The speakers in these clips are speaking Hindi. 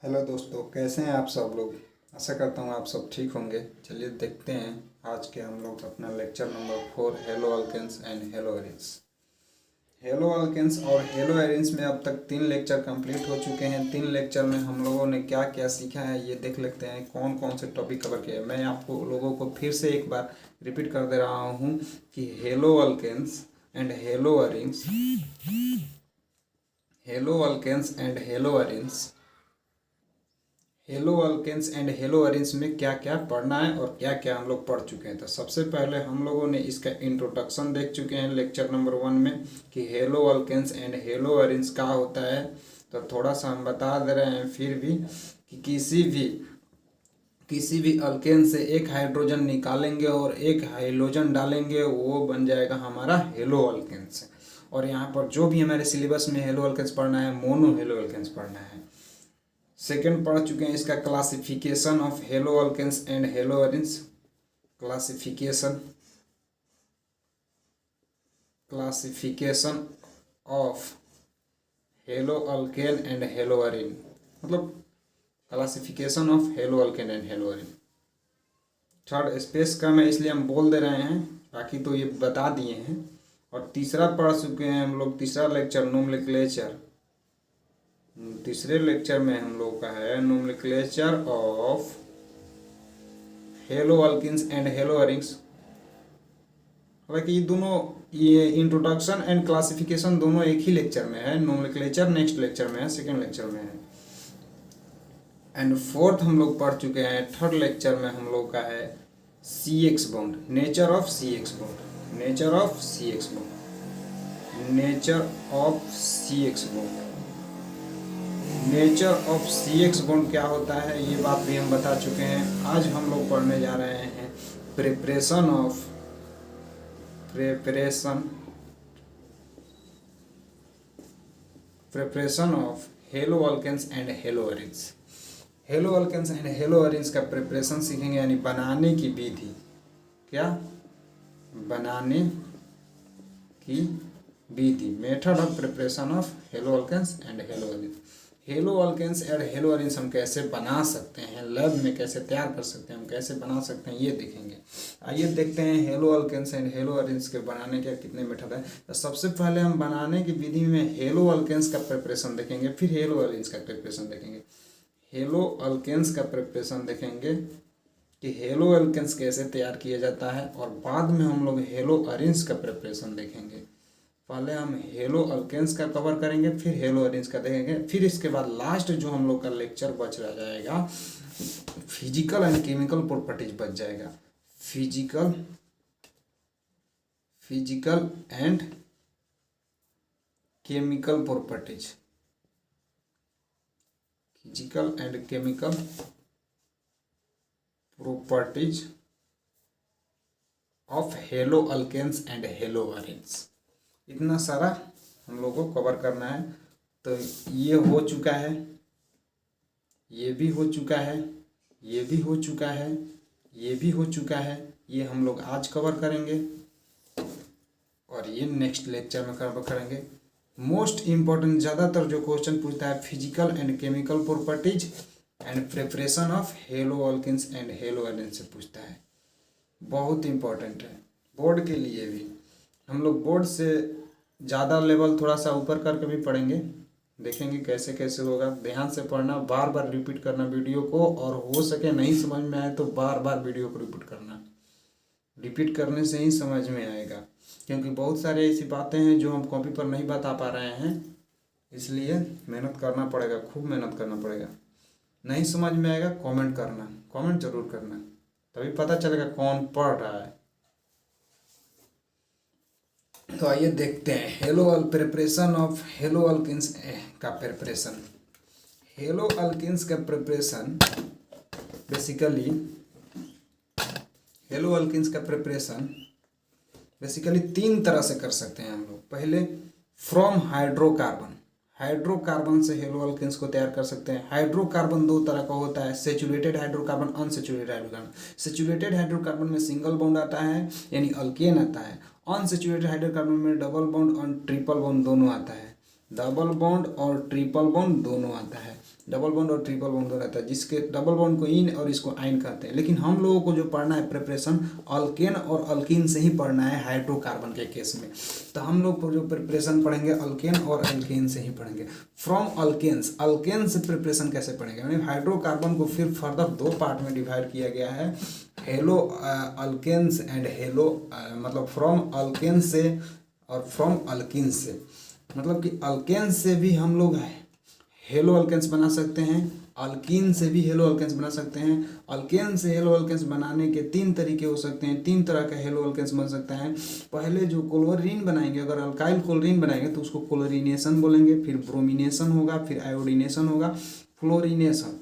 हेलो दोस्तों, कैसे हैं आप सब लोग। आशा करता हूँ आप सब ठीक होंगे। चलिए देखते हैं आज के हम लोग अपना lecture number 4 halo alkanes and hello arenes. Hello alkanes और हेलो एरिन्स में अब तक 3 लेक्चर कंप्लीट हो चुके हैं। 3 लेक्चर में हम लोगों ने क्या क्या सीखा है ये देख लेते हैं, कौन कौन से टॉपिक कवर किए। मैं आपको लोगों को फिर से एक बार रिपीट कर दे रहा हूँ कि halo alkanes and hello arenes, hello alkanes and hello arenes, hello alkanes and hello arenes में क्या क्या पढ़ना है और क्या क्या हम लोग पढ़ चुके हैं। तो सबसे पहले हम लोगों ने इसका इंट्रोडक्शन देख चुके हैं लेक्चर नंबर 1 में कि halo alkanes and hello arenes क्या होता है। तो थोड़ा सा हम बता दे रहे हैं फिर भी कि किसी भी अल्केन से एक हाइड्रोजन निकालेंगे और एक हाइड्रोजन डालेंगे, वो बन जाएगा हमारा हेलो अल्केन्स। और यहाँ पर जो भी हमारे सिलेबस में हेलो अल्केन्स पढ़ना है, मोनो हेलो अल्केन्स पढ़ना है। सेकेंड पढ़ चुके हैं इसका classification of hello alkanes and hello arenes. Classification of haloalkane and haloarene, मतलब classification of haloalkane and haloarene. Third space का मैं इसलिए हम बोल दे रहे हैं, बाकी तो ये बता दिए हैं। और तीसरा पढ़ चुके हैं हम लोग, तीसरा लेक्चर नोमेनक्लेचर। तीसरे लेक्चर में हम लोग का है nomenclature of halo alkanes and hello arenes. हालांकि ये दोनों, ये इंट्रोडक्शन एंड क्लासिफिकेशन दोनों एक ही लेक्चर में है। नोमेनक्लेचर नेक्स्ट लेक्चर में है, सेकेंड लेक्चर में है। एंड फोर्थ हम लोग पढ़ चुके हैं, थर्ड लेक्चर में हम लोग का है CX bond, nature of CX bond, nature of CX bond, nature of CX bond. Nature of CX bond क्या होता है ये बात भी हम बता चुके हैं। आज हम लोग पढ़ने जा रहे हैं preparation of hello alkanes and hello arenes. Hello alkanes and hello arenes का प्रिपरेशन सीखेंगे, यानी बनाने की विधि। क्या बनाने की विधि, method of preparation of hello alkanes and hello arenes. Hello alkanes and hello arenes हम कैसे बना सकते हैं, लैब में कैसे तैयार कर सकते हैं, हम कैसे बना सकते हैं ये देखेंगे। आइए देखते हैं halo alkanes and hello arenes के बनाने के कितने मेथड है। तो सबसे पहले हम बनाने की विधि में हेलो अल्केन्स का प्रिपरेशन देखेंगे, फिर हेलो एरिन्स का प्रिपरेशन देखेंगे। हेलो अल्केन्स का प्रिपरेशन देखेंगे कि हेलो अल्केन्स कैसे तैयार किया जाता है, और बाद में हम लोग हेलो एरिन्स का प्रिपरेशन देखेंगे। पहले हम हेलो अल्केन्स का कवर करेंगे, फिर हेलो एरिन्स का देखेंगे, फिर इसके बाद लास्ट जो हम लोग का लेक्चर बच रह जाएगा फिजिकल एंड केमिकल प्रॉपर्टीज बच जाएगा। Physical and chemical properties, physical and chemical properties of hello alkanes and hello arenes. इतना सारा हम लोग को कवर करना है। तो ये हो चुका है, ये भी हो चुका है, ये भी हो चुका है, ये भी हो चुका है। ये हम लोग आज कवर करेंगे और ये नेक्स्ट लेक्चर में कवर करेंगे। मोस्ट इम्पॉर्टेंट, ज़्यादातर जो क्वेश्चन पूछता है physical and chemical properties and preparation of hello alkanes and hello arenes से पूछता है। बहुत इम्पॉर्टेंट है बोर्ड के लिए भी। हम लोग बोर्ड से ज़्यादा लेवल थोड़ा सा ऊपर करके भी पढ़ेंगे, देखेंगे कैसे कैसे होगा। ध्यान से पढ़ना, बार बार रिपीट करना वीडियो को, और हो सके नहीं समझ में आए तो बार बार वीडियो को रिपीट करना। रिपीट करने से ही समझ में आएगा, क्योंकि बहुत सारे ऐसी बातें हैं जो हम कॉपी पर नहीं बता पा रहे हैं, इसलिए मेहनत करना पड़ेगा, खूब मेहनत करना पड़ेगा। नहीं समझ में आएगा कमेंट करना, कमेंट जरूर करना, तभी पता चलेगा कौन पढ़ रहा है। तो आइए देखते हैं halo preparation of halo alkanes का प्रिपरेशन। हेलो अल्किन्स का प्रिपरेशन बेसिकली, हेलो अल्किन्स का प्रिपरेशन बेसिकली 3 तरह से कर सकते हैं हम लोग। पहले फ्रॉम हाइड्रोकार्बन, हाइड्रोकार्बन से हेलो अल्किन्स को तैयार कर सकते हैं। हाइड्रोकार्बन 2 तरह का होता है, saturated hydrocarbon, unsaturated hydrocarbon. Saturated hydrocarbon में सिंगल बॉन्ड आता है, यानी अल्केन आता है। अनसेचुरेटेड हाइड्रोकार्बन में डबल बॉन्ड और ट्रिपल बॉन्ड दोनों आता है, डबल बॉन्ड और ट्रिपल बॉन्ड दोनों आता है। डबल बॉन्ड और ट्रिपल बॉन्ड रहता है, जिसके डबल बॉन्ड को इन और इसको आइन कहते हैं। लेकिन हम लोगों को जो पढ़ना है प्रिपरेशन अल्केन और अल्कीन से ही पढ़ना है हाइड्रोकार्बन के केस में। तो हम लोग को जो प्रिपरेशन पढ़ेंगे अल्केन और अल्कीन से ही पढ़ेंगे। फ्रॉम अल्केन्स, अल्केन से प्रिपरेशन कैसे पढ़ेंगे, यानी हाइड्रोकार्बन को फिर फर्दर दो पार्ट में डिवाइड किया गया है, हेलो अल्केन्स एंड हेलो मतलब फ्रॉम अल्केन से और फ्रॉम अल्कीन से। मतलब कि अल्केन से भी हम लोग हेलो अल्केन्स बना सकते हैं, अल्कीन से भी हेलो अल्केन्स बना सकते हैं। अल्केन से हेलो अल्केन्स बनाने के तीन तरीके हो सकते हैं, तीन तरह का हेलो अल्केन्स बन सकता है। पहले जो क्लोरीन बनाएंगे, अगर अल्काइल क्लोरीन बनाएंगे तो उसको क्लोरीनेशन बोलेंगे, फिर ब्रोमिनेशन होगा, फिर आयोडीनेशन होगा, फ्लोरीनेशन।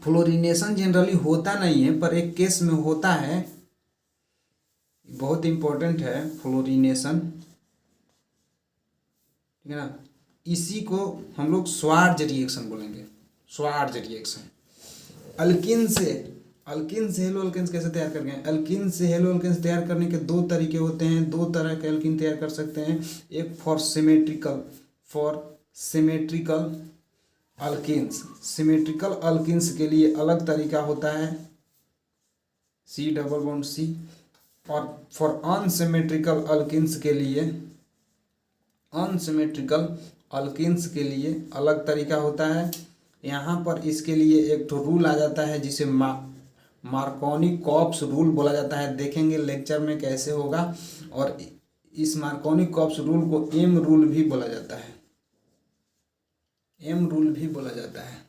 फ्लोरीनेशन जनरली होता नहीं है पर एक केस में होता है, बहुत इंपॉर्टेंट है फ्लोरीनेशन, ठीक है ना। इसी को हम लोग स्वार्ज रिएक्शन बोलेंगे, स्वार्ज रिएक्शन। अल्किन से हेलो अल्केन्स कैसे तैयार करेंगे, अल्किन से हेलो अल्केन्स तैयार करने के दो तरीके होते हैं, दो तरह के अल्किन तैयार कर सकते हैं। एक for symmetrical alkenes, symmetrical alkenes के लिए अलग तरीका होता है C डबल बॉन्ड C, और फॉर अनसिमेट्रिकल अल्किन्स के लिए, अनसिमेट्रिकल अल्किन्स के लिए अलग तरीका होता है। यहाँ पर इसके लिए एक तो रूल आ जाता है जिसे मार्कोनी-कॉप्स रूल बोला जाता है, देखेंगे लेक्चर में कैसे होगा। और इस मार्कोनी-कॉप्स रूल को एम रूल भी बोला जाता है, एम रूल भी बोला जाता है।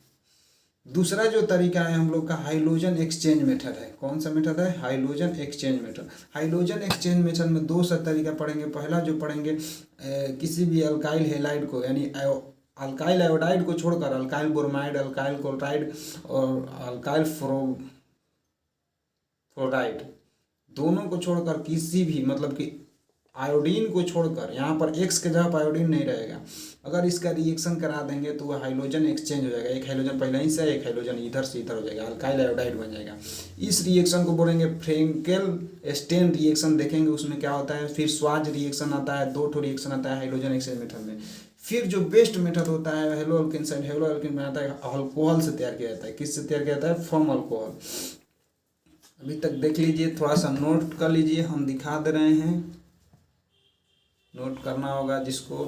दूसरा जो तरीका है हम लोग का हाइड्रोजन एक्सचेंज मेथड है। कौन सा मेथड है, hydrogen exchange method. Hydrogen exchange method में दो सा तरीका पढ़ेंगे। पहला जो पढ़ेंगे किसी भी अल्काइल हेलाइड को, यानी अल्काइल आयोडाइड को छोड़कर अल्काइल ब्रोमाइड, अल्काइल क्लोराइड और अल्काइल फ्लोराइड, दोनों को छोड़कर किसी भी, मतलब कि आयोडीन को छोड़कर, यहाँ पर एक्स के जगह पर आयोडीन नहीं रहेगा, अगर इसका रिएक्शन करा देंगे तो वह हाइड्रोजन एक्सचेंज हो जाएगा। एक हाइड्रोजन पहले ही से, एक हाइड्रोजन इधर से इधर हो जाएगा, अल्काइल आयोडाइड बन जाएगा। इस रिएक्शन को बोलेंगे फ्रेंकेल स्टेन रिएक्शन, देखेंगे उसमें क्या होता है। फिर स्वाज रिएक्शन आता है, दो ठो रिएक्शन आता है हाइड्रोजन एक्सचेंज मेथड में। फिर जो बेस्ट मेथड होता है hello alkene side, hello alkene बनाता है अल्कोहल से तैयार किया जाता है। किससे तैयार किया जाता है, फ्रॉम अल्कोहल। अभी तक देख लीजिए, थोड़ा सा नोट कर लीजिए, हम दिखा दे रहे हैं, नोट करना होगा जिसको।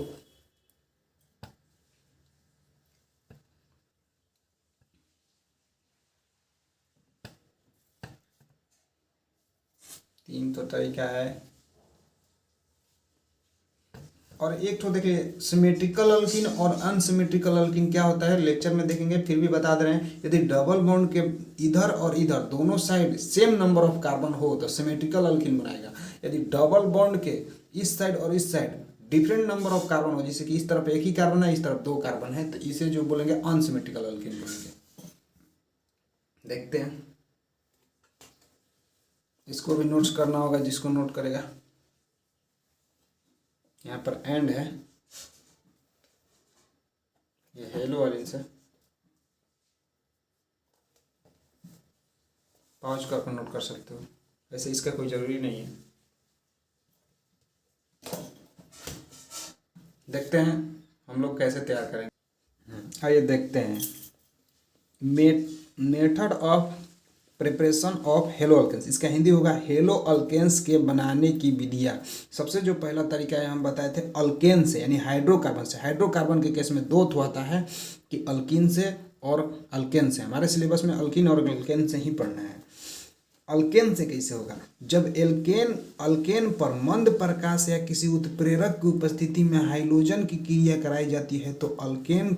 तीन तो तरीका है, और एक तो देखिए सिमेट्रिकल अल्किन और अनसिमेट्रिकल अल्किन क्या होता है लेक्चर में देखेंगे, फिर भी बता दे रहे हैं। यदि डबल बॉन्ड के इधर और इधर दोनों side same number of carbon हो तो सिमेट्रिकल अल्किन बनाएगा। यदि डबल बॉन्ड के इस साइड और इस side different number of carbon हो, जैसे कि इस तरफ एक ही कार्बन है, इस तरफ दो कार्बन है, तो इसे जो बोलेंगे अनसिमेट्रिकल अल्किन बोलेंगे। देखते हैं, इसको भी नोट्स करना होगा जिसको नोट करेगा। यहाँ पर एंड है, ये हेलो वाले से पॉज करके नोट कर सकते हो, वैसे इसका कोई ज़रूरी नहीं है। देखते हैं हम लोग कैसे तैयार करेंगे। आइए देखते हैं method of preparation of hello alkanes, इसका हिंदी होगा हेलो अल्केन्स के बनाने की विधियाँ। सबसे जो पहला तरीका है हम बताए थे अल्केन से, यानी हाइड्रोकार्बन से। हाइड्रोकार्बन के केस में दो तो आता है कि अल्कीन से और अल्केन से। हमारे सिलेबस में अल्कीन और अल्केन से ही पढ़ना है। अल्केन से कैसे होगा, जब अल्केन पर मंद प्रकाश या किसी उत्प्रेरक की उपस्थिति में हाइड्रोजन की क्रिया कराई जाती है तो अल्केन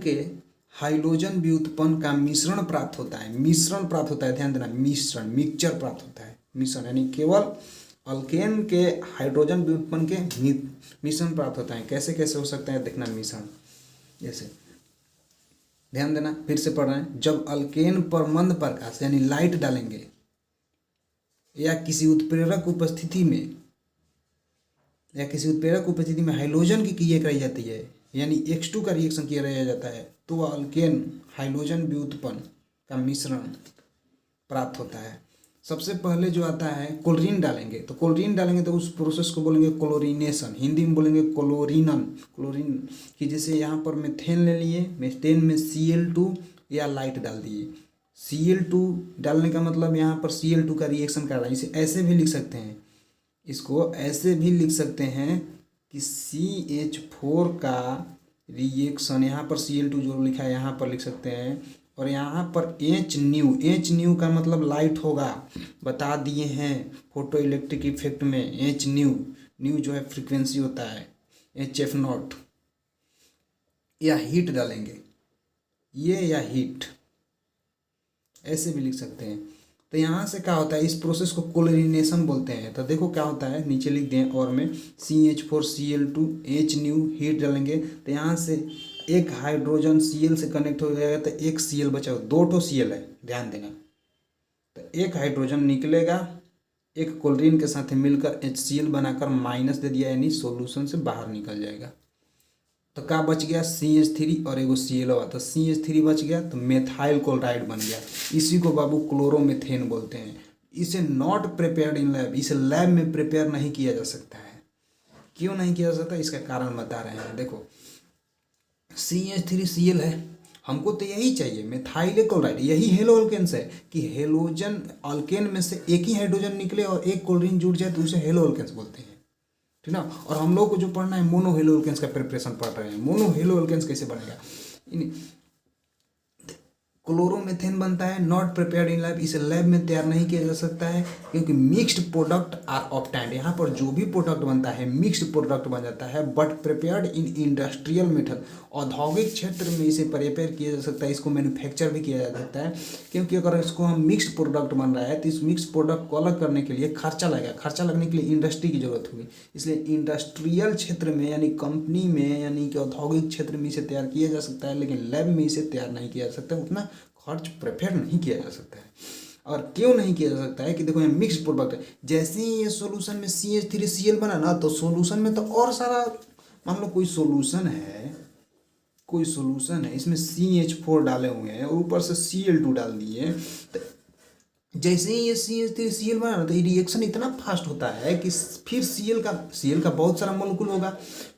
के हाइड्रोजन व्युत्पन्न का मिश्रण प्राप्त होता है। मिश्रण प्राप्त होता है, ध्यान देना, मिश्रण, मिक्सचर प्राप्त होता है। मिश्रण यानी केवल अल्केन के हाइड्रोजन व्युत्पन्न के मिश्रण प्राप्त होता है। कैसे कैसे हो सकता है देखना, मिश्रण जैसे, ध्यान देना, फिर से पढ़ रहे हैं। जब अल्केन पर मंद प्रकाश यानी लाइट डालेंगे या किसी उत्प्रेरक उपस्थिति में हाइड्रोजन की क्रिया कराई जाती है, यानी X2 का रिएक्शन किया जाता है, तो वह अल्केन हाइड्रोजन व्युत्पन्न का मिश्रण प्राप्त होता है। सबसे पहले जो आता है क्लोरीन डालेंगे, तो क्लोरीन डालेंगे तो उस प्रोसेस को बोलेंगे क्लोरीनेशन, हिंदी में बोलेंगे क्लोरीनन, क्लोरीन कि जैसे यहाँ पर मेथेन ले लिए, मेथेन में Cl2 या लाइट डाल दिए। Cl2 डालने का मतलब यहाँ पर Cl2 का रिएक्शन कर रहा है। इसे ऐसे भी लिख सकते हैं, इसको ऐसे भी लिख सकते हैं कि CH4 का रिएक्शन, यहाँ पर Cl2 जो लिखा है यहाँ पर लिख सकते हैं, और यहाँ पर H का मतलब लाइट होगा, बता दिए हैं फोटो इलेक्ट्रिक इफेक्ट में। न्यू जो है फ्रीक्वेंसी होता है, HF0, या हीट डालेंगे ये, या हीट ऐसे भी लिख सकते हैं। तो यहाँ से क्या होता है, इस प्रोसेस को क्लोरीनेशन बोलते हैं। तो देखो क्या होता है, नीचे लिख दें और में CH4Cl2 H हीट डालेंगे तो यहाँ से एक हाइड्रोजन Cl से कनेक्ट हो जाएगा तो एक Cl बचा, दो ठो Cl है, ध्यान देना। तो एक हाइड्रोजन निकलेगा, एक क्लोरीन के साथ मिलकर HCl बनाकर माइनस दे दिया, यानी सॉल्यूशन से बाहर निकल जाएगा। तो क्या बच गया, CH3 और एगो Cl हुआ, तो CH3 बच गया तो मेथाइल क्लोराइड बन गया। इसी को बाबू क्लोरोमेथेन बोलते हैं। इसे नॉट प्रिपेयर्ड इन लैब, इसे लैब में प्रिपेयर नहीं किया जा सकता है। क्यों नहीं किया जा सकता, इसका कारण बता रहे हैं। देखो CH3Cl है, हमको तो यही चाहिए मेथाइल क्लोराइड, यही हेलो अल्केन्स है कि हेलोजन अल्केन में से एक ही हाइड्रोजन निकले और एक क्लोरीन जुड़ जाए तो उसे हेलो अल्केन्स बोलते हैं, ठीक ना। और हम लोग को जो पढ़ना है मोनो हेलो अल्केन्स का प्रिपरेशन पढ़ रहे हैं। मोनो हेलो अल्केन्स कैसे बनेगा, क्लोरोमेथेन बनता है, नॉट प्रिपेयर्ड इन लैब, इसे लैब में तैयार नहीं किया जा सकता है क्योंकि मिक्स्ड प्रोडक्ट आर ऑब्टेन्ड। यहाँ पर जो भी प्रोडक्ट बनता है मिक्स्ड प्रोडक्ट बन जाता है, but prepared in industrial method, औद्योगिक क्षेत्र में इसे प्रिपेयर किया जा सकता है, इसको मैन्युफैक्चर भी किया जा सकता है। क्योंकि अगर इसको हम मिक्स्ड प्रोडक्ट बन रहा है तो इस मिक्स्ड प्रोडक्ट को अलग करने के लिए खर्चा लगेगा, खर्चा लगने के लिए इंडस्ट्री की जरूरत होगी। इसलिए इंडस्ट्रियल क्षेत्र में यानी कंपनी में यानी कि औद्योगिक क्षेत्र में इसे तैयार किया जा सकता है, लेकिन लैब में इसे तैयार नहीं किया जा सकता, उतना खर्च प्रेफर नहीं किया जा सकता है। और क्यों नहीं किया जा सकता है कि देखो ये मिक्स प्रोडक्ट है, जैसे ही ये सॉल्यूशन में CH3Cl बना ना तो सॉल्यूशन में तो और सारा, मान लो कोई सॉल्यूशन है इसमें CH4 डाले हुए हैं और ऊपर से Cl2 डाल दिए, तो जैसे ही ये CH3Cl बना तो ये रिएक्शन इतना फास्ट होता है कि फिर Cl का बहुत सारा मोलिक्यूल होगा,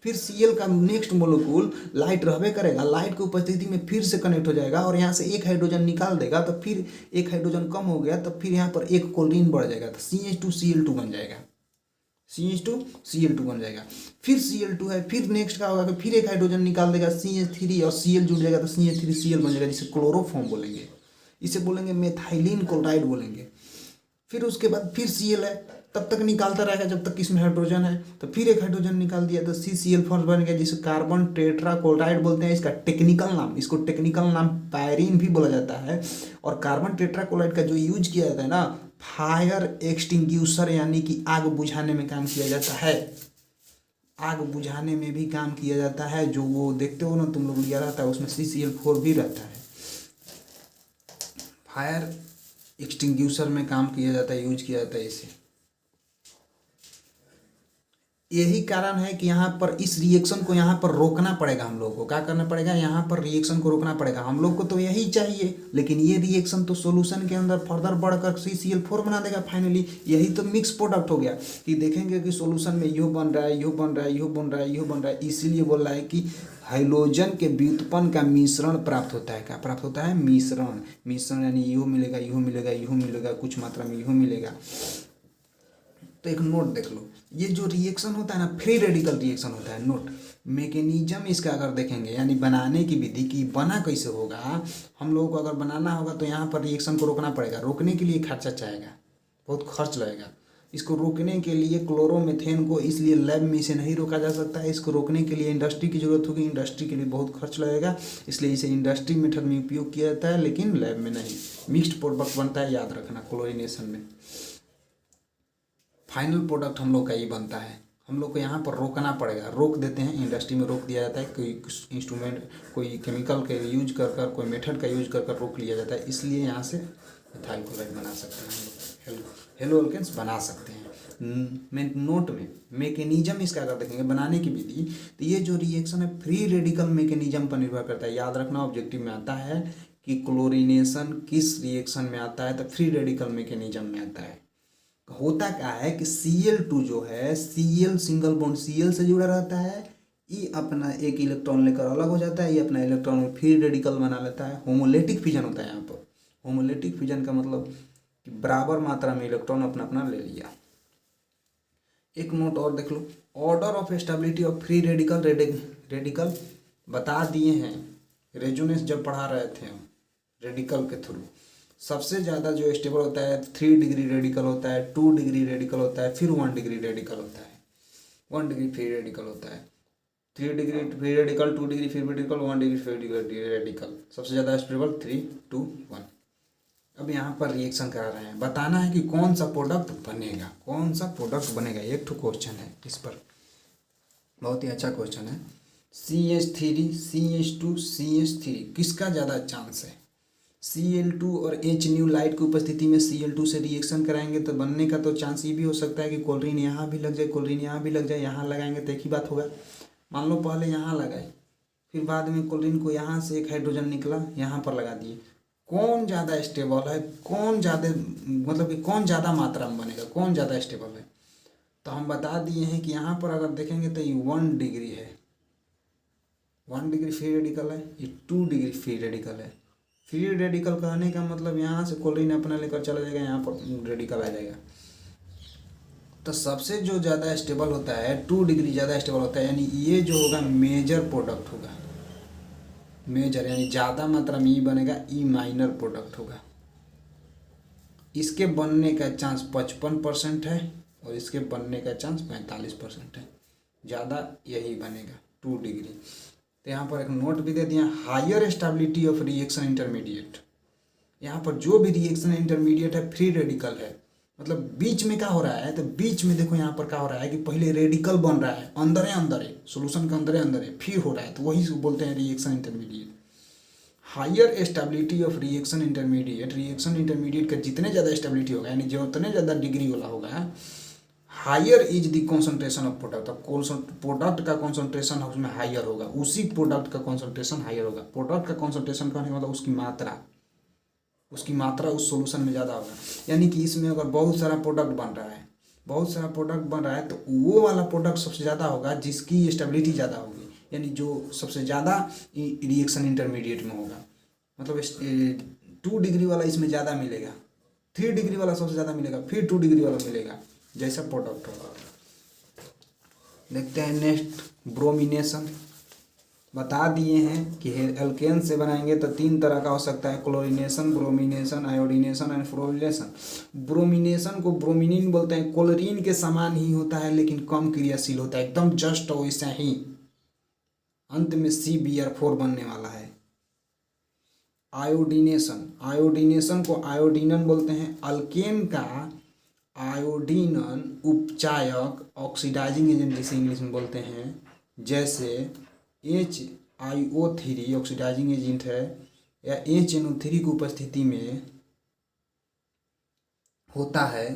फिर Cl का नेक्स्ट मोलिक्यूल लाइट रहबे करेगा, लाइट की उपस्थिति में फिर से कनेक्ट हो जाएगा और यहाँ से एक हाइड्रोजन निकाल देगा, तो फिर एक हाइड्रोजन कम हो गया तो फिर यहाँ पर एक क्लोरीन बढ़ जाएगा तो CH2Cl2 बन जाएगा, CH2Cl2 बन जाएगा। फिर Cl2 है, फिर नेक्स्ट क्या होगा कि फिर एक हाइड्रोजन निकाल देगा CH3 और Cl जुड़ जाएगा तो CH3Cl बन जाएगा, जिसे क्लोरोफॉर्म बोलेंगे, इसे बोलेंगे मेथाइलिन क्लोराइड बोलेंगे। फिर उसके बाद फिर Cl है, तब तक निकालता रहेगा जब तक इसमें हाइड्रोजन है, तो फिर एक हाइड्रोजन निकाल दिया तो CCl4 बन गया, जिसे कार्बन टेट्रा क्लोराइड बोलते हैं। इसका टेक्निकल नाम, इसको टेक्निकल नाम पायरीन भी बोला जाता है। और कार्बन टेट्रा क्लोराइड का जो यूज किया जाता है ना, फायर एक्सटिंग्यूशर यानी कि आग बुझाने में काम किया जाता है, आग बुझाने में भी काम किया जाता है। जो वो देखते हो ना तुम लोग लिया रहता है उसमें CCl4 भी रहता है, फायर एक्सटिंग्यूशर में काम किया जाता है, यूज किया जाता है इसे। यही कारण है कि यहाँ पर इस रिएक्शन को यहाँ पर रोकना पड़ेगा, हम लोग को क्या करना पड़ेगा, यहाँ पर रिएक्शन को रोकना पड़ेगा। हम लोग को तो यही चाहिए, लेकिन ये रिएक्शन तो सॉल्यूशन के अंदर फर्दर बढ़कर CCl4 बना देगा फाइनली। यही तो मिक्स प्रोडक्ट हो गया कि देखेंगे कि सॉल्यूशन में यूँ बन रहा है, यूँ बन रहा है, यूँ बन रहा है, यूँ बन रहा है। इसीलिए बोल रहा है कि हाइड्रोजन के व्युत्पन्न का मिश्रण प्राप्त होता है। क्या प्राप्त होता है, मिश्रण यानी यूँ मिलेगा, यूँ मिलेगा, यूँ मिलेगा, कुछ मात्रा में यूँ मिलेगा। तो एक नोट देख लो, ये जो रिएक्शन होता है ना, फ्री रेडिकल रिएक्शन होता है। नोट मैकेनिज्म इसका अगर देखेंगे यानी बनाने की विधि की बना कैसे होगा, हम लोगों को अगर बनाना होगा तो यहाँ पर रिएक्शन को रोकना पड़ेगा। रोकने के लिए खर्चा चाहेगा, बहुत खर्च लगेगा। इसको रोकने के लिए क्लोरोमेथेन को इसलिए लैब में इसे नहीं रोका जा सकता है। इसको रोकने के लिए इंडस्ट्री की जरूरत होगी, इंडस्ट्री के लिए बहुत खर्च लगेगा, इसलिए इसे इंडस्ट्री मेथड में उपयोग किया जाता है, लेकिन लैब में नहीं। मिक्स्ड प्रोडक्ट बनता है, याद रखना, क्लोरीनेशन में फाइनल प्रोडक्ट हम लोग का ये बनता है। हम लोग को यहाँ पर रोकना पड़ेगा, रोक देते हैं, इंडस्ट्री में रोक दिया जाता है। कोई इंस्ट्रूमेंट, कोई केमिकल का यूज कर कर, कोई मेथड का यूज कर कर रोक लिया जाता है। इसलिए यहाँ से मिथाइल क्लोराइड बना सकते हैं, हम लोग हेलो अल्केन्स बना सकते हैं। मैं नोट में मैकेनिज्म इसका अगर देखेंगे बनाने की विधि, तो ये जो रिएक्शन है फ्री रेडिकल मैकेनिज्म पर निर्भर करता है। याद रखना, ऑब्जेक्टिव में आता है कि क्लोरीनेशन किस रिएक्शन में आता है, तो फ्री रेडिकल मैकेनिज्म में आता है। होता क्या है कि Cl2 जो है, Cl सिंगल बॉन्ड Cl से जुड़ा रहता है, ये अपना एक इलेक्ट्रॉन लेकर अलग हो जाता है, ये अपना इलेक्ट्रॉन में फ्री रेडिकल बना लेता है। होमोलेटिक फिजन होता है यहाँ पर। होमोलेटिक फिजन का मतलब कि बराबर मात्रा में इलेक्ट्रॉन अपना अपना ले लिया। एक नोट और देख लो, order of stability of free radical radical बता दिए हैं रेजोनेंस जब पढ़ा रहे थे हम रेडिकल के थ्रू। सबसे ज़्यादा जो स्टेबल होता है 3 डिग्री रेडिकल होता है, 2 डिग्री रेडिकल होता है, फिर 1 डिग्री रेडिकल होता है, 1 डिग्री फ्री रेडिकल होता है, 3 degree free radical, 2 degree free radical, 1 degree free radical. सबसे ज़्यादा स्टेबल 3, 2, 1। अब यहाँ पर रिएक्शन करा रहे हैं, बताना है कि कौन सा प्रोडक्ट बनेगा, कौन सा प्रोडक्ट बनेगा। एक ठो क्वेश्चन है इस पर, बहुत ही अच्छा क्वेश्चन है। CH3 CH2 CH3 किसका ज़्यादा चांस है? Cl2 और H न्यू लाइट की उपस्थिति में Cl2 से रिएक्शन कराएंगे तो बनने का तो चांस ये भी हो सकता है कि क्लोरीन यहाँ भी लग जाए, क्लोरीन यहाँ भी लग जाए। यहाँ लगाएंगे तो एक ही बात होगा। मान लो पहले यहाँ लगाए, फिर बाद में क्लोरीन को यहाँ से एक हाइड्रोजन निकला, यहाँ पर लगा दिए। कौन ज़्यादा स्टेबल है, कौन ज़्यादा मतलब कि कौन ज़्यादा मात्रा में बनेगा, कौन ज़्यादा स्टेबल है? तो हम बता दिए हैं कि यहाँ पर अगर देखेंगे तो ये 1 डिग्री है, 1 डिग्री फ्री रेडिकल है, ये 2 डिग्री फ्री रेडिकल है। फ्री रेडिकल कहने का मतलब यहाँ से क्लोरीन अपना लेकर चला जाएगा, यहाँ पर रेडिकल आ जाएगा। तो सबसे जो ज़्यादा स्टेबल होता है 2 डिग्री ज़्यादा स्टेबल होता है, यानी ये जो होगा मेजर प्रोडक्ट होगा। मेजर यानी ज़्यादा मात्रा में ई बनेगा, ई माइनर प्रोडक्ट होगा। इसके बनने का चांस 55% है और इसके बनने का चांस 45% है। ज़्यादा यही बनेगा 2 डिग्री। तो यहाँ पर एक नोट भी दे दिया, higher stability of reaction intermediate. यहाँ पर जो भी रिएक्शन इंटरमीडिएट है फ्री रेडिकल है, मतलब बीच में क्या हो रहा है, तो बीच में देखो यहाँ पर क्या हो रहा है कि पहले रेडिकल बन रहा है अंदर है सोल्यूशन के अंदर है, फिर हो रहा है, तो वही बोलते हैं reaction intermediate. Higher stability of reaction intermediate का जितने ज़्यादा स्टेबिलिटी होगा, यानी जो उतने ज़्यादा डिग्री वाला होगा, higher is the concentration of product. अब प्रोडक्ट का कॉन्सेंट्रेशन उसमें हायर होगा, उसी प्रोडक्ट का कॉन्सेंट्रेशन हायर होगा। प्रोडक्ट का कॉन्सेंट्रेशन कहने का मतलब उसकी मात्रा उस सॉल्यूशन में ज़्यादा होगा। यानी कि इसमें अगर बहुत सारा प्रोडक्ट बन रहा है तो वो वाला प्रोडक्ट सबसे ज़्यादा होगा जिसकी स्टेबिलिटी ज़्यादा होगी, यानी जो सबसे ज़्यादा रिएक्शन इंटरमीडिएट में होगा। मतलब 2 डिग्री वाला इसमें ज़्यादा मिलेगा, 3 डिग्री वाला सबसे ज़्यादा मिलेगा, फिर 2 डिग्री वाला मिलेगा, जैसा प्रोडक्ट होगा। देखते हैं नेक्स्ट, ब्रोमिनेशन। बता दिए हैं कि एल्केन से बनाएंगे तो 3 तरह का हो सकता है, chlorination, bromination, iodination and fluorination. Bromination को ब्रोमिनिन बोलते हैं, क्लोरीन के समान ही होता है लेकिन कम क्रियाशील होता है, एकदम जस्ट वैसा ही। अंत में CBr4 बनने वाला है। आयोडीनेशन को आयोडीनन बोलते हैं। अल्केन का आयोडीनन उपचायक, ऑक्सीडाइजिंग एजेंट जिसे इंग्लिश में बोलते हैं, जैसे HiO3 ऑक्सीडाइजिंग एजेंट है, या HNO3 की उपस्थिति में होता है।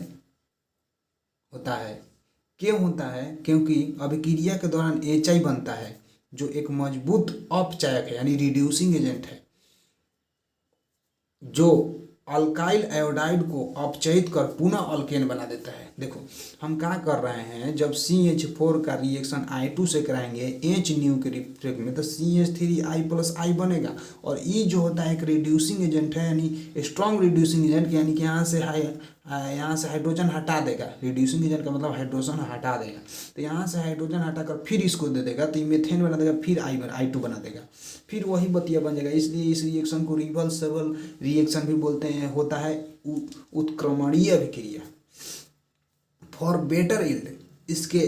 क्यों होता है? क्योंकि अभिक्रिया के दौरान HI बनता है जो एक मजबूत अपचायक है, यानी रिड्यूसिंग एजेंट है, जो अल्काइल आयोडाइड को अपचयित कर पुनः अल्केन बना देता है। देखो हम क्या कर रहे हैं, जब CH4 का रिएक्शन I2 से कराएंगे H न्यू के रिफ्लेक्ट में, तो CH3I+I बनेगा। और E जो होता है एक रिड्यूसिंग एजेंट है, यानी स्ट्रॉन्ग रिड्यूसिंग एजेंट, यानी कि यहाँ से हाइड्रोजन हटा देगा। रिड्यूसिंग एजेंट का मतलब हाइड्रोजन हटा देगा, तो यहाँ से हाइड्रोजन हटाकर फिर इसको दे देगा, तो मीथेन बना देगा, फिर I2 बना देगा, फिर वही बतिया बन जाएगा। इसलिए इस रिएक्शन को रिवर्सिबल रिएक्शन भी बोलते हैं। होता है उत्क्रमणीय अभिक्रिया। फॉर बेटर यील्ड, इसके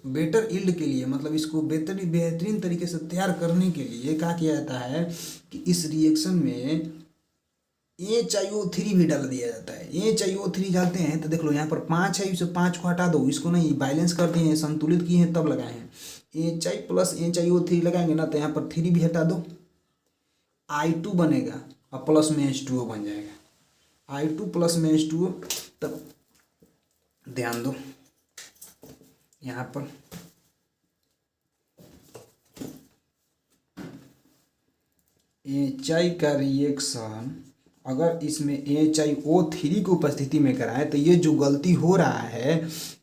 बेटर यील्ड के लिए, मतलब इसको बेहतरीन तरीके से तैयार करने के लिए क्या किया जाता है कि इस रिएक्शन में HiO3 भी डाल दिया जाता है। HiO3 डालते हैं तो देख लो यहाँ पर 5 है, इसे 5 को हटा दो, इसको नहीं बैलेंस करते हैं, संतुलित किए हैं तब लगाए हैं। HI प्लस HiO3 लगाएंगे ना, तो यहाँ पर 3 भी हटा दो, I2 बनेगा और प्लस में H2O बन जाएगा। I2 प्लस में H2O, तब ध्यान दो यहाँ पर HI का रिएक्शन अगर इसमें HiO3 की उपस्थिति में कराएं तो ये जो गलती हो रहा है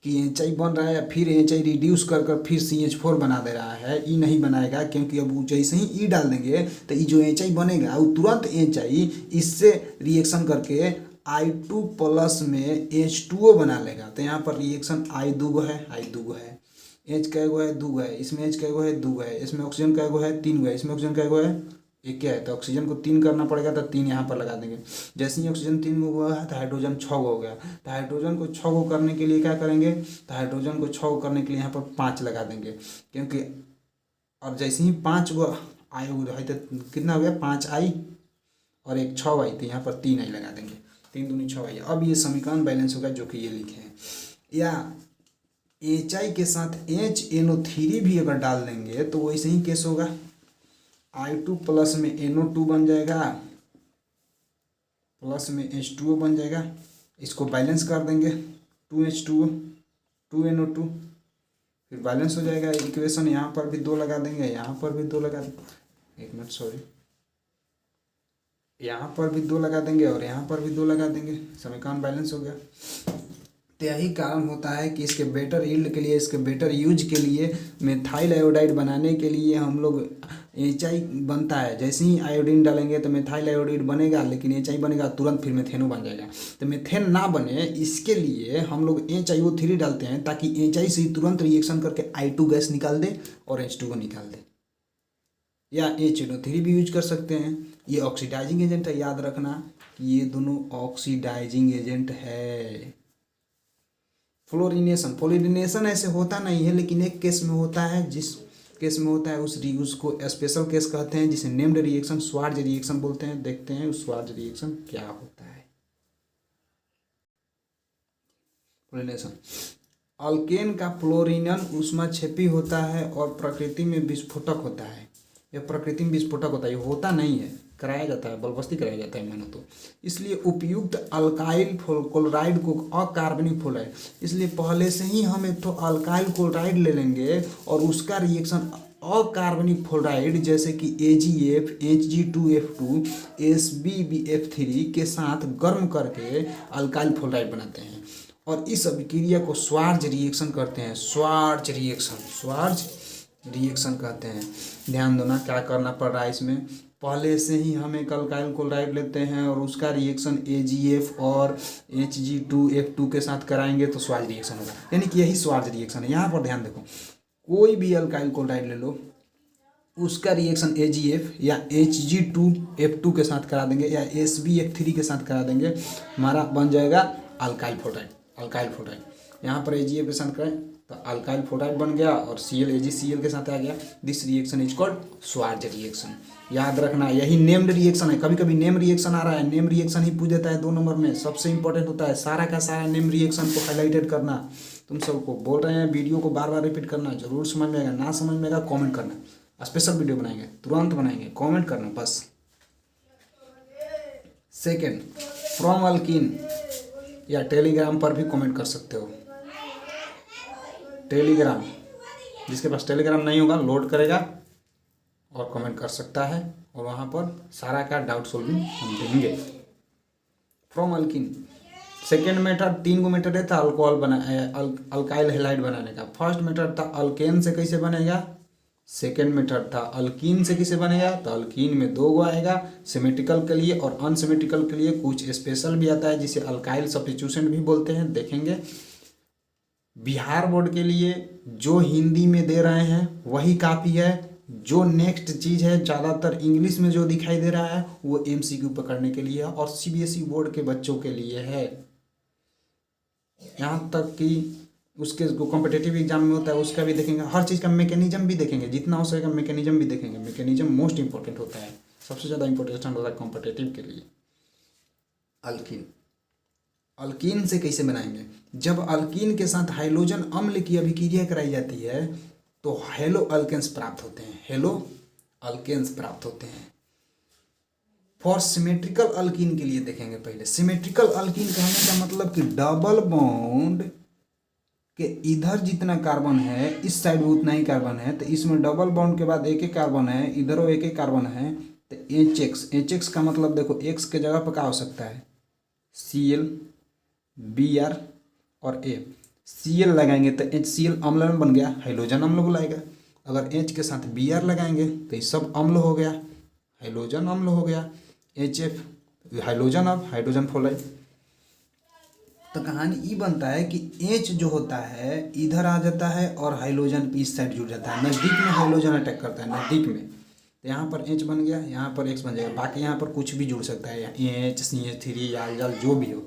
कि HI बन रहा है फिर HI रिड्यूस कर कर फिर CH4 बना दे रहा है, ई नहीं बनाएगा। क्योंकि अब जैसे ही ई डाल देंगे तो ये जो HI बनेगा वो तुरंत HI इससे रिएक्शन करके I2 प्लस में H2O बना लेगा। तो यहाँ पर रिएक्शन I दूगो है, I दूगो है, H कैगो है, दूगो है, इसमें H कैगो है, दूगो है, इसमें ऑक्सीजन कैगो है, तीन गो है, इसमें ऑक्सीजन कैगो है, एक क्या है। तो ऑक्सीजन को 3 करना पड़ेगा तो 3 यहाँ पर लगा देंगे। जैसे ही ऑक्सीजन 3 गो हुआ है तो हाइड्रोजन 6 गो हो गया। तो हाइड्रोजन को 6 गो करने के लिए क्या करेंगे, तो हाइड्रोजन को 6 गो करने के लिए यहाँ पर 5 लगा देंगे। क्योंकि और जैसे ही 5 गो आई है तो कितना हो गया, 5I और एक 6Y, तो यहाँ पर 3I लगा देंगे, 3 दूनी 6Y। अब ये समीकरण बैलेंस होगा जो कि ये लिखे हैं। या HI के साथ HNO3 भी अगर डाल देंगे तो वैसे ही केस होगा, I2 प्लस में NO2 बन जाएगा, प्लस में H2O बन जाएगा। इसको बैलेंस कर देंगे, 2H2O 2NO2, फिर बैलेंस हो जाएगा इक्वेशन। यहाँ पर भी 2 लगा देंगे, यहाँ पर भी 2 लगा देंगे, एक मिनट सॉरी, यहाँ पर भी 2 लगा देंगे और यहाँ पर भी 2 लगा देंगे, समीकरण बैलेंस हो गया। तो यही कारण होता है कि इसके बेटर यील्ड के लिए, इसके बेटर यूज के लिए, मेथाइल आयोडाइड बनाने के लिए हम लोग HI बनता है। जैसे ही आयोडीन डालेंगे तो मेथाइल आयोडाइड बनेगा, लेकिन HI बनेगा तुरंत फिर मेथेनो बन जाएगा। तो मेथेन ना बने इसके लिए हम लोग HiO3 डालते हैं ताकि HI से तुरंत रिएक्शन करके I2 गैस निकाल दे और H2O निकाल दे। या HNO3 भी यूज कर सकते हैं, ये ऑक्सीडाइजिंग एजेंट है, याद रखना कि ये दोनों ऑक्सीडाइजिंग एजेंट है। फ्लोरिनेशन ऐसे होता नहीं है, लेकिन एक केस में होता है, जिस केस में होता है उसको स्पेशल केस कहते हैं, जिसे नेम्ड रिएक्शन स्वार्ज रिएक्शन बोलते हैं। देखते हैं उस स्वार्ज रिएक्शन क्या होता है। फ्लोरिनेशन, अल्केन का फ्लोरीनन ऊष्माक्षेपी होता है और प्रकृति में विस्फोटक होता है। यह प्रकृति में विस्फोटक होता है, ये होता नहीं है, कराया जाता है, बलबस्ती कराया जाता है मानो तो। इसलिए उपयुक्त अल्काइल क्लोराइड को अकार्बनिक फ्लोराइड, इसलिए पहले से ही हम एक तो अल्काइल क्लोराइड ले लेंगे और उसका रिएक्शन अकार्बनिक फ्लोराइड जैसे कि AgF Hg2F2 SbBF3 के साथ गर्म करके अल्काइल फ्लोराइड बनाते हैं और इस अभिक्रिया को स्वार्ज रिएक्शन करते हैं। स्वार्ज रिएक्शन कहते हैं। ध्यान देना क्या करना पड़ रहा है इसमें, पहले से ही हम एक अल्काइल क्लोराइड लेते हैं और उसका रिएक्शन AgF और Hg2F2 के साथ कराएंगे तो स्वार्ज रिएक्शन होगा, यानी कि यही स्वार्ज रिएक्शन है। यहाँ पर ध्यान देखो, कोई भी अल्काइल क्लोराइड ले लो, उसका रिएक्शन AgF या Hg2F2 के साथ करा देंगे या SbF3 के साथ करा देंगे, हमारा बन जाएगा अल्काइल फ्लोराइड। यहाँ पर AgF के साथ करें तो अल्काइल फ्लोराइड बन गया और AgCl के साथ आ गया। This reaction is called स्वार्ज reaction. याद रखना यही नेम्ड रिएक्शन है। कभी कभी नेम रिएक्शन आ रहा है, नेम रिएक्शन ही पूछ देता है 2 नंबर में। सबसे इंपॉर्टेंट होता है सारा का सारा नेम रिएक्शन को हाईलाइटेड करना। तुम सबको बोल रहे हैं, वीडियो को बार बार रिपीट करना, जरूर समझ में आएगा। ना समझ में आएगा कॉमेंट करना, स्पेशल वीडियो बनाएंगे, तुरंत बनाएंगे, कॉमेंट करना बस। सेकेंड, फ्रॉम अल्कीन या टेलीग्राम पर भी कमेंट कर सकते हो। टेलीग्राम, जिसके पास टेलीग्राम नहीं होगा लोड करेगा और कमेंट कर सकता है और वहाँ पर सारा का डाउट सॉल्विंग हम देंगे। From alkyne, second method 3 go method है था अल्कोहल अल्काइल हैलाइड बनाने का। फर्स्ट मेथड था अल्केन से कैसे बनेगा, सेकेंड मेथड था अल्कीन से कैसे बनेगा। तो अल्कीन में 2 गो आएगा, सिमेट्रिकल के लिए और अनसिमेट्रिकल के लिए कुछ स्पेशल भी आता है जिसे अल्काइल सब्स्टिट्यूशन भी बोलते हैं, देखेंगे। बिहार बोर्ड के लिए जो हिंदी में दे रहे हैं वही काफ़ी है। जो नेक्स्ट चीज़ है ज़्यादातर इंग्लिश में जो दिखाई दे रहा है वो MCQ पकड़ने के लिए है और CBSE बोर्ड के बच्चों के लिए है। यहाँ तक कि उसके जो कॉम्पिटिटिव एग्जाम में होता है उसका भी देखेंगे, हर चीज़ का मैकेनिज्म भी देखेंगे, जितना हो सकेगा मैकेनिज्म भी देखेंगे। मैकेनिज्म मोस्ट इंपॉर्टेंट होता है, सबसे ज़्यादा इंपॉर्टेंट होता है कॉम्पिटिटिव के लिए। अल्कीन से कैसे बनाएंगे, जब अल्कीन के साथ हाइड्रोजन अम्ल की अभिक्रिया कराई जाती है तो हेलो अल्केन्स प्राप्त होते हैं। फॉर सिमेट्रिकल अल्कीन के लिए देखेंगे पहले। सिमेट्रिकल अल्कीन कहने का मतलब कि डबल बॉन्ड के इधर जितना कार्बन है इस साइड भी उतना ही कार्बन है, तो इसमें डबल बॉन्ड के बाद एक कार्बन है, इधरों एक कार्बन है, तो एच एक्स का मतलब देखो एक्स के जगह पर क्या हो सकता है, Cl, Br और A। Cl लगाएंगे तो HCl अम्ल में बन गया, हाइड्रोजन अम्ल बुलाएगा। अगर H के साथ Br लगाएंगे तो ये सब अम्ल हो गया, हाइड्रोजन अम्ल हो गया। HF हाइड्रोजन, अब हाइड्रोजन फ्लोराइड। तो कहानी ये बनता है कि H जो होता है इधर आ जाता है और हाइड्रोजन इस साइड जुड़ जाता है, नज़दीक में हाइड्रोजन अटैक करता है, नज़दीक में। तो यहाँ पर H बन गया, यहाँ पर X बन जाएगा, बाकी यहाँ पर कुछ भी जुड़ सकता है, HCH3 याल जो भी हो।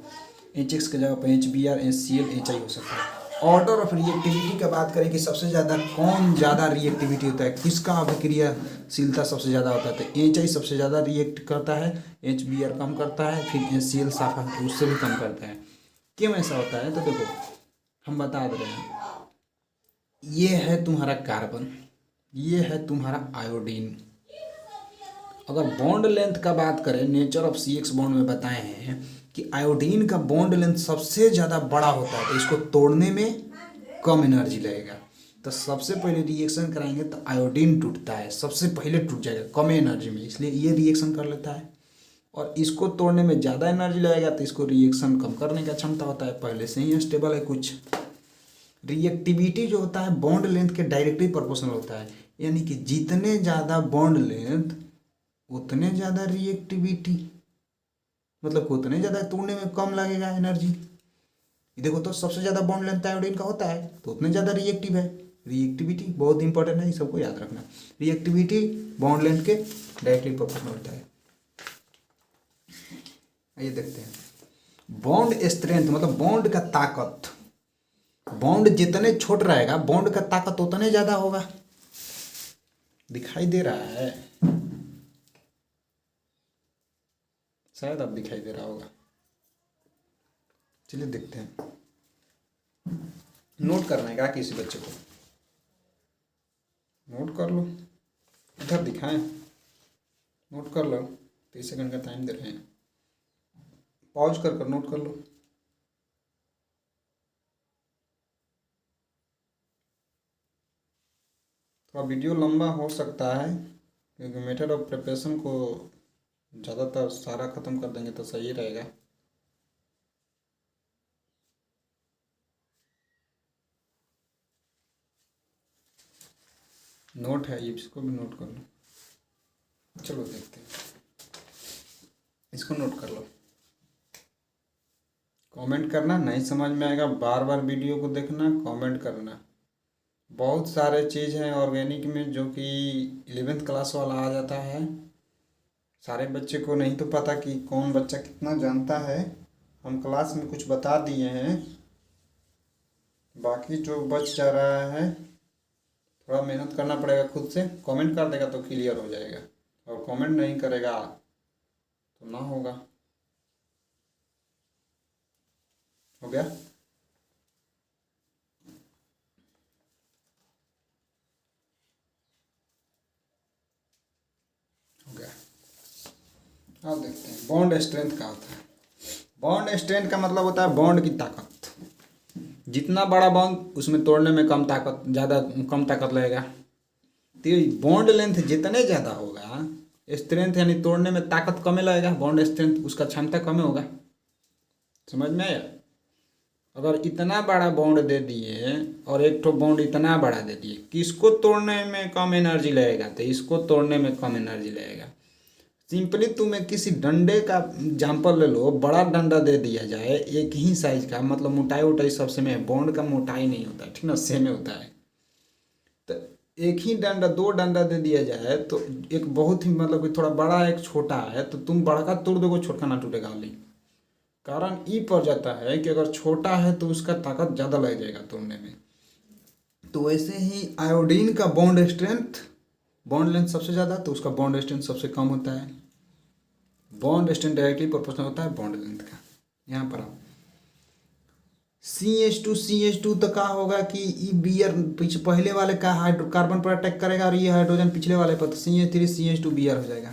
HX के जगह पर HBr, HCl, HI हो सकता है। ऑर्डर ऑफ रिएक्टिविटी का बात करें कि सबसे ज़्यादा कौन ज़्यादा रिएक्टिविटी होता है, किसका अभिक्रियाशीलता सबसे ज़्यादा होता है, तो HI सबसे ज़्यादा रिएक्ट करता है, HBr कम करता है, फिर HCl साफा उससे भी कम करता है। क्यों ऐसा होता है, तो देखो हम बता दे रहे हैं। ये है तुम्हारा कार्बन, ये है तुम्हारा आयोडीन। अगर बॉन्ड लेंथ का बात करें, नेचर ऑफ CX बॉन्ड में बताए हैं कि आयोडीन का बॉन्ड लेंथ सबसे ज़्यादा बड़ा होता है, तो इसको तोड़ने में कम एनर्जी लगेगा। तो सबसे पहले रिएक्शन कराएंगे तो आयोडीन टूटता है, सबसे पहले टूट जाएगा कम एनर्जी में, इसलिए ये रिएक्शन कर लेता है। और इसको तोड़ने में ज़्यादा एनर्जी लगेगा तो इसको रिएक्शन कम करने का क्षमता होता है, पहले से ही स्टेबल है कुछ। रिएक्टिविटी जो होता है बॉन्ड लेंथ के डायरेक्टली प्रोपोर्शनल होता है, यानी कि जितने ज़्यादा बॉन्ड लेंथ उतने ज़्यादा रिएक्टिविटी, मतलब उतने ज़्यादा तोड़ने में कम लगेगा एनर्जी। देखो तो सबसे ज़्यादा बॉन्ड लेंथ आयोडीन का होता है तो उतने ज़्यादा रिएक्टिव है। रिएक्टिविटी बहुत इंपॉर्टेंट है, ये सबको याद रखना। रिएक्टिविटी बॉन्ड लेंथ के डायरेक्टली प्रोपोर्शनल होता है। आइए देखते हैं बॉन्ड स्ट्रेंथ, मतलब बॉन्ड का ताकत। बॉन्ड जितने छोट रहेगा बॉन्ड का ताकत उतने ज़्यादा होगा। दिखाई दे रहा है, शायद अब दिखाई दे रहा होगा। चलिए देखते हैं। नोट करना है क्या किसी बच्चे को, नोट कर लो, इधर दिखाएं, नोट कर लो। 30 सेकंड का टाइम दे रहे हैं, पॉज कर नोट कर लो। थोड़ा वीडियो लंबा हो सकता है क्योंकि मेथड ऑफ प्रिपरेशन को ज़्यादातर सारा ख़त्म कर देंगे तो सही रहेगा। नोट है, इसको भी नोट कर लो। चलो देखते हैं, इसको नोट कर लो। कमेंट करना, नहीं समझ में आएगा बार बार वीडियो को देखना, कमेंट करना। बहुत सारे चीज़ हैं ऑर्गेनिक में जो कि 11th क्लास वाला आ जाता है, सारे बच्चे को नहीं तो पता कि कौन बच्चा कितना जानता है। हम क्लास में कुछ बता दिए हैं, बाकी जो बच जा रहा है थोड़ा मेहनत करना पड़ेगा खुद से। कमेंट कर देगा तो क्लियर हो जाएगा, और कमेंट नहीं करेगा तो ना होगा। हो गया? हो गया। अब देखते हैं बॉन्ड स्ट्रेंथ क्या होता है। बॉन्ड स्ट्रेंथ का मतलब होता है बॉन्ड की ताकत। जितना बड़ा बॉन्ड उसमें तोड़ने में कम ताकत, ज़्यादा कम ताकत लगेगा। तो बॉन्ड लेंथ जितने ज़्यादा होगा स्ट्रेंथ यानी तोड़ने में ताकत कम लगेगा, बॉन्ड स्ट्रेंथ उसका क्षमता कम होगा। समझ में आया? अगर इतना बड़ा बॉन्ड दे दिए और एक तो बॉन्ड इतना बड़ा दे दिए, किसको तोड़ने में कम एनर्जी लगेगा, तो इसको तोड़ने में कम एनर्जी लगेगा। सिंपली तुम्हें किसी डंडे का एग्जाम्पल ले लो, बड़ा डंडा दे दिया जाए एक ही साइज का, मतलब मोटाई वोटाई सब सेम है, बॉन्ड का मोटाई नहीं होता, ठीक ना, सेम होता है। तो एक ही डंडा, 2 डंडा दे दिया जाए तो एक बहुत ही मतलब कि थोड़ा बड़ा एक छोटा है, तो तुम बड़ा का तोड़ दोगे, छोटा ना टूटेगा। नहीं, कारण ई पड़ जाता है कि अगर छोटा है तो उसका ताकत ज़्यादा लग जाएगा तोड़ने में। तो वैसे ही आयोडीन का बॉन्ड स्ट्रेंथ, बॉन्ड लेंथ सबसे ज़्यादा तो उसका बॉन्ड स्ट्रेंथ सबसे कम होता है। बॉन्ड स्ट्रेंथ डायरेक्टली प्रोपोर्शनल होता है बॉन्ड लेंथ का। यहाँ पर आओ, CH2 तो क्या होगा कि ई Br पीछे पहले वाले का कार्बन पर अटैक करेगा और ये हाइड्रोजन पिछले वाले पर, तो CH3 CH2 Br हो जाएगा।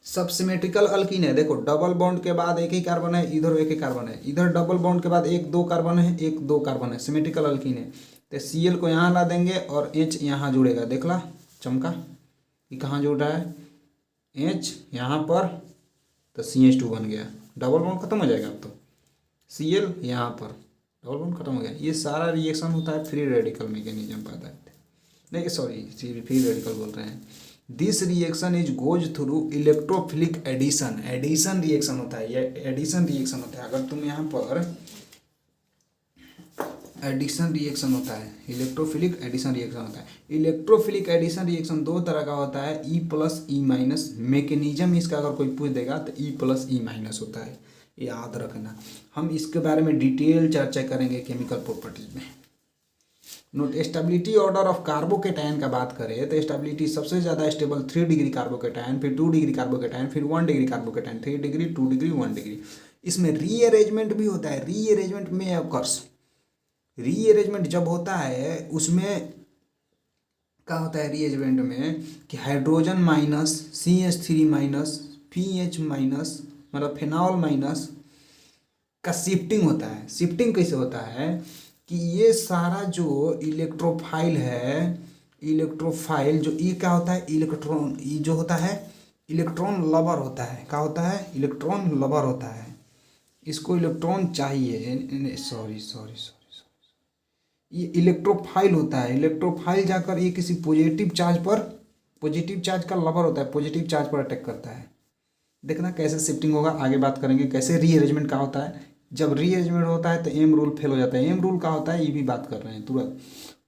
सब सिमेट्रिकल अल्कीन है। देखो डबल बॉन्ड के बाद एक ही कार्बन है, इधर एक ही कार्बन है, इधर डबल बॉन्ड के बाद 1 2 कार्बन है, 1 2 कार्बन है, सिमेट्रिकल अल्कीन है। तो Cl को यहाँ ला देंगे और H यहाँ जुड़ेगा, देख ला चमका। कि कहाँ जोड़ रहा है, H यहाँ पर, तो CH2 बन गया, डबल बॉन्ड खत्म हो जाएगा अब तो, Cl यहाँ पर डबल बॉन्ड खत्म हो गया। ये सारा रिएक्शन होता है फ्री रेडिकल मैकेनिज्म पर, नहीं सॉरी फ्री रेडिकल बोल रहे हैं। This reaction is goes through electrophilic addition, addition reaction होता है, ये एडिशन रिएक्शन होता है। अगर तुम यहाँ पर एडिशन रिएक्शन होता है, इलेक्ट्रोफिलिक एडिशन रिएक्शन होता है। इलेक्ट्रोफिलिक एडिशन रिएक्शन दो तरह का होता है, E plus E minus. Mechanism इसका अगर कोई पूछ देगा तो E प्लस E माइनस होता है, याद रखना। हम इसके बारे में डिटेल चर्चा करेंगे केमिकल प्रॉपर्टीज में। Note, stability order of carbocation का बात करें तो स्टेबिलिटी सबसे ज़्यादा स्टेबल 3 डिग्री कार्बोकेटायन, फिर 2 डिग्री कार्बोकेटायन, फिर 1 degree carbocation, 3 degree, 2 degree, 1 degree. इसमें रीअरेंजमेंट भी होता है, रीअरेंजमेंट में ऑकर्स, रीअरेंजमेंट जब होता है उसमें क्या होता है रीअरेंजमेंट में कि hydrogen minus CH3 minus PH minus मतलब फिनॉल माइनस का शिफ्टिंग होता है। शिफ्टिंग कैसे होता है कि ये सारा जो इलेक्ट्रोफाइल है, इलेक्ट्रोफाइल जो ये क्या होता है, इलेक्ट्रॉन, ये जो होता है इलेक्ट्रॉन लवर होता है, क्या होता है, इलेक्ट्रॉन लवर होता है। इसको इलेक्ट्रॉन चाहिए, सॉरी, ये इलेक्ट्रोफाइल होता है। इलेक्ट्रोफाइल जाकर ये किसी पॉजिटिव चार्ज पर, पॉजिटिव चार्ज का लवर होता है, पॉजिटिव चार्ज पर अटैक करता है। देखना कैसे शिफ्टिंग होगा, आगे बात करेंगे कैसे रीअरेंजमेंट का होता है। जब रीअरेंजमेंट होता है तो एम रूल फेल हो जाता है। एम रूल का होता है, ये भी बात कर रहे हैं तुरंत।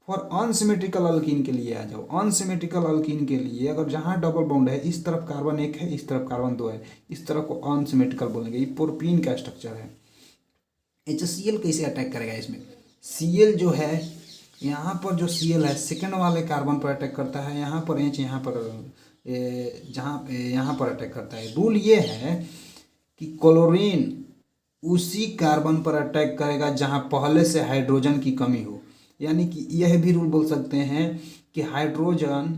फॉर अनसिमेट्रिकल अल्कीन के लिए आ जाओ। अनसिमेट्रिकल अल्कीन के लिए अगर जहाँ डबल बॉन्ड है, इस तरफ कार्बन 1 है, इस तरफ कार्बन 2 है, इस तरफ को अनसिमेट्रिकल बोलेंगे। ये प्रोपीन का स्ट्रक्चर है। HCl कैसे अटैक करेगा इसमें, Cl जो है यहाँ पर जो Cl है सेकंड वाले कार्बन पर अटैक करता है, यहाँ पर H यहाँ पर यहाँ पर अटैक करता है। रूल ये है कि क्लोरीन उसी कार्बन पर अटैक करेगा जहाँ पहले से हाइड्रोजन की कमी हो। यानी कि यह भी रूल बोल सकते हैं कि हाइड्रोजन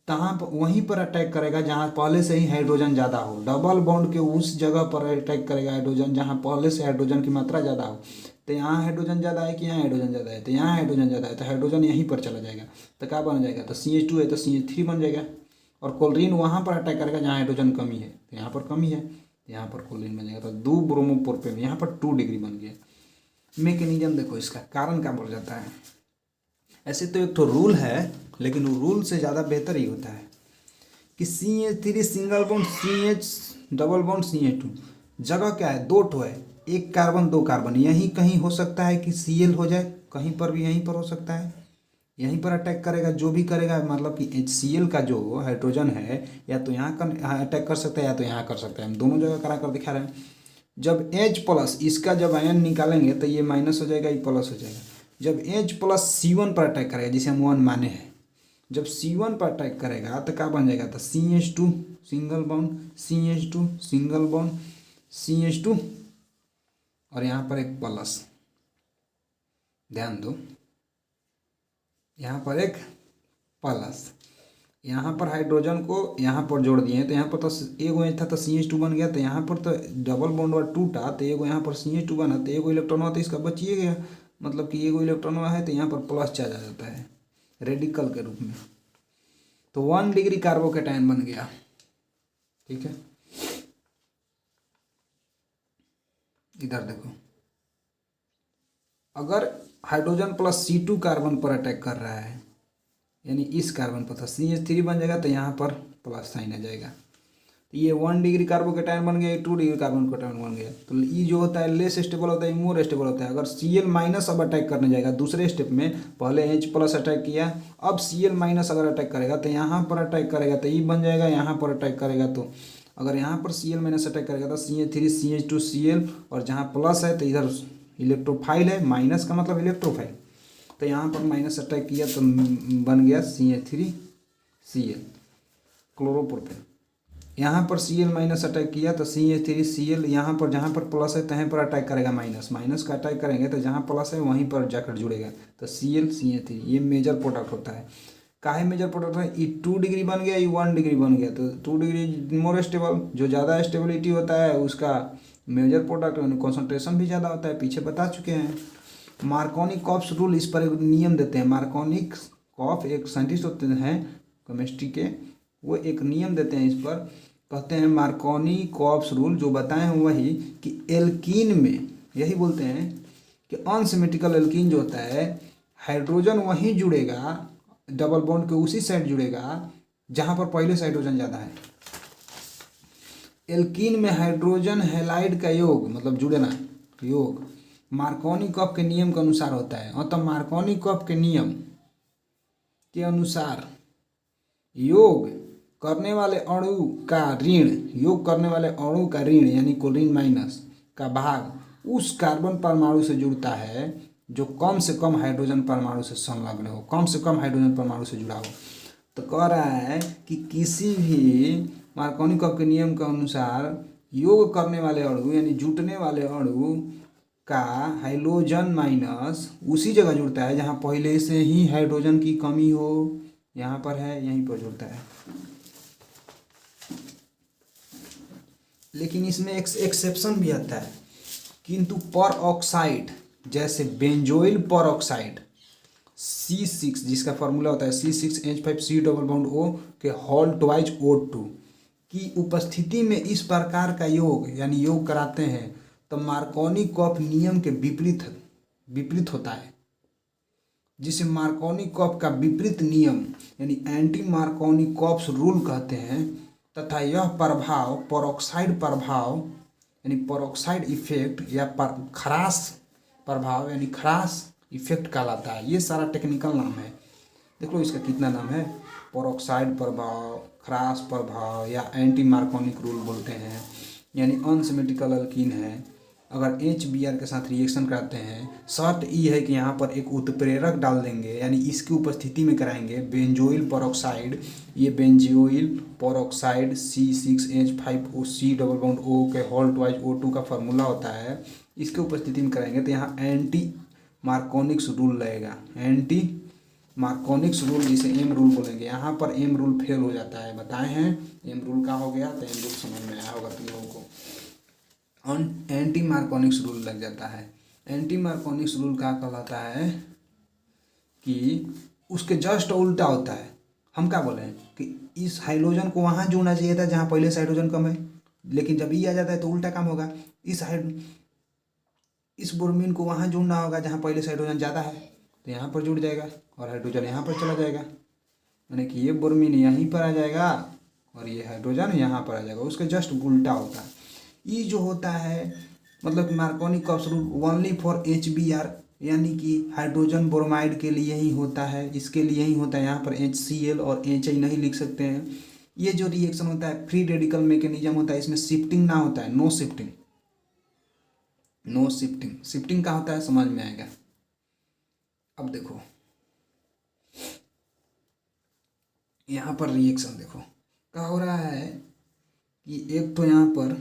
तहाँ वहीं पर अटैक करेगा जहाँ पहले से ही हाइड्रोजन ज़्यादा हो। डबल बॉन्ड के उस जगह पर अटैक करेगा हाइड्रोजन जहाँ पहले से हाइड्रोजन की मात्रा ज़्यादा हो। तो यहाँ हाइड्रोजन ज़्यादा है कि यहाँ हाइड्रोजन ज़्यादा है, तो यहाँ हाइड्रोजन ज़्यादा है तो हाइड्रोजन यहीं पर चला जाएगा, तो क्या बन जाएगा, तो CH2 है तो CH3 बन जाएगा। और क्लोरीन वहाँ पर अटैक करेगा जहाँ हाइड्रोजन कमी है, तो यहाँ पर कमी है, तो यहाँ पर क्लोरीन बन जाएगा। तो 2 ब्रोमोप्रोपेन, यहाँ पर 2 डिग्री बन गया। मैकेनिज्म देखो इसका, कारण क्या बोल जाता है। ऐसे तो एक तो रूल है, लेकिन वो रूल से ज़्यादा बेहतर ही होता है कि CH3 single bond CH double bond CH2, जगह क्या है, 2 ठो है, 1 कार्बन 2 कार्बन, यहीं कहीं हो सकता है कि Cl हो जाए, कहीं पर भी यहीं पर हो सकता है, यहीं पर अटैक करेगा। जो भी करेगा मतलब कि HCl का जो हाइड्रोजन है या तो यहाँ अटैक कर सकता है या तो यहाँ कर सकता है। हम दोनों जगह करा कर दिखा रहे हैं। जब H प्लस इसका जब आयन निकालेंगे तो ये माइनस हो जाएगा, ये प्लस हो जाएगा। जब H प्लस C1 पर अटैक करेगा, जिसे हम 1 माने हैं, जब C1 पर अटैक करेगा तो क्या बन जाएगा, तो CH2 single bond, CH2 single bond, CH2 और यहाँ पर एक प्लस, ध्यान दो, यहाँ पर एक प्लस, यहाँ पर हाइड्रोजन को यहाँ पर जोड़ दिए तो यहाँ पर तो एगो था तो CH2 बन गया, तो यहाँ पर तो डबल बॉन्ड और टूटा तो एगो यहाँ पर CH2 बना, तो एगो इलेक्ट्रॉन हुआ तो इसका बचिए गया, मतलब कि एगो इलेक्ट्रॉन हुआ है तो यहाँ पर प्लस चार्ज आ जाता है रेडिकल के रूप में। तो 1 डिग्री कार्बोकेटायन बन गया, ठीक है। इधर देखो, अगर हाइड्रोजन प्लस C2 कार्बन पर अटैक कर रहा है, यानी इस कार्बन पर, तो CH3 बन जाएगा, तो यहाँ पर प्लस साइन आ जाएगा, तो ये 1 डिग्री कार्बोकेटायन बन गया, 2 डिग्री कार्बोकेटायन बन गया। तो ये जो होता है लेस स्टेबल होता है, मोर स्टेबल होता है। अगर Cl माइनस अब अटैक करने जाएगा दूसरे स्टेप में, पहले H प्लस अटैक किया, अब Cl माइनस अगर अटैक करेगा तो यहाँ पर अटैक करेगा तो ये बन जाएगा, यहाँ पर अटैक करेगा तो अगर यहाँ पर Cl माइनस अटैक करेगा तो CH3 CH2 Cl, और जहाँ प्लस है तो इधर इलेक्ट्रोफाइल है, माइनस का मतलब इलेक्ट्रोफाइल, तो यहाँ पर माइनस अटैक किया तो बन गया CH3 Cl क्लोरोप्रोपेन। यहाँ पर Cl माइनस अटैक किया तो CH3 Cl, यहाँ पर जहाँ पर प्लस है तहीं पर अटैक करेगा माइनस, माइनस का अटैक करेंगे तो जहाँ प्लस है वहीं पर जाकर जुड़ेगा, तो Cl CH3। ये मेजर प्रोडक्ट होता है। काहे मेजर प्रोडक्ट है, ये 2 डिग्री बन गया, ये 1 डिग्री बन गया, तो 2 डिग्री मोर स्टेबल, जो ज़्यादा स्टेबिलिटी होता है उसका मेजर प्रोडक्ट कॉन्सेंट्रेशन भी ज़्यादा होता है, पीछे बता चुके हैं। मार्कोनी-कॉप्स रूल इस पर एक नियम देते हैं। मार्कोनी-कॉप एक साइंटिस्ट होते हैं केमिस्ट्री के, वो एक नियम देते हैं इस पर, कहते हैं मार्कोनी कॉप्स रूल, जो बताए हैं वही कि एल्कीन में यही बोलते हैं कि अनसिमेट्रिकल एल्कीन जो होता है हाइड्रोजन वहीं जुड़ेगा, डबल बॉन्ड के उसी साइड जुड़ेगा जहाँ पर पहले से हाइड्रोजन ज़्यादा है। एल्कीन में हाइड्रोजन हैलाइड का योग मतलब जुड़ना योग मार्कोनी कॉप के नियम के अनुसार होता है। मतलब मार्कोनी कॉप के नियम के अनुसार योग करने वाले अणु का ऋण, योग करने वाले अणु का ऋण यानी क्लोरीन माइनस का भाग उस कार्बन परमाणु से जुड़ता है जो कम से कम हाइड्रोजन परमाणु से संलग्न हो, कम से कम हाइड्रोजन परमाणु से जुड़ा हो। तो कह रहा है कि किसी भी मार्कोनी कॉप के नियम के अनुसार योग करने वाले अणु यानी जुटने वाले अणु का हाइड्रोजन माइनस उसी जगह जुड़ता है जहाँ पहले से ही हाइड्रोजन की कमी हो। यहाँ पर है, यहीं पर जुड़ता है। लेकिन इसमें एक एक्सेप्शन भी आता है, किंतु पर ऑक्साइड जैसे बेंजोइल पर ऑक्साइड C6 जिसका फार्मूला होता है C6H5C डबल बॉन्ड O के होल ट्वाइज O2 की उपस्थिति में इस प्रकार का योग यानी योग कराते हैं तो मार्कोनी कॉप नियम के विपरीत होता है, जिसे मार्कोनी कॉप का विपरीत नियम यानी एंटी मार्कोनी कॉप्स रूल कहते हैं। तथा यह प्रभाव पेरोक्साइड प्रभाव यानी पेरोक्साइड इफेक्ट या खराश प्रभाव यानी खराश इफेक्ट कहलाता है। ये सारा टेक्निकल नाम है, देख लो इसका कितना नाम है, पेरोक्साइड प्रभाव, खराश प्रभाव या एंटी मार्कोनिक रूल बोलते हैं। यानी अनसिमेट्रिकल अल्कीन है, अगर HBr के साथ रिएक्शन कराते हैं शर्त ये है कि यहाँ पर एक उत्प्रेरक डाल देंगे यानी इसकी उपस्थिति में कराएंगे बेंजोइल पेरोक्साइड। ये benzoyl peroxide C6H5C double bond O के होल ट्वाइज O2 का फार्मूला होता है, इसके उपस्थिति में कराएंगे तो यहाँ एंटी मार्कोनिक्स रूल लगेगा। एंटी मार्कोनिक्स रूल जिसे एम रूल बोलेंगे, यहाँ पर एम रूल फेल हो जाता है, बताए हैं एम रूल का हो गया तो एम रूल समझ में आया होगा तुम लोगों को। एंटी मार्कोनिक्स रूल लग जाता है। एंटी मार्कोनिक्स रूल क्या कहलाता है कि उसके जस्ट उल्टा होता है। हम क्या बोले हैं कि इस हाइड्रोजन को वहाँ जोड़ना चाहिए था जहाँ पहले से हाइड्रोजन कम है, लेकिन जब ये आ जाता है तो उल्टा काम होगा, इस ब्रोमीन को वहाँ जोड़ना होगा जहाँ पहले से हाइड्रोजन ज़्यादा है, तो यहाँ पर जुड़ जाएगा और हाइड्रोजन यहाँ पर चला जाएगा, यानी कि ये ब्रोमीन यहीं पर आ जाएगा और ये हाइड्रोजन यहाँ पर आ जाएगा, उसके जस्ट उल्टा होता है। ये जो होता है मतलब Markovnikov's rule only for HBr यानी कि हाइड्रोजन ब्रोमाइड के लिए ही होता है, इसके लिए ही होता है। यहाँ पर HCl और HI नहीं लिख सकते हैं। ये जो रिएक्शन होता है फ्री रेडिकल मैकेनिज्म होता है, इसमें शिफ्टिंग ना होता है, नो शिफ्टिंग। शिफ्टिंग का होता है, समझ में आएगा। अब देखो यहाँ पर रिएक्शन देखो क्या हो रहा है कि एक तो यहाँ पर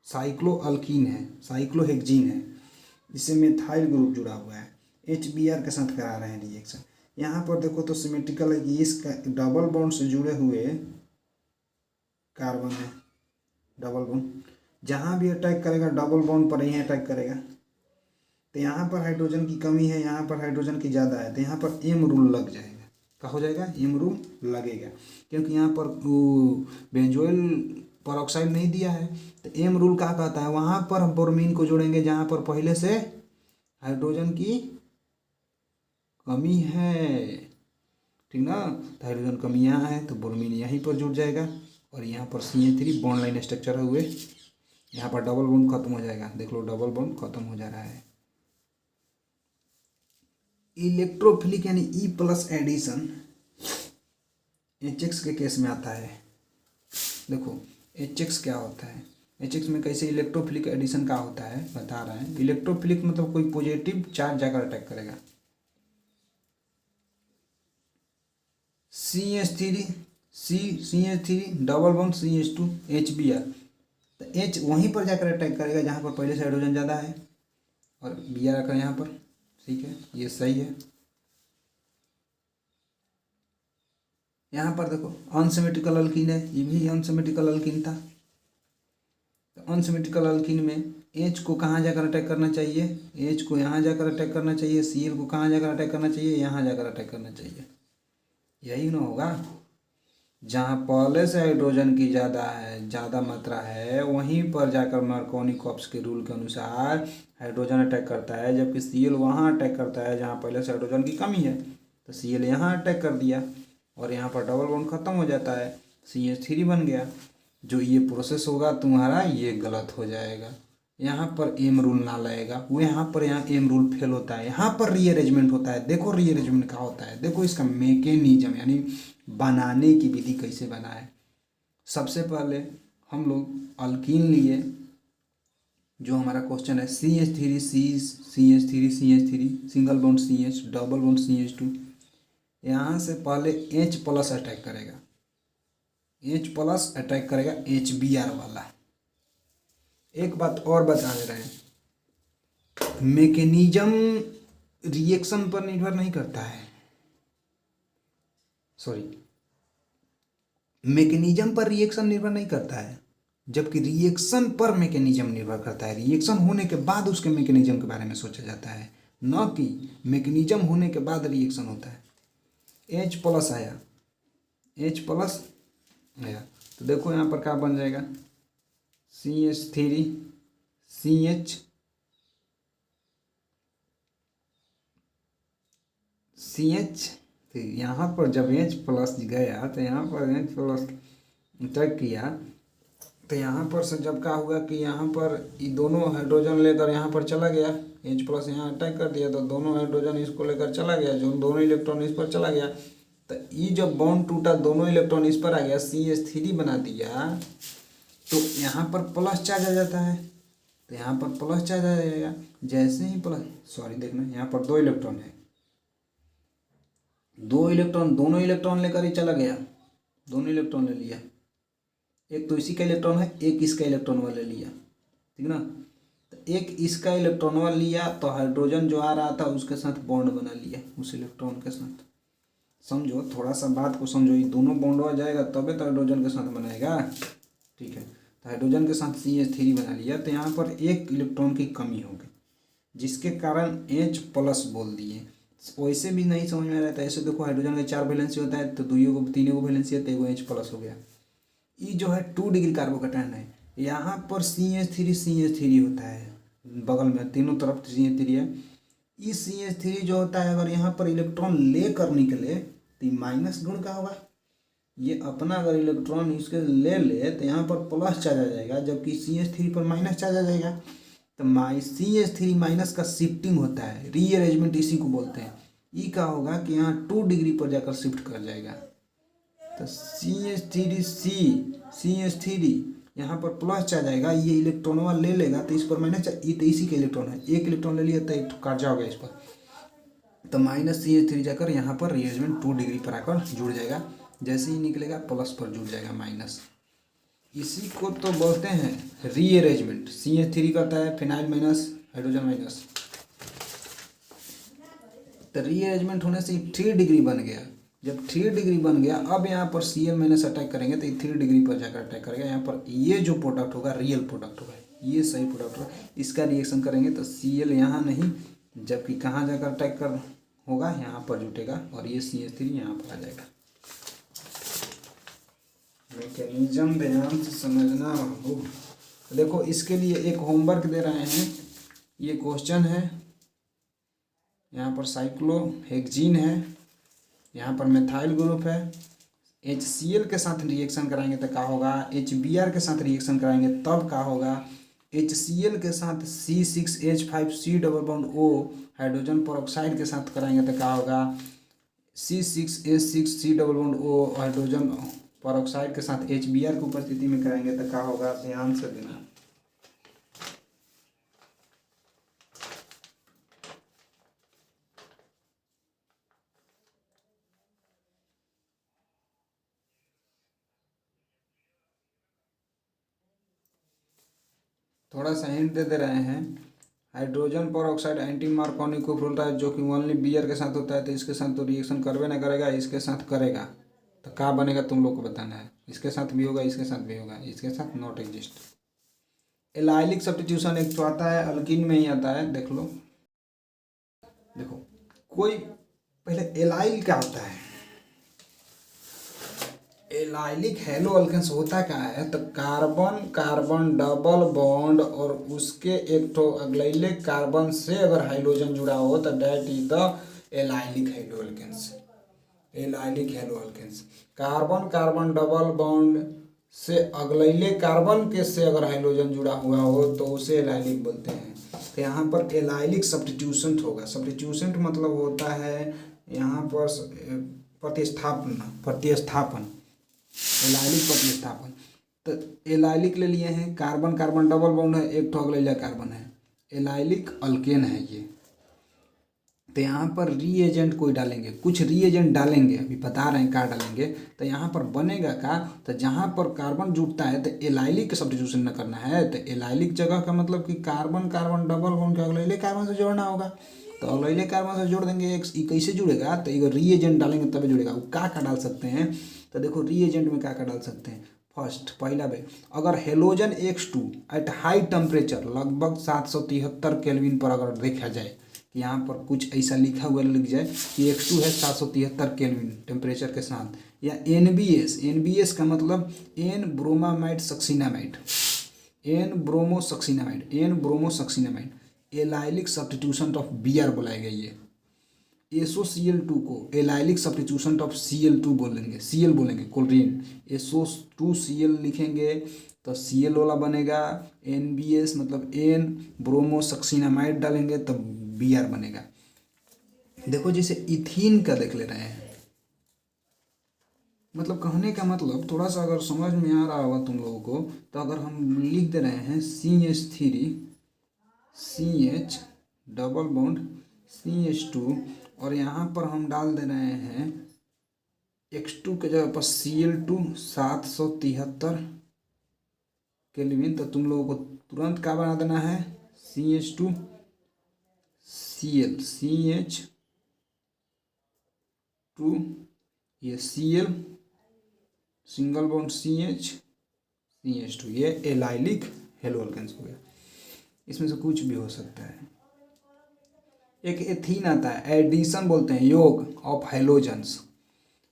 साइक्लोअल्कीन है, साइक्लोहेक्जीन है, जिससे मेथाइल ग्रुप जुड़ा हुआ है, HBr के साथ करा रहे हैं रिएक्शन। यहाँ पर देखो तो सिमेट्रिकल है कि इसका डबल बॉन्ड से जुड़े हुए कार्बन है, डबल बॉन्ड जहाँ भी अटैक करेगा डबल बॉन्ड पर ही अटैक करेगा। तो यहाँ पर हाइड्रोजन की कमी है, यहाँ पर हाइड्रोजन की ज़्यादा है, तो यहाँ पर एम रूल लग जाएगा। क्या हो जाएगा? एम रूल लगेगा, क्योंकि यहाँ पर बेंजोइल पेरोक्साइड नहीं दिया है। तो एम रूल क्या कहता है, वहाँ पर हम ब्रोमीन को जोड़ेंगे जहाँ पर पहले से हाइड्रोजन की कमी है, ठीक ना। तो हाइड्रोजन कमी यहाँ है तो ब्रोमीन यहीं पर जुड़ जाएगा और यहाँ पर CH3 बॉन्ड लाइन स्ट्रक्चर हुए, यहाँ पर डबल बॉन्ड खत्म हो जाएगा। देख लो डबल बॉन्ड खत्म हो जा रहा है। इलेक्ट्रोफिलिक यानी E+ एडिशन HX के केस में आता है। देखो HX क्या होता है, HX में कैसे इलेक्ट्रोफिलिक एडिशन का होता है बता रहे हैं। इलेक्ट्रोफिलिक मतलब कोई पॉजिटिव चार्ज जाकर अटैक करेगा। CH3 double bond CH2 HBr, तो H वहीं पर जाकर अटैक करेगा जहाँ पर पहले से हाइड्रोजन ज़्यादा है और Br आकर यहाँ पर, ठीक है, ये सही है। यहाँ पर देखो अनसिमेट्रिकल अल्कीन है, ये भी अनसिमेट्रिकल अल्कीन था। तो अनसिमेट्रिकल अल्कीन में H को कहाँ जाकर अटैक करना चाहिए, H को यहाँ जाकर अटैक करना चाहिए, Cl को कहाँ जाकर अटैक करना चाहिए, यहाँ जाकर अटैक करना चाहिए, यही ना होगा। जहाँ पहले से हाइड्रोजन की ज़्यादा मात्रा है वहीं पर जाकर मार्कोनी-कॉप्स के रूल के अनुसार हाइड्रोजन अटैक करता है, जबकि Cl वहाँ अटैक करता है जहाँ पहले से हाइड्रोजन की कमी है। तो Cl यहाँ अटैक कर दिया और यहाँ पर डबल बॉन्ड खत्म हो जाता है, CH3 बन गया। जो ये प्रोसेस होगा तुम्हारा ये गलत हो जाएगा, यहाँ पर एम रूल ना लगेगा, वो यहाँ एम रूल फेल होता है, यहाँ पर रीअरेंजमेंट होता है। देखो रीअरेंजमेंट क्या होता है, देखो इसका मैकेनिज्म यानी बनाने की विधि कैसे बना है। सबसे पहले हम लोग अल्कीन लिए, जो हमारा क्वेश्चन है CH3 CH3 single bond CH, double bond CH2। यहाँ से पहले H प्लस अटैक करेगा, H प्लस अटैक करेगा HBr वाला। एक बात और बता दे रहे हैं, मैकेनिज्म रिएक्शन पर निर्भर नहीं करता है, सॉरी मैकेनिज्म पर रिएक्शन निर्भर नहीं करता है, जबकि रिएक्शन पर मैकेनिज्म निर्भर करता है। रिएक्शन होने के बाद उसके मैकेनिज्म के बारे में सोचा जाता है, न कि मैकेनिज्म होने के बाद रिएक्शन होता है। H प्लस आया, H प्लस आया तो देखो यहाँ पर क्या बन जाएगा, CH3 CH CH। तो यहाँ पर जब H प्लस गया तो यहाँ पर H प्लस अटैक किया तो यहाँ पर से जब क्या हुआ कि यहाँ पर ये दोनों हाइड्रोजन लेकर यहाँ पर चला गया, H प्लस यहाँ अटैक कर दिया तो दोनों हाइड्रोजन इसको लेकर चला गया, जो दोनों इलेक्ट्रॉन इस पर चला गया। तो ये जब बॉन्ड टूटा दोनों इलेक्ट्रॉन इस पर आ गया, CH3 बना दिया, तो यहाँ पर प्लस चार्ज आ जाता है, तो यहाँ पर प्लस चार्ज आ जाएगा। जैसे ही प्लस, सॉरी देखना यहाँ पर दो इलेक्ट्रॉन है, दोनों इलेक्ट्रॉन लेकर ही चला गया, दोनों इलेक्ट्रॉन ले लिया, एक तो इसी का इलेक्ट्रॉन है, एक इसका इलेक्ट्रॉन वाले लिया, ठीक ना। तो एक इसका इलेक्ट्रॉन वाला लिया तो हाइड्रोजन जो आ रहा था उसके साथ बॉन्ड बना लिया उस इलेक्ट्रॉन के साथ। समझो, थोड़ा सा बात को समझो, ये दोनों बॉन्ड आ जाएगा तबे तो हाइड्रोजन के साथ बनाएगा, ठीक है। तो हाइड्रोजन के साथ CH3 बना लिया तो यहाँ पर एक इलेक्ट्रॉन की कमी होगी, जिसके कारण H प्लस बोल दिए। वैसे भी नहीं समझ में आ रहा था, ऐसे देखो हाइड्रोजन का 4 वैलेंसी होता है तो तीनों को वैलेंसी है तो एगो H प्लस हो गया। ये जो है 2 डिग्री कार्बोकैटायन है, यहाँ पर CH3 होता है, बगल में तीनों तरफ CH3 है। ये CH3 जो होता है अगर यहाँ पर इलेक्ट्रॉन ले कर निकले तो माइनस गुण का होगा, ये अपना अगर इलेक्ट्रॉन इसके ले ले तो यहाँ पर प्लस चार्ज आ जाएगा, जबकि CH3 पर माइनस चार्ज आ जाएगा। तो CH3 माइनस का शिफ्टिंग होता है, रीअरेंजमेंट इसी को बोलते हैं। ये क्या होगा कि यहाँ 2 डिग्री पर जाकर शिफ्ट कर जाएगा। तो CH3 यहाँ पर प्लस चार्ज आएगा, ये इलेक्ट्रॉन वाला ले लेगा तो इस पर माइनस चार्ज, ये तो इसी का इलेक्ट्रॉन है, एक इलेक्ट्रॉन ले लिया तो एक काट जाओगे इस पर, तो माइनस CH3 जाकर यहाँ पर रीअरेंजमेंट 2 डिग्री पर आकर जुड़ जाएगा, जैसे ही निकलेगा प्लस पर जुड़ जाएगा माइनस। इसी को तो बोलते हैं रीअरेंजमेंट। CH3 करता है फिनाइल माइनस हाइड्रोजन माइनस, तो रीअरेंजमेंट होने से 3 डिग्री बन गया। जब 3 डिग्री बन गया, अब यहाँ पर Cl माइनस अटैक करेंगे तो 3 डिग्री पर जाकर अटैक करेगा। यहाँ पर ये जो प्रोडक्ट होगा रियल प्रोडक्ट होगा, ये सही प्रोडक्ट होगा, इसका रिएक्शन करेंगे तो Cl यहाँ नहीं, जबकि कहाँ जाकर अटैक कर होगा, यहाँ पर जुटेगा और ये CH3 यहाँ पर आ जाएगा। मैकेनिज्म ध्यान से समझना हो। देखो इसके लिए एक होमवर्क दे रहे हैं, ये क्वेश्चन है, यहाँ पर साइक्लोहेक्जीन है, यहाँ पर मेथाइल ग्रुप है, HCl के साथ रिएक्शन कराएंगे तो क्या होगा, HBr के साथ रिएक्शन कराएंगे तब क्या होगा, HCl के साथ C6H5C double bond O hydrogen peroxide के साथ कराएंगे तो क्या होगा, C6H6C double bond O hydrogen peroxide के साथ HBr की उपस्थिति में कराएंगे तो क्या होगा। ध्यान से देना। थोड़ा सा हिंट दे रहे हैं, हाइड्रोजन पेरोक्साइड एंटी मार्कोनी को बोलता है, जो कि ओनली बियर के साथ होता है, तो इसके साथ तो रिएक्शन करवे ना करेगा, इसके साथ करेगा तो क्या बनेगा तुम लोग को बताना है। इसके साथ भी होगा, इसके साथ भी होगा, इसके साथ नॉट एग्जिस्ट। एलाइलिक सब्स्टिट्यूशन एक तो आता है, अल्कीन में ही आता है, देख लो। देखो कोई पहले एलाइल क्या होता है, एलाइलिक हेलो अल्केन्स होता क्या है, तो कार्बन कार्बन डबल बॉन्ड और उसके एक तो अगले कार्बन से अगर हाइड्रोजन जुड़ा हो तो that is the allylic haloalkanes. Allylic haloalkanes carbon carbon double bond से अगले कार्बन के से अगर हाइड्रोजन जुड़ा हुआ हो तो उसे एलाइलिक बोलते हैं। तो यहाँ पर एलाइलिक सब्स्टिट्यूशन होगा। सब्स्टिट्यूशन मतलब होता है यहाँ पर प्रतिस्थापन एलाइलिक प्रतिस्थापन। तो एलाइलिक ले लिए हैं, कार्बन कार्बन डबल बॉन्ड है, एक तो अगला कार्बन है, एलाइलिक अल्केन है ये। तो यहाँ पर रीएजेंट कोई डालेंगे, कुछ रीएजेंट डालेंगे, अभी बता रहे हैं क्या डालेंगे। तो यहाँ पर बनेगा का, तो जहाँ पर कार्बन जुड़ता है तो एलाइलिक का सब्स्टिट्यूशन न करना है। तो एलाइलिक जगह का मतलब कि कार्बन कार्बन डबल बॉन्ड के अगले कार्बन से जोड़ना होगा। तो अगले कार्बन से जोड़ देंगे, एक कैसे जुड़ेगा, तो एक रीएजेंट डालेंगे तभी जुड़ेगा। वो क्या डाल सकते हैं, तो देखो रीएजेंट में क्या डाल सकते हैं। फर्स्ट पहला बे, अगर halogen X2 at high temperature लगभग 773 केल्विन पर अगर देखा जाए कि यहाँ पर कुछ ऐसा लिखा हुआ लिख जाए कि X2 है 773 केल्विन टेम्परेचर के साथ, या NBS का मतलब N bromamide succinimide, N bromosuccinimide allylic substitution of Br बुलाएगा। ये SOCl2 को एलाइलिक सब्स्टिट्यूशन ऑफ Cl2 बोलेंगे, Cl बोलेंगे क्लोरीन, SO2Cl लिखेंगे तो Cl वाला बनेगा। NBS मतलब एन ब्रोमोसक्सिनामाइड डालेंगे तो Br बनेगा। देखो जैसे इथीन का देख ले रहे हैं, मतलब कहने का मतलब थोड़ा सा अगर समझ में आ रहा होगा तुम लोगों को, तो अगर हम लिख दे रहे हैं CH3 CH double bond CH2 और यहाँ पर हम डाल दे रहे हैं X2 के जगह पर Cl2 773 केल्विन, तो तुम लोगों को तुरंत क्या बना देना है, CH2 Cl CH2 ये Cl सिंगल बॉन्ड CH2 ये एलाइलिक हेलो अल्केन्स हो गया। इसमें से कुछ भी हो सकता है। एक एथीन आता है, एडिशन बोलते हैं, योग ऑफ हेलोजेंस।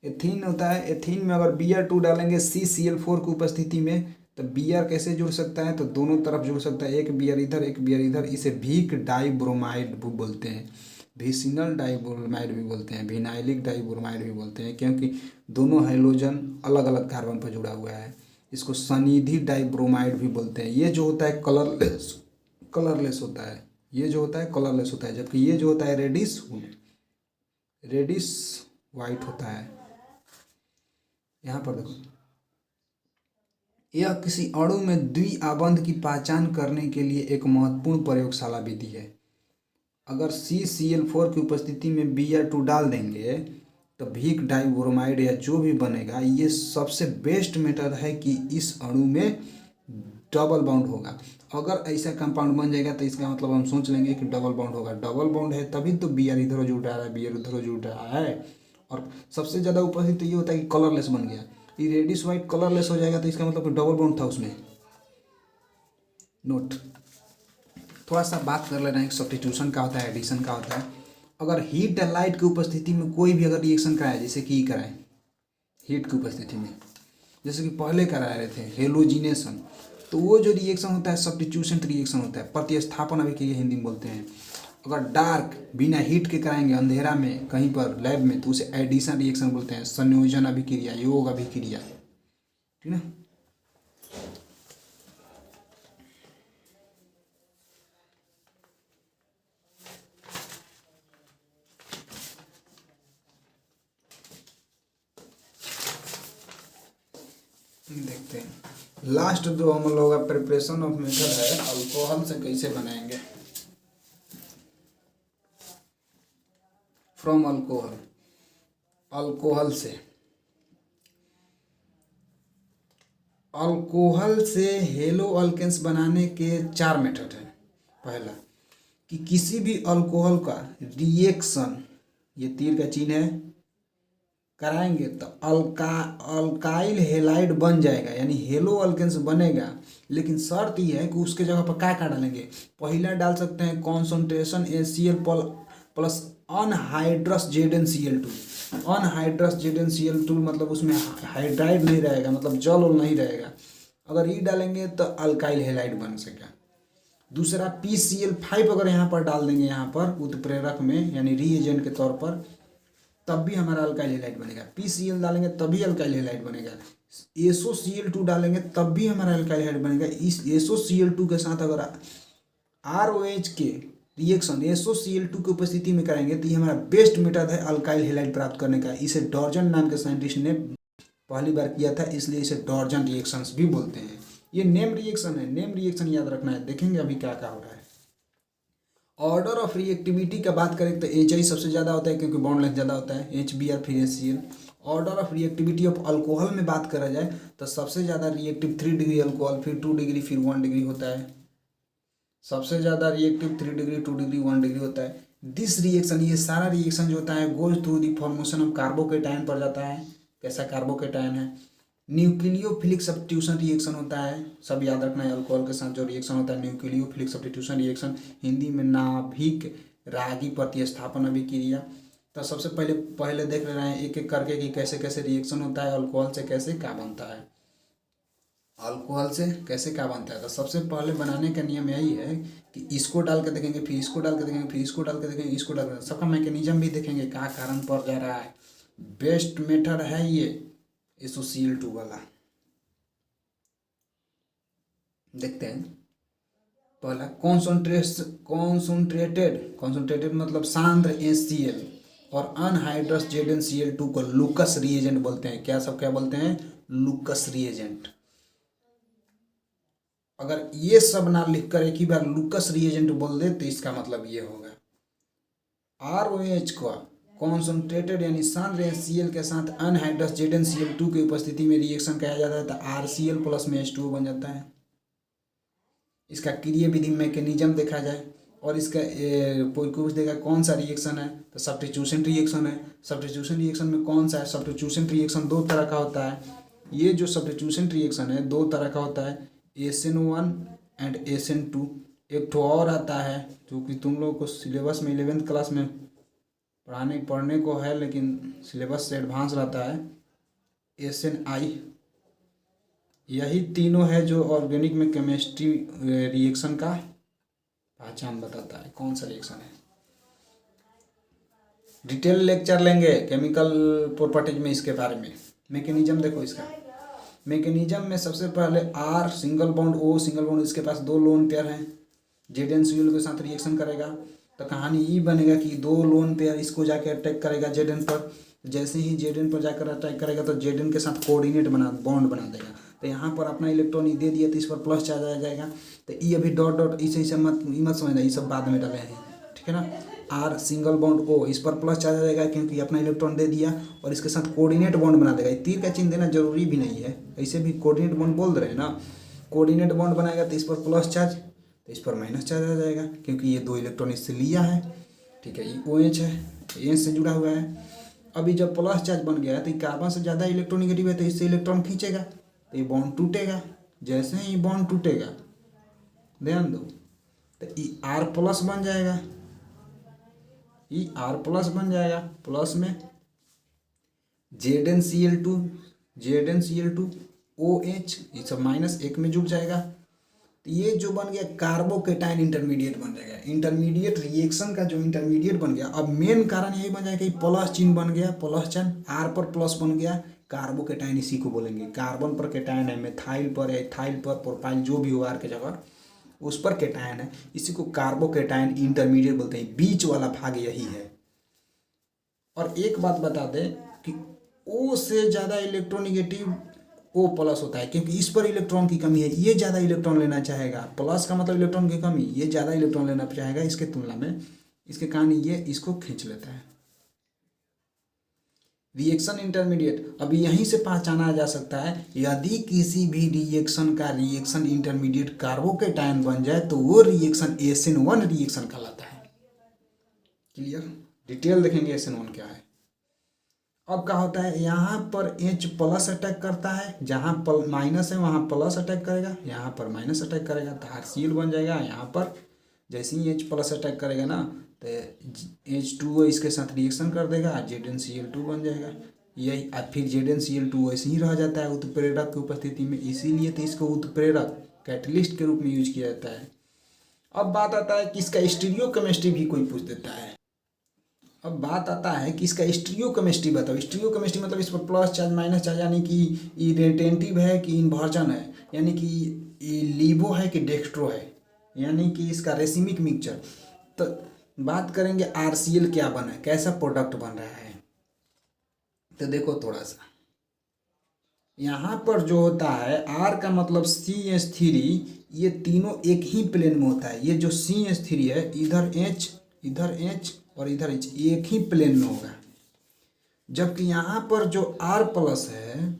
एथीन होता है, एथीन में अगर Br2 डालेंगे CCl4 की उपस्थिति में तो Br कैसे जुड़ सकता है, तो दोनों तरफ जुड़ सकता है, एक Br इधर एक Br इधर। इसे वीक डाइब्रोमाइड भी बोलते हैं, विसिनल डाइब्रोमाइड भी बोलते हैं, विनाइलिक डाइब्रोमाइड भी बोलते हैं, क्योंकि दोनों हाइड्रोजन अलग अलग कार्बन पर जुड़ा हुआ है। इसको सनिधि डाइब्रोमाइड भी बोलते हैं। ये जो होता है कलरलेस होता है, ये जो होता है कलरलेस होता है, जबकि ये जो होता है रेडिश वाइट होता है। यहाँ पर देखो, यह किसी अणु में द्विआबंध की पहचान करने के लिए एक महत्वपूर्ण प्रयोगशाला विधि है। अगर CCl4 की उपस्थिति में Br2 डाल देंगे तो वीक डाइब्रोमाइड या जो भी बनेगा, ये सबसे बेस्ट मेथड है कि इस अणु में डबल बॉन्ड होगा। अगर ऐसा कंपाउंड बन जाएगा तो इसका मतलब हम सोच लेंगे कि डबल बॉन्ड होगा। डबल बॉन्ड है तभी तो Br इधर जुड़ रहा है, Br उधर जुड़ रहा है। और सबसे ज़्यादा उपस्थित तो ये होता है कि कलरलेस बन गया, ये रेडिश वाइट कलरलेस हो जाएगा, तो इसका मतलब डबल बॉन्ड था उसमें। नोट, थोड़ा सा बात कर ले रहे हैं सब्स्टिट्यूशन का होता है, एडिशन का होता है। अगर हीट एंड लाइट की उपस्थिति में कोई भी अगर रिएक्शन कराए, जैसे कि कराएं हीट की उपस्थिति में, जैसे कि पहले करा रहे थे हेलोजिनेशन, तो वो जो रिएक्शन होता है सब्स्टिट्यूशन रिएक्शन होता है, प्रतिस्थापन अभी के हिंदी में बोलते हैं। अगर डार्क बिना हीट के कराएंगे अंधेरा में कहीं पर लैब में, तो उसे एडिशन रिएक्शन बोलते हैं, संयोजन अभिक्रिया, योग अभिक्रिया, ठीक ना। देखते हैं लास्ट जो हम लोग का प्रिपरेशन ऑफ मेथड है, अल्कोहल से कैसे बनाएंगे। फ्रॉम अल्कोहल, अल्कोहल से हेलो अल्केन्स बनाने के 4 मेथड हैं। पहला कि किसी भी अल्कोहल का रिएक्शन, ये तीर का चिन्ह है, कराएंगे तो अल्काइल हेलाइड बन जाएगा, यानी हेलो अल्केन्स बनेगा। लेकिन शर्त ये है कि उसके जगह पर क्या डालेंगे। पहला डाल सकते हैं concentration HCl plus anhydrous ZnCl2, anhydrous ZnCl2 मतलब उसमें हाइड्राइड नहीं रहेगा, मतलब जल उल नहीं रहेगा। अगर ई डालेंगे तो अल्काइल हैलाइड बन सकेगा। दूसरा PCl5 अगर यहाँ पर डाल देंगे, यहाँ पर उत्प्रेरक में यानी रीएजेंट के तौर पर, तब भी हमारा अल्काइल हैलाइड बनेगा। PCl डालेंगे तभी अल्काइल हैलाइड बनेगा। SOCl2 डालेंगे तब भी हमारा अल्काइल हैलाइड बनेगा। इस SOCl2 के साथ अगर ROH के रिएक्शन SOCl2 की उपस्थिति में करेंगे तो ये हमारा बेस्ट मेथड है अल्काइल हैलाइड प्राप्त करने का। इसे डॉर्जन नाम के साइंटिस्ट ने पहली बार किया था, इसलिए इसे डॉर्जन रिएक्शंस भी बोलते हैं। ये नेम रिएक्शन है, नेम रिएक्शन याद रखना है। देखेंगे अभी क्या क्या हो रहा है। ऑर्डर ऑफ रिएक्टिविटी का बात करें तो HI सबसे ज़्यादा होता है क्योंकि बॉन्ड लेंथ ज़्यादा होता है, HBr फिर HCl। Order of reactivity of alcohol में बात करा जाए तो सबसे ज़्यादा रिएक्टिव 3 डिग्री अल्कोहल, फिर 2 डिग्री, फिर 1 डिग्री होता है। सबसे ज़्यादा रिएक्टिव 3 डिग्री, 2 डिग्री, 1 डिग्री होता है। दिस रिएक्शन, ये सारा रिएक्शन जो होता है goes through the formation of carbocation पर जाता है। कैसा कार्बोकेटाइन है? न्यूक्लियोफिलिक सब्स्टिट्यूशन रिएक्शन होता है, सब याद रखना है। अल्कोहल के साथ जो रिएक्शन होता है न्यूक्लियोफिलिक सब्स्टिट्यूशन रिएक्शन, हिंदी में नाभिक रागी प्रतिस्थापन अभिक्रिया। तो सबसे पहले देख ले रहे हैं एक एक करके कि कैसे कैसे रिएक्शन होता है, अल्कोहल से कैसे क्या बनता है, अल्कोहल से कैसे क्या बनता है। तो सबसे पहले बनाने का नियम यही है कि इसको डाल के देखेंगे, फिर इसको डाल के देखेंगे, फिर इसको डाल के देखेंगे, इसको डाल के, सबका मैकेनिज्म भी देखेंगे क्या कारण पर जा रहा है। बेस्ट मेथड है ये SOCl2 वाला। देखते हैं पहला कॉन्सोन्ट्रेटेड मतलब सांद्र HCl और अनहाइड्रस ZnCl2 को लूकस रिएजेंट बोलते हैं। क्या बोलते हैं? लूकस रिएजेंट। अगर ये सब ना लिखकर एक ही बार लूकस रिएजेंट बोल दे तो इसका मतलब ये होगा ROH को कॉन्सोन्ट्रेटेड यानी सांद्र HCl के साथ अनहाइड्रस ZnCl2 की उपस्थिति में रिएक्शन किया जाता है तो RCl प्लस में H2O बन जाता है। इसका क्रिया विधि मैकेनिज्म देखा जाए और इसका पूछ देगा कौन सा रिएक्शन है तो सब्स्टिट्यूशन रिएक्शन है। सब्स्टिट्यूशन रिएक्शन में कौन सा है? सब्स्टिट्यूशन रिएक्शन दो तरह का होता है। ये जो सब्स्टिट्यूशन रिएक्शन है दो तरह का होता है, SN1 एंड SN2। एक तो और आता है जो कि तुम लोग को सिलेबस में 11th क्लास में पढ़ने को है लेकिन सिलेबस से एडवांस रहता है, SNI। यही तीनों है जो ऑर्गेनिक में केमिस्ट्री रिएक्शन का पहचान बताता है कौन सा रिएक्शन है। डिटेल लेक्चर लेंगे केमिकल प्रॉपर्टीज में इसके बारे में। मैकेनिज्म देखो इसका। मैकेनिज्म में सबसे पहले R single bond O single bond, इसके पास दो लोन पेयर हैं, ZnCl के साथ रिएक्शन करेगा तो कहानी ये बनेगा कि दो लोन पेयर इसको जाकर अटैक करेगा Zn पर। जैसे ही Zn पर जाकर अटैक करेगा तो Zn के साथ कोऑर्डिनेट बॉन्ड बना देगा। तो यहाँ पर अपना इलेक्ट्रॉन ही दे दिया तो इस पर प्लस चार्ज आ जाएगा। तो ये अभी डॉट इसे मत समझना, ये सब बाद में डाले हैं, ठीक है ना। R सिंगल बॉन्ड O, इस पर प्लस चार्ज आ जाएगा क्योंकि अपना इलेक्ट्रॉन दे दिया और इसके साथ कोऑर्डिनेट बॉन्ड बना देगा। तीर का चिन्ह देना जरूरी भी नहीं है, ऐसे भी कोऑर्डिनेट बॉन्ड बोल रहे हैं ना। कोऑर्डिनेट बॉन्ड बनाएगा तो इस पर प्लस चार्ज, तो इस पर माइनस चार्ज आ जाएगा क्योंकि ये दो इलेक्ट्रॉन इससे लिया है, ठीक है। ये OH है, H से जुड़ा हुआ है। अभी जब प्लस चार्ज बन गया है तो कार्बन से ज़्यादा इलेक्ट्रॉन नेगेटिव है तो इससे इलेक्ट्रॉन खींचेगा तो ये बॉन्ड टूटेगा। जैसे ही बॉन्ड टूटेगा, ध्यान दो, तो R प्लस बन जाएगा, R प्लस बन जाएगा। प्लस में ZnCl2 OH, ये सब माइनस एक में जुड़ जाएगा। तो ये जो बन गया कार्बोकेटाइन इंटरमीडिएट बन जाएगा। इंटरमीडिएट रिएक्शन का जो इंटरमीडिएट बन गया, अब मेन कारण यही बन जाएगा कि प्लस चिन्ह बन गया, प्लस चिन्ह R पर प्लस बन गया, कार्बोकेटाइन इसी को बोलेंगे। कार्बन पर केटाइन है, मेथाइल पर, एथाइल पर, प्रोपाइल जो भी हो R के जगह उस पर केटाइन है, इसी को कार्बोकेटाइन इंटरमीडिएट बोलते हैं। बीच वाला भाग यही है। और एक बात बता दें कि O से ज़्यादा इलेक्ट्रोनिगेटिव O प्लस होता है क्योंकि इस पर इलेक्ट्रॉन की कमी है, ये ज़्यादा इलेक्ट्रॉन लेना चाहेगा। प्लस का मतलब इलेक्ट्रॉन की कमी, ये ज़्यादा इलेक्ट्रॉन लेना चाहेगा इसके तुलना में, इसके कारण ये इसको खींच लेता है। रिएक्शन इंटरमीडिएट अभी यहीं से पहचाना जा सकता है, यदि किसी भी रिएक्शन का रिएक्शन इंटरमीडिएट कार्बोकेटाइन बन जाए तो वो रिएक्शन SN1 रिएक्शन कहलाता है। क्लियर? डिटेल देखेंगे SN1 क्या है। अब क्या होता है, यहाँ पर H प्लस अटैक करता है, जहाँ माइनस है वहाँ प्लस अटैक करेगा, यहाँ पर माइनस अटैक करेगा तो RCl बन जाएगा। यहाँ पर जैसे ही H प्लस अटैक करेगा ना तो H2O इसके साथ रिएक्शन कर देगा, ZnCl2 बन जाएगा। यही फिर ZnCl2 वैसे ही रह जाता है उत्प्रेरक की उपस्थिति में, इसीलिए तो इसको उत्प्रेरक कैटलिस्ट के रूप में यूज किया जाता है। अब बात आता है कि इसका स्टीरियोकेमिस्ट्री भी कोई पूछ देता है। अब बात आता है कि इसका स्टीरियोकेमिस्ट्री बताओ। स्टीरियोकेमिस्ट्री मतलब इस पर प्लस चार्ज माइनस चार्ज, यानी कि ये रिटेंटिव है कि इन्वर्जन है, यानी कि ये लीवो है कि डेक्स्ट्रो है, यानी कि इसका रेसिमिक मिक्सचर। तो बात करेंगे RCl क्या बना है, कैसा प्रोडक्ट बन रहा है। तो देखो थोड़ा सा यहाँ पर जो होता है R का मतलब CH3, ये तीनों एक ही प्लेन में होता है। ये जो CH3 है, इधर H और इधर H एक ही प्लेन में होगा। जबकि यहाँ पर जो R प्लस है,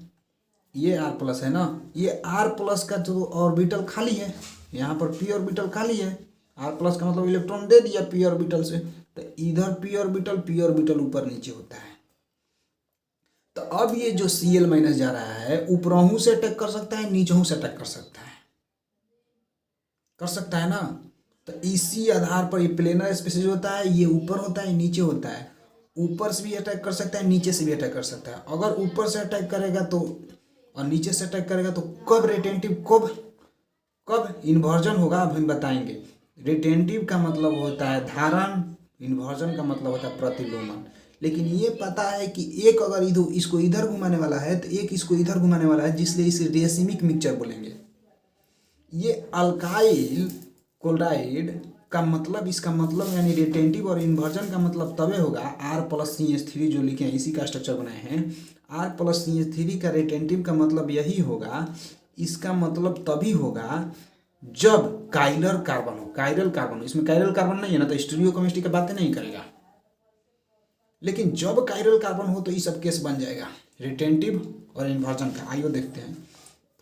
ये R प्लस है ना, ये R प्लस का जो ऑर्बिटल खाली है, यहाँ पर p ऑर्बिटल खाली है। R प्लस का मतलब इलेक्ट्रॉन दे दिया p ऑर्बिटल से, तो इधर p ऑर्बिटल ऊपर नीचे होता है। तो अब ये जो Cl माइनस जा रहा है, ऊपरहू से अटैक कर सकता है, नीचहू से अटैक कर सकता है ना। तो इसी आधार पर ये प्लेनर स्पेसिस होता है, ये ऊपर होता है नीचे होता है। ऊपर से भी अटैक कर सकता है, नीचे से भी अटैक कर सकता है। अगर ऊपर से अटैक करेगा तो और नीचे से अटैक करेगा तो कब रिटेंटिव कब इन्वर्जन होगा, अब हम बताएंगे। रिटेंटिव का मतलब होता है धारण, इन्वर्जन का मतलब होता है प्रतिलोमन। लेकिन ये पता है कि एक अगर इसको इधर घुमाने वाला है तो एक इसको इधर घुमाने वाला है, जिसलिए इसे रेसिमिक मिक्सचर बोलेंगे। ये अल्काइल क्लोराइड का मतलब, इसका मतलब यानी रिटेंटिव और इन्वर्जन का मतलब तबे होगा। R प्लस CH3 जो लिखे हैं, इसी का स्ट्रक्चर बनाए हैं। R प्लस CH3 का रिटेंटिव का मतलब यही होगा, इसका मतलब तभी होगा जब काइरल कार्बन हो। इसमें काइरल कार्बन नहीं है ना, तो स्टीरियोकेमिस्ट्री की बातें नहीं करेगा। लेकिन जब काइरल कार्बन हो तो ये सब केस बन जाएगा रिटेंटिव और इन्वर्जन का। आइए देखते हैं।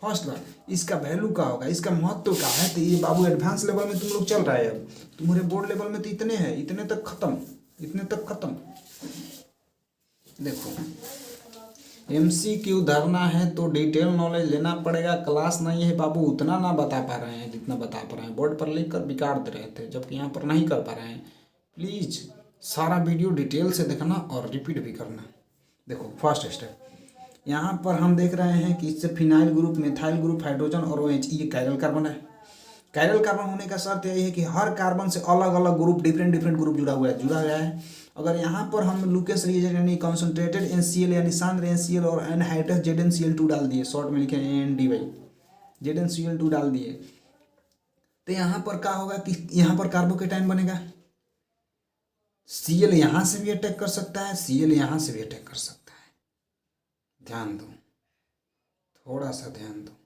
फर्स्ट बार इसका वैल्यू क्या होगा, इसका महत्व क्या है। तो ये बाबू एडवांस लेवल में तुम लोग चल रहा है, अब तुम्हारे बोर्ड लेवल में तो इतने हैं, इतने तक खत्म। देखो MCQ धरना है तो डिटेल नॉलेज लेना पड़ेगा। क्लास नहीं है बाबू, उतना ना बता पा रहे हैं जितना बता पा रहे हैं। बोर्ड पर लिख कर बिगाड़ दे रहे थे, जबकि यहाँ पर नहीं कर पा रहे हैं। प्लीज़ सारा वीडियो डिटेल से देखना और रिपीट भी करना। देखो फर्स्ट स्टेप, यहाँ पर हम देख रहे हैं कि इससे phenyl group, methyl group, hydrogen और OH, ये काइरल कार्बन है। काइरल कार्बन होने का शर्त यही है कि हर कार्बन से अलग अलग ग्रुप, डिफरेंट ग्रुप जुड़ा गया है। अगर यहाँ पर हम लुकेस रिएजेंट यानी कॉन्सेंट्रेटेड NCl यानी सांद्र NCl और एनहाइड्रस ZnCl2 डाल दिए, शॉर्ट में लिखे NDY, ZnCl2 डाल दिए, तो यहाँ पर क्या होगा कि यहाँ पर कार्बोकेटाइन बनेगा। Cl यहाँ से भी अटैक कर सकता है, Cl यहाँ से भी अटैक कर सकता है। ध्यान दो, थोड़ा सा ध्यान दो।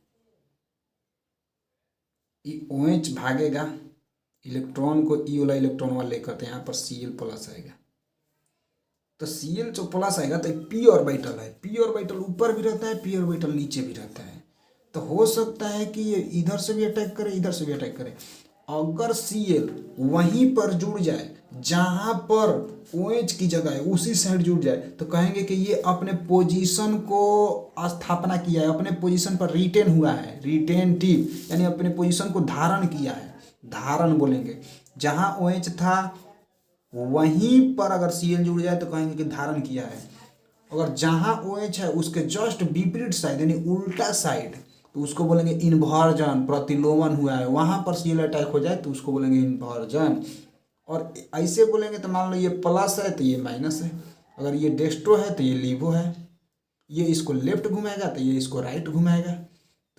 ये OH भागेगा इलेक्ट्रॉन को, ई वाला इलेक्ट्रॉन वाला लेकर, तो यहाँ पर Cl प्लस आएगा। तो Cl जो प्लस आएगा तो p ऑर्बिटल है, p ऑर्बिटल ऊपर भी रहता है, p ऑर्बिटल नीचे भी रहता है। तो हो सकता है कि ये इधर से भी अटैक करे, इधर से भी अटैक करे। अगर Cl वहीं पर जुड़ जाए जहाँ पर OH की जगह है, उसी साइड जुड़ जाए, तो कहेंगे कि ये अपने पोजीशन को स्थापना किया है, अपने पोजीशन पर रिटेन हुआ है, रिटेंटिव यानी अपने पोजीशन को धारण किया है, धारण बोलेंगे। जहाँ OH था वहीं पर अगर Cl जुड़ जाए तो कहेंगे कि धारण किया है। अगर जहाँ OH है उसके जस्ट विपरीत साइड यानी उल्टा साइड, तो उसको बोलेंगे इन्वर्जन, प्रतिलोमन हुआ है। वहाँ पर Cl अटैक हो जाए तो उसको बोलेंगे इन्वर्जन। और ऐसे बोलेंगे तो मान लो ये प्लस है तो ये माइनस है, अगर ये डेस्ट्रो है तो ये लीवो है, ये इसको लेफ्ट घुमाएगा तो ये इसको राइट घुमाएगा।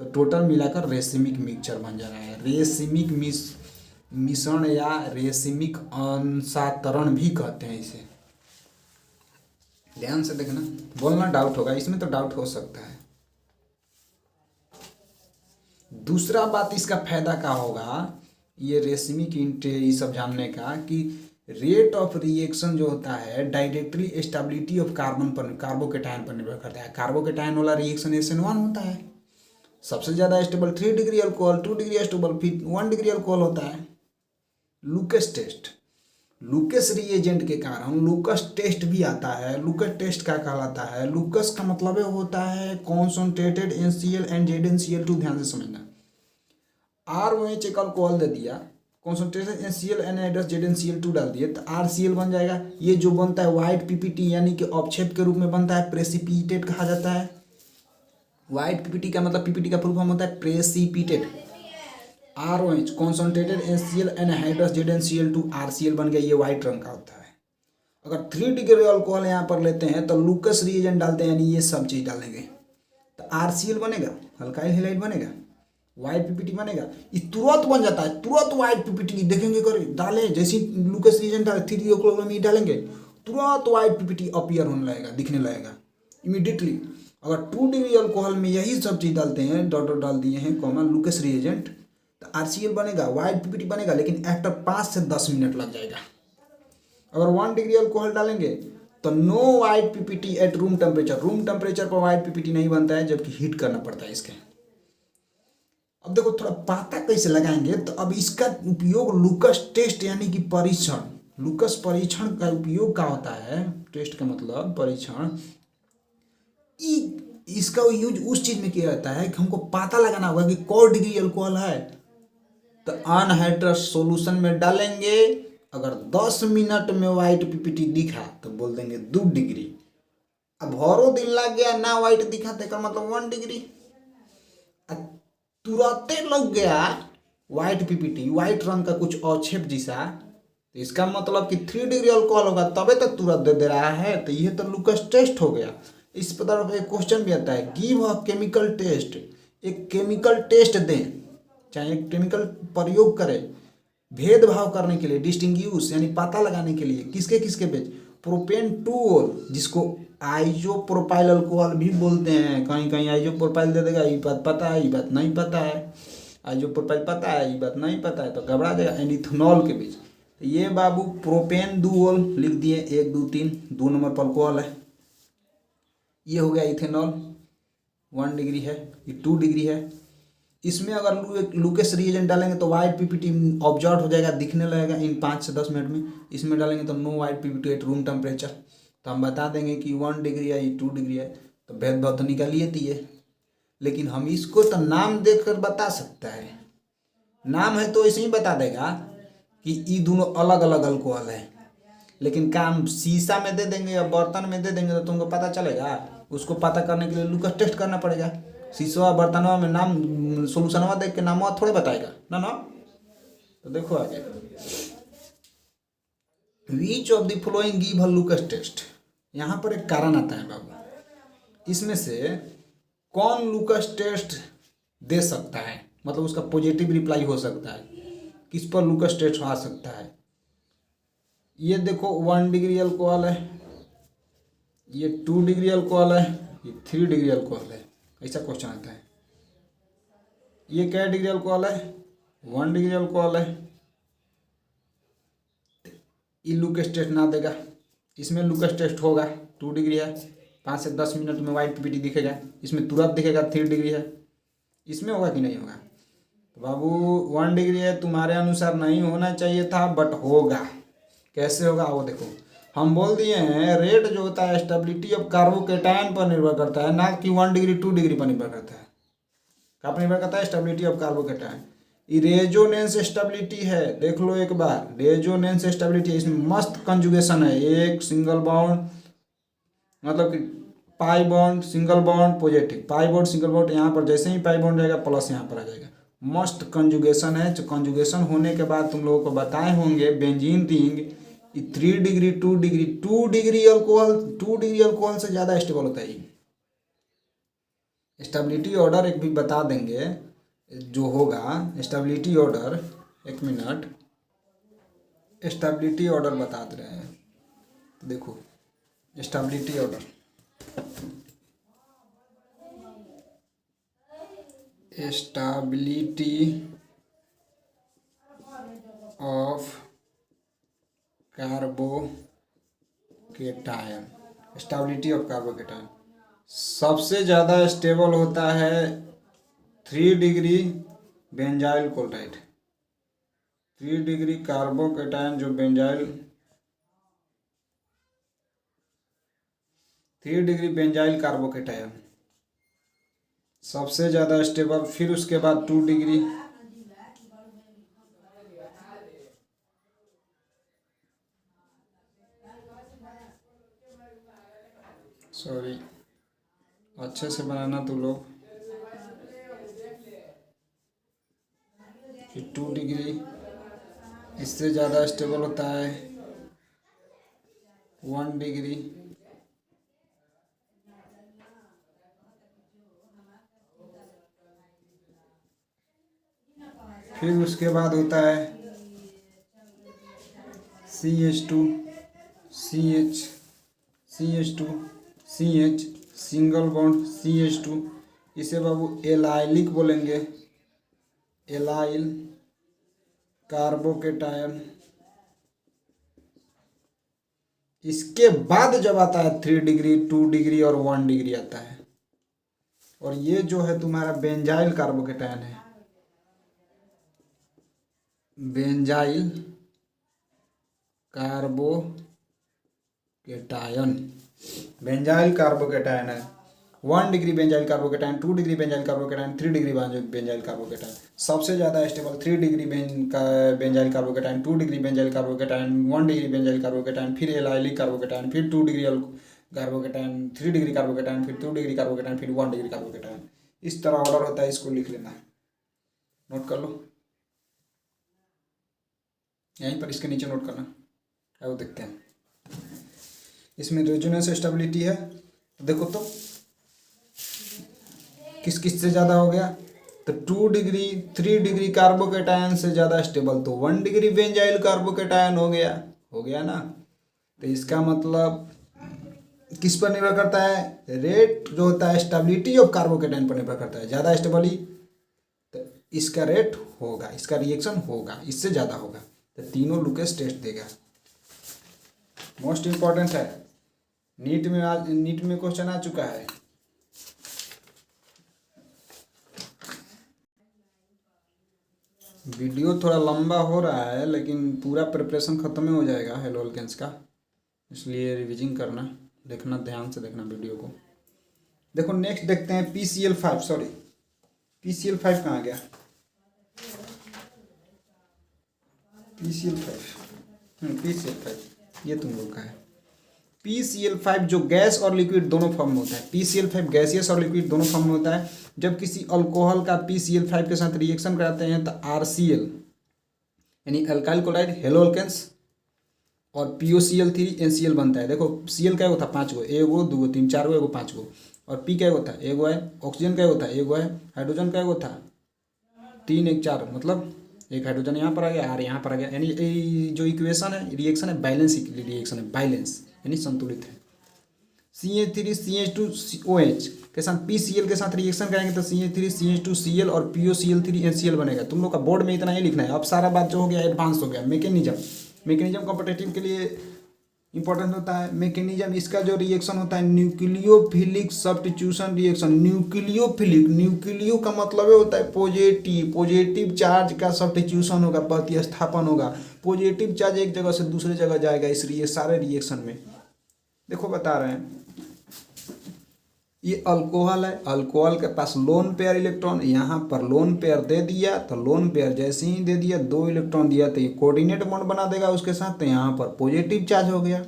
तो टोटल मिलाकर रेसिमिक मिक्सचर बन जा रहा है। रेसिमिक मिश्रण या रेसिमिक अंशांतरण भी कहते हैं इसे। ध्यान से देखना, बोलना डाउट होगा इसमें, तो डाउट हो सकता है। दूसरा बात, इसका फायदा क्या होगा ये रेसिमिक ये सब जानने का, कि रेट ऑफ रिएक्शन जो होता है डायरेक्टली स्टेबिलिटी ऑफ कार्बन पर, कार्बोकेटाइन पर निर्भर करता है। कार्बोकेटाइन वाला रिएक्शन SN1 होता है, सबसे ज़्यादा stable 3 degree alcohol, 2 degree stable, फिर 1 डिग्री अल्कोहल होता है। लुकेस टेस्ट, लुकेस रिएजेंट के कारण लुकस टेस्ट भी आता है। लुकस टेस्ट क्या कहलाता है, लुकस का मतलब होता है कॉन्सेंट्रेटेड NCl एंड ZnCl2। ध्यान से समझना, ROH एक अल्कोहल दे दिया, कॉन्सेंट्रेशन NaCl एनहाइड्रस ZnCl2 डाल दिए तो RCl बन जाएगा। ये जो बनता है वाइट PPT यानी कि अवक्षेप के रूप में बनता है, प्रेसिपिटेट कहा जाता है। वाइट PPT का मतलब PPT का फुल फॉर्म होता है precipitate. ROH concentrated NaCl anhydrous ZnCl2 RCl बन गया, ये वाइट रंग का होता है। अगर 3 डिग्री अल्कोहल यहाँ पर लेते हैं तो लूकस रिएजेंट डालते हैं, यानी ये सब चीज़ डालेंगे तो RCl बनेगा, अल्काइल हैलाइड बनेगा, वाइट PPT बनेगा। ये तुरंत बन जाता है, तुरंत वाइट PPT देखेंगे कर डाले, जैसे लूकस रिएजेंट डाले 3 डिग्री अल्कोहल में डालेंगे तुरंत वाइट PPT अपीयर होने लगेगा, दिखने लगेगा इमीडिएटली। अगर 2 डिग्री अल्कोहल में यही सब चीज़ डालते हैं, डॉट डाल दिए हैं कॉमन लूकस रिएजेंट, तो RCl बनेगा, वाइट PPT बनेगा, लेकिन आफ्टर 5 से 10 मिनट लग जाएगा। अगर 1 डिग्री अल्कोहल डालेंगे तो no white PPT at room temperature, room temperature पर वाइट PPT नहीं बनता है, जबकि हीट करना पड़ता है इसके। अब देखो थोड़ा पता कैसे लगाएंगे, तो अब इसका उपयोग लूकस टेस्ट यानी कि परीक्षण, लूकस परीक्षण का उपयोग क्या होता है, टेस्ट का मतलब परीक्षण, इसका यूज उस चीज में किया जाता है कि हमको पता लगाना होगा कि कौन डिग्री अल्कोहल है, तो अनहाइड्रस सॉल्यूशन में डालेंगे। अगर 10 मिनट में वाइट PPT दिखा तो बोल देंगे 2 डिग्री। अब हरो दिन लग गया ना वाइट दिखा तो मतलब 1 डिग्री। तुरंत लग गया वाइट PPT, वाइट रंग का कुछ अवक्षेप जैसा, तो इसका मतलब कि 3 डिग्री अल्कोहल होगा तबे तक तुरंत दे रहा है, तो यह तो लूकस टेस्ट हो गया। इस प्रकार का एक क्वेश्चन भी आता है, गिव अ केमिकल टेस्ट, एक केमिकल टेस्ट दें, चाहे एक केमिकल प्रयोग करें भेदभाव करने के लिए, डिस्टिंग्यूश यानी पता लगाने के लिए, किसके किसके बीच, प्रोपेन 2 जिसको आइसोप्रोपाइल अल्कोहल भी बोलते हैं, कहीं कहीं आइसोप्रोपाइल दे देगा, ये बात पता है, ये बात नहीं पता है, आइसोप्रोपाइल पता है, ये बात नहीं पता है तो घबरा जाएगा, एंड इथेनॉल के बीच। तो ये बाबू प्रोपेन 2 लिख दिए, 1 2 3, 2 नंबर पर अल्कोहल है। ये हो गया इथेनॉल, 1 डिग्री है, ये 2 डिग्री है। इसमें अगर लूकस रिएजेंट डालेंगे तो वाइट PPT ऑब्जर्व हो जाएगा, दिखने लगेगा इन 5 से 10 मिनट में। इसमें डालेंगे तो no white PPT at room temperature, तो हम बता देंगे कि 1 डिग्री है, ये 2 डिग्री है, तो भेदभाव तो निकालिए दिए। लेकिन हम इसको तो नाम देखकर बता सकता है, नाम है तो ऐसे ही बता देगा कि ये दोनों अलग अलग अल्कोहल है, लेकिन काम शीशा में दे देंगे या बर्तन में दे देंगे तो तुमको पता चलेगा। उसको पता करने के लिए लूकस टेस्ट करना पड़ेगा। शीशवा बर्तनवा में नाम सोल्यूशनवा देख के नामवा थोड़े बताएगा ना ना। तो देखो आगे, which of the following give a Lucas test, यहाँ पर एक कारण आता है बाबू, इसमें से कौन लूकस टेस्ट दे सकता है, मतलब उसका पॉजिटिव रिप्लाई हो सकता है, किस पर लूकस टेस्ट आ सकता है। ये देखो 1 डिग्री अल्कोहल है, ये 2 डिग्री अल्कोहल है, ये 3 डिग्री अल्कोहल है, ऐसा क्वेश्चन आता है। ये क्या डिग्री अल्कोहल है, 1 डिग्री अल्कोहल है, ये लूकस टेस्ट ना देगा। इसमें लूकस टेस्ट होगा, 2 डिग्री है, 5 से 10 मिनट में वाइट PPT दिखेगा, इसमें तुरंत दिखेगा 3 डिग्री है। इसमें होगा कि नहीं होगा, तो बाबू 1 डिग्री है, तुम्हारे अनुसार नहीं होना चाहिए था बट होगा। कैसे होगा वो देखो, हम बोल दिए हैं रेट जो होता है स्टेबिलिटी ऑफ कार्बोकेटायन पर निर्भर करता है, ना कि 1 डिग्री 2 डिग्री पर निर्भर करता है। कहाँ पर निर्भर करता है, स्टेबिलिटी ऑफ कार्बोकेटायन। ये रेजोनेंस स्टेबिलिटी है, देख लो एक बार, रेजोनेंस स्टेबिलिटी, इसमें मस्त कंजुगेशन है, एक सिंगल बॉन्ड मतलब कि pi bond single bond positive, pi bond single bond, यहाँ पर जैसे ही पाई बॉन्ड जाएगा प्लस यहाँ पर आ जाएगा, मस्त कंजुगेशन है। जो कंजुगेशन होने के बाद तुम लोगों को बताए होंगे benzene ring 3 degree 2 degree 2 degree alcohol से ज़्यादा स्टेबल होता है। स्टेबिलिटी ऑर्डर एक भी बता देंगे जो होगा, स्टेबिलिटी ऑर्डर, एक मिनट, स्टेबिलिटी ऑर्डर बता दे रहे हैं, देखो stability order, stability of carbocation, stability of carbocation सबसे ज़्यादा स्टेबल होता है 3 degree benzyl chloride, 3 degree carbocation जो बेंजाइल 3 डिग्री बेंजाइल कार्बोकेटायन सबसे ज़्यादा स्टेबल। फिर उसके बाद 2 डिग्री सॉरी, अच्छे से बनाना तू लोग। फिर 2 डिग्री, इससे ज़्यादा स्टेबल होता है 1 डिग्री, फिर उसके बाद होता है CH2 CH CH2 CH, single bond CH2, इसे बाबू एलाइलिक बोलेंगे, एलाइल कार्बोकेटायन। इसके बाद जब आता है 3 डिग्री, 2 डिग्री और 1 डिग्री आता है, और ये जो है तुम्हारा बेंजाइल कार्बोकेटायन है, बेंजाइल कार्बोकेटायन, बेंजाइल कार्बोकेटायन है। 1 degree benzyl carbocation, 2 degree benzyl carbocation, 3 degree benzyl carbocation. सबसे ज़्यादा stable 3 degree benzyl carbocation, 2 degree benzyl carbocation, 1 degree benzyl carbocation, फिर एलाइलिक कार्बोकेटायन, फिर 2 डिग्री कार्बोकेटायन, 3 डिग्री कार्बोकेटायन, फिर 2 डिग्री कार्बोकेटायन, फिर 1 डिग्री कार्बोकेटायन। इस तरह ऑर्डर होता है, इसको लिख लेना, नोट कर लो, यहीं पर इसके नीचे नोट करना है। वो देखते हैं इसमें रेजोनेंस स्टेबिलिटी है, देखो तो किस किस से ज़्यादा हो गया, तो 2 डिग्री 3 डिग्री कार्बोकेटायन से ज़्यादा स्टेबल तो 1 डिग्री बेंजाइल कार्बोकेटायन हो गया ना। तो इसका मतलब किस पर निर्भर करता है, रेट जो होता है स्टेबिलिटी ऑफ कार्बोकेटायन पर निर्भर करता है। ज़्यादा स्टेबली तो इसका रेट होगा, इसका रिएक्शन होगा, इससे ज़्यादा होगा। तो तीनों लुकेस टेस्ट देगा। मोस्ट इम्पॉर्टेंट है, नीट में क्वेश्चन आ चुका है। वीडियो थोड़ा लंबा हो रहा है, लेकिन पूरा प्रिपरेशन ख़त्म ही हो जाएगा हेलो अल्केन्स का, इसलिए रिविजिंग करना, देखना, ध्यान से देखना वीडियो को। देखो नेक्स्ट देखते हैं PCl5, सॉरी PCl5 कहाँ गया, PCl5 ये तुम लोग का है। PCl5 जो गैस और लिक्विड दोनों फॉर्म में होता है, PCl5 गैसियस और लिक्विड दोनों फॉर्म में होता है। जब किसी अल्कोहल का PCl5 के साथ रिएक्शन कराते हैं तो RCl यानी अल्काइल क्लोराइड हेलो अल्केन्स और POCl3 NCl बनता है। देखो Cl क्या होता है 5 गो, 1 गो 2 गो 3 4 गो 1 गो 5 गो, और P क्या होता है 1 गो है, ऑक्सीजन क्या होता है 1 गो है, हाइड्रोजन क्या होता है 3 1 4, मतलब एक हाइड्रोजन यहाँ पर आ गया, आर यहाँ पर आ गया। यानी जो इक्वेशन है रिएक्शन है बैलेंस रिएक्शन है, बैलेंस यानी संतुलित है। CH3 CH2OH के साथ PCl के साथ रिएक्शन करेंगे तो CH3 CH2Cl और POCl3 NCl बनेगा। तुम लोग का बोर्ड में इतना ही लिखना है। अब सारा बात जो हो गया एडवांस हो गया। मैकेनिज्म कॉम्पिटिटिव के लिए इंपॉर्टेंट होता है। मैकेनिज्म इसका जो रिएक्शन होता है न्यूक्लियोफिलिक सब्स्टिट्यूशन रिएक्शन। न्यूक्लियो का मतलब होता है पॉजिटिव चार्ज का सब्स्टिट्यूशन होगा, प्रतिस्थापन होगा। पॉजिटिव चार्ज एक जगह से दूसरी जगह जाएगा इस सारे रिएक्शन में। देखो बता रहे हैं, ये अल्कोहल है, अल्कोहल के पास लोन पेयर इलेक्ट्रॉन, यहाँ पर लोन पेयर दे दिया तो लोन पेयर जैसे ही दे दिया 2 इलेक्ट्रॉन दिया तो ये कोऑर्डिनेट बॉन्ड बना देगा उसके साथ, तो यहाँ पर पॉजिटिव चार्ज हो गया।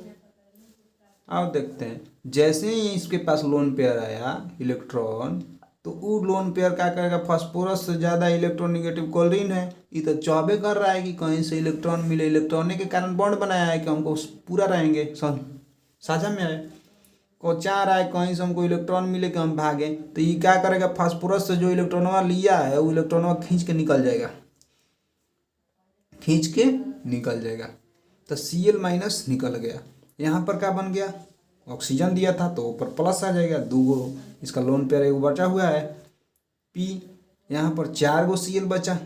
अब देखते हैं, जैसे ही इसके पास लोन पेयर आया इलेक्ट्रॉन तो वो लोन पेयर क्या करेगा, फास्फोरस से ज़्यादा इलेक्ट्रोनिगेटिव क्लोरीन है, ये तो चौबे कर रहा है कि कहीं से इलेक्ट्रॉन मिले, इलेक्ट्रॉन के कारण बॉन्ड बनाया है कि हमको पूरा रहेंगे साझा में है, को चाह रहा है कहीं से हमको इलेक्ट्रॉन मिले कि हम भागें, तो ये क्या करेगा, फास्फोरस से जो इलेक्ट्रॉनवा लिया है वो इलेक्ट्रॉनवा खींच के निकल जाएगा, तो Cl- निकल गया। यहाँ पर क्या बन गया, ऑक्सीजन दिया था तो ऊपर प्लस आ जाएगा, 2 गो इसका लोन पेयर एगो बचा हुआ है P, यहाँ पर 4 गो Cl बचा,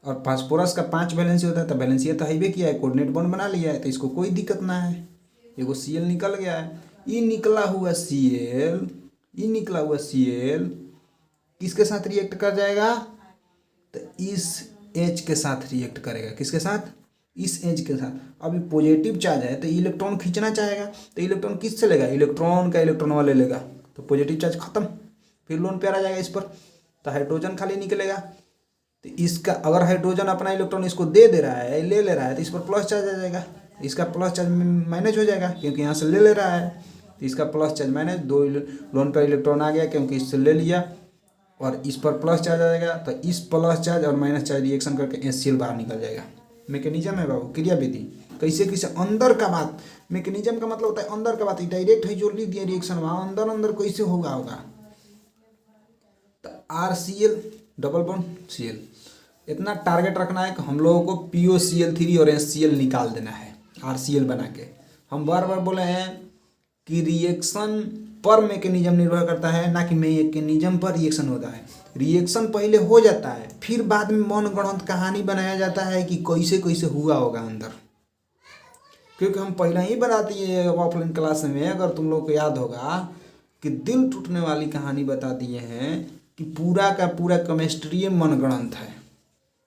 और फास्फोरस का 5 वैलेंसी होता है तो वैलेंसी तो हाईवे किया है, कोऑर्डिनेट बॉन्ड बना लिया है, तो इसको कोई दिक्कत ना है। एगो Cl निकल गया है। ये निकला हुआ Cl किसके साथ रिएक्ट कर जाएगा, तो इस H के साथ रिएक्ट करेगा। किसके साथ, इस H के साथ। अभी पॉजिटिव चार्ज है तो इलेक्ट्रॉन खींचना चाहेगा, तो इलेक्ट्रॉन किससे लेगा, इलेक्ट्रॉन का इलेक्ट्रॉन वाले लेगा, तो पॉजिटिव चार्ज खत्म, फिर लोन पेयर आ जाएगा इस पर, तो हाइड्रोजन खाली निकलेगा। तो इसका अगर हाइड्रोजन अपना इलेक्ट्रॉन इसको दे रहा है, ले रहा है, तो इस पर प्लस चार्ज आ जाएगा, इसका प्लस चार्ज माइनस हो जाएगा क्योंकि यहाँ से ले रहा है, तो इसका प्लस चार्ज माइनस, दो लोन पेयर इलेक्ट्रॉन आ गया क्योंकि इससे ले लिया, और इस पर प्लस चार्ज आ जाएगा, तो इस प्लस चार्ज और माइनस चार्ज रिएक्शन करके HCl बाहर निकल जाएगा। मैकेनिज्म है बाबू, क्रियाविधि कैसे कैसे अंदर का बात। मैकेनिज्म का मतलब होता है अंदर का बात, डायरेक्ट है जो लिख दिया रिएक्शन वहाँ अंदर अंदर कैसे होगा। तो RCl डबल बॉन्ड Cl, इतना टारगेट रखना है कि हम लोगों को POCl3 और HCl निकाल देना है RCl बना के। हम बार बार बोले हैं कि रिएक्शन पर मैकेनिज्म निर्भर करता है, ना कि मैकेनिज्म पर रिएक्शन होता है। रिएक्शन पहले हो जाता है, फिर बाद में मनगढ़ंत कहानी बनाया जाता है कि कैसे कैसे हुआ होगा अंदर, क्योंकि हम पहले ही बता दिए ऑफलाइन क्लास में, अगर तुम लोग को याद होगा कि दिल टूटने वाली कहानी बता दिए हैं कि पूरा का पूरा केमिस्ट्री मनगढ़ंत है।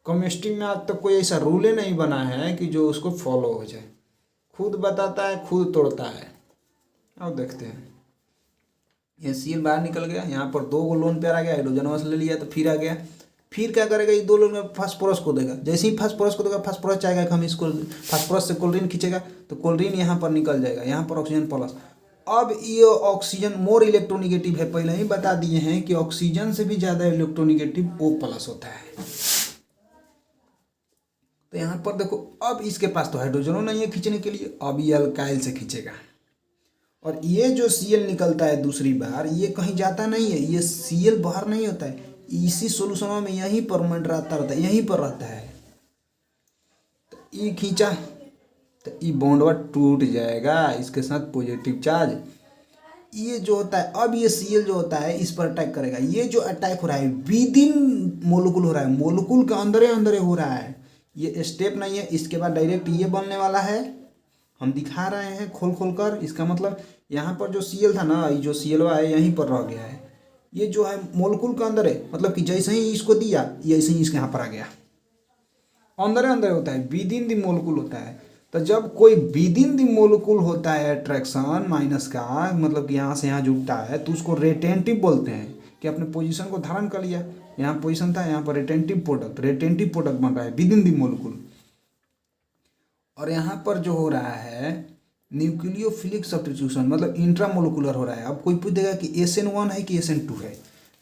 केमिस्ट्री में आज तक कोई ऐसा रूल ही नहीं बना है कि जो उसको फॉलो हो जाए, खुद बताता है खुद तोड़ता है। अब देखते हैं, HCl बाहर निकल गया, यहाँ पर दो लोन पेयर आ गया, हाइड्रोजन वहाँ से ले लिया तो फिर आ गया, फिर क्या करेगा, ये दो लोन में फास्फोरस को देगा। जैसे ही फास्फोरस को देगा, फास्फोरस चाहेगा कि हम इसको फास्फोरस से क्लोरीन खींचेगा तो क्लोरीन यहाँ पर निकल जाएगा, यहाँ पर ऑक्सीजन प्लस। अब ये ऑक्सीजन मोर इलेक्ट्रोनिगेटिव है, पहले ही बता दिए हैं कि ऑक्सीजन से भी ज़्यादा इलेक्ट्रोनिगेटिव O+ होता है। तो यहाँ पर देखो, अब इसके पास तो हाइड्रोजनों नहीं है खींचने के लिए, अब ये अल्काइल से खींचेगा। और ये जो Cl निकलता है दूसरी बार, ये कहीं जाता नहीं है, ये Cl बाहर नहीं होता है, इसी सोल्यूशनों में यहीं परमानेंट रहता है, यहीं पर रहता है। तो ये खींचा तो ये बॉन्डवा टूट जाएगा, इसके साथ पॉजिटिव चार्ज। ये जो होता है, अब ये Cl जो होता है इस पर अटैक करेगा। ये जो अटैक हो रहा है विद इन मोलिकुल हो रहा है, मोलिकुल के अंदर अंदर हो रहा है, ये स्टेप नहीं है। इसके बाद डायरेक्ट ये बनने वाला है, हम दिखा रहे हैं खोल खोल कर। इसका मतलब यहाँ पर जो Cl था ना, ये जो Cl है यहीं पर रह गया है, ये जो है मोलिकुल के अंदर है, मतलब कि जैसे ही इसको दिया ये ऐसे ही इसके यहाँ पर आ गया, अंदर अंदर होता है, विद इन दी मोलिकुल होता है। तो जब कोई विद इन दी मोलिकुल होता है अट्रैक्शन माइनस का, मतलब कि यहाँ से यहाँ जुड़ता है, तो उसको रेटेंटिव बोलते हैं कि अपने पोजीशन को धारण कर लिया। यहाँ पोजीशन था, यहाँ पर रेटेंटिव प्रोडक्ट बन रहा है विद इन दी मोलिकुल। और यहाँ पर जो हो रहा है न्यूक्लियोफिलिक सब्स्टिट्यूशन, मतलब इंट्रामोलिकुलर हो रहा है। अब कोई पूछ देगा कि SN1 है कि SN2 है,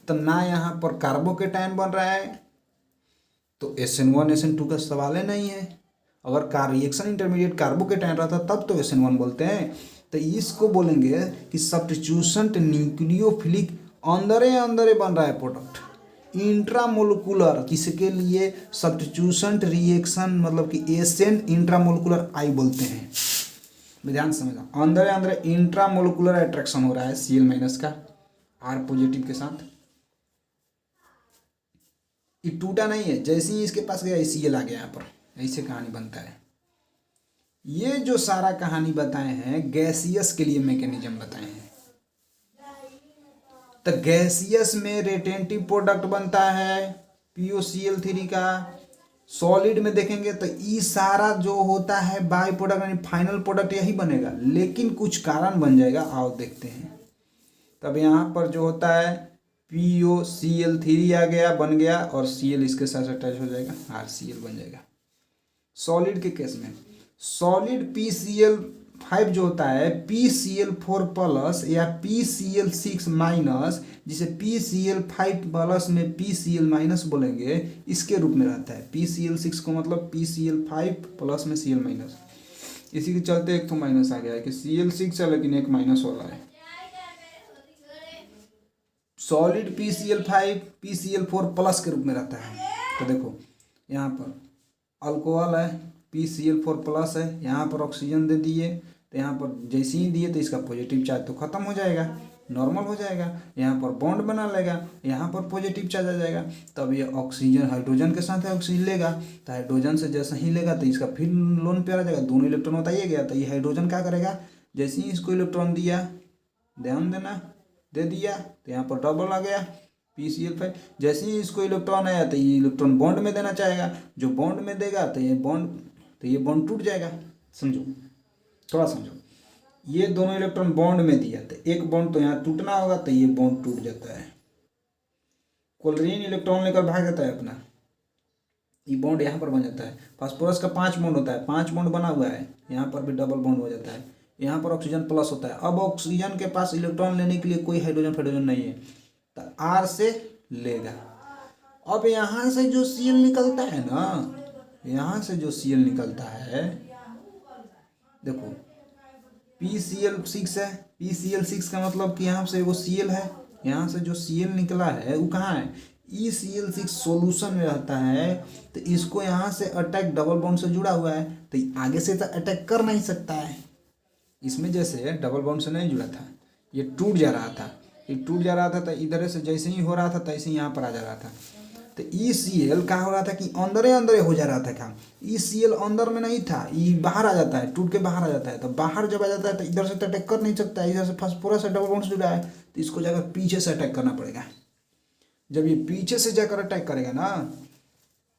तो ना यहाँ पर कार्बोकेटायन बन रहा है, तो SN1 SN2 का सवाल ही नहीं है। अगर रिएक्शन इंटरमीडिएट कार्बोकेटायन रहता तब तो SN1 बोलते हैं। तो इसको बोलेंगे कि सब्स्टिट्यूशन न्यूक्लियोफिलिक, अंदर बन रहा है प्रोडक्ट, इंट्रामोलिकुलर, किसके लिए, सब्स्टिट्यूशन रिएक्शन, मतलब कि SN इंट्रामोलिकुलर I बोलते हैं। ध्यान समझना, अंदर इंट्रामोलिकुलर अट्रैक्शन हो रहा है Cl- का R+ के साथ। ये टूटा नहीं है, जैसे ही इसके पास गया Cl आ गया यहाँ पर, ऐसे कहानी बनता है। ये जो सारा कहानी बताए हैं गैसियस के लिए मैकेनिज्म बताए हैं। तो गैसियस में रेटेंटिव प्रोडक्ट बनता है POCl3 का। सॉलिड में देखेंगे तो ये सारा जो होता है बाई प्रोडक्ट यानी फाइनल प्रोडक्ट यही बनेगा, लेकिन कुछ कारण बन जाएगा, आओ देखते हैं। तब यहाँ पर जो होता है POCl3 आ गया, बन गया, और Cl इसके साथ अटैच हो जाएगा, RCl बन जाएगा। सॉलिड के केस में सॉलिड PCl5 जो होता है PCl4+ या PCl6-, जिसे PCl5+ में PCl- बोलेंगे, इसके रूप में रहता है। PCl6 को मतलब PCl5+ में Cl-। इसी के चलते एक तो माइनस आ गया है कि Cl6 है लेकिन एक माइनस वाला है। सॉलिड PCl5 PCl4+ के रूप में रहता है। तो देखो यहाँ पर अल्कोहल है, PCl4+ है, यहाँ पर ऑक्सीजन दे दिए, तो यहाँ पर जैसे ही दिए तो इसका पॉजिटिव चार्ज तो खत्म हो जाएगा, नॉर्मल हो जाएगा, यहाँ पर बॉन्ड बना लेगा, यहाँ पर पॉजिटिव चार्ज आ जाएगा। तब ये ऑक्सीजन हाइड्रोजन के साथ ऑक्सीजन लेगा, तो हाइड्रोजन से जैसे ही लेगा तो इसका फिर लोन पेयर आ जाएगा, दोनों इलेक्ट्रॉन बताइए गया। तो ये हाइड्रोजन क्या करेगा, जैसे ही इसको इलेक्ट्रॉन दिया, ध्यान देना, दे दिया, तो यहाँ पर डबल आ गया PCl5। जैसे ही इसको इलेक्ट्रॉन आया तो ये इलेक्ट्रॉन बॉन्ड में देना चाहेगा, जो बॉन्ड में देगा तो ये बॉन्ड टूट जाएगा। समझो, थोड़ा समझो, ये दोनों इलेक्ट्रॉन बॉन्ड में दिया तो एक बॉन्ड तो यहाँ टूटना होगा, तो ये बॉन्ड टूट जाता है। क्लोरीन इलेक्ट्रॉन लेकर भाग जाता है अपना, ये बॉन्ड यहाँ पर बन जाता है। फास्फोरस का 5 बॉन्ड होता है, 5 बॉन्ड बना हुआ है, यहाँ पर भी डबल बॉन्ड हो जाता है। यहाँ पर ऑक्सीजन प्लस होता है। अब ऑक्सीजन के पास इलेक्ट्रॉन लेने के लिए कोई हाइड्रोजन नहीं है, तो R से लेगा। अब यहाँ से जो Cl निकलता है ना, यहाँ से जो Cl निकलता है, देखो PCl6 है। PCl6 का मतलब कि यहाँ से वो Cl है, यहाँ से जो Cl निकला है वो कहाँ है, ECl6 सॉल्यूशन में रहता है। तो इसको यहाँ से अटैक डबल बॉन्ड से जुड़ा हुआ है, तो आगे से तो अटैक कर नहीं सकता है। इसमें जैसे डबल बॉन्ड से नहीं जुड़ा था, ये टूट जा रहा था, ये टूट जा रहा था, तो इधर से जैसे ही हो रहा था तैसे ही यहाँ पर आ जा रहा था। तो ECl क्या हो रहा था कि अंदरे अंदरे हो जा रहा था काम। ECl अंदर में नहीं था, ये बाहर आ जाता है, टूट के बाहर आ जाता है। तो बाहर जब आ जाता है तो इधर से तो अटैक कर नहीं सकता है, इधर से फास्फोरस से डबल बॉन्ड से जुड़ा है, तो इसको जाकर पीछे से अटैक करना पड़ेगा। जब ये पीछे से जाकर अटैक करेगा ना,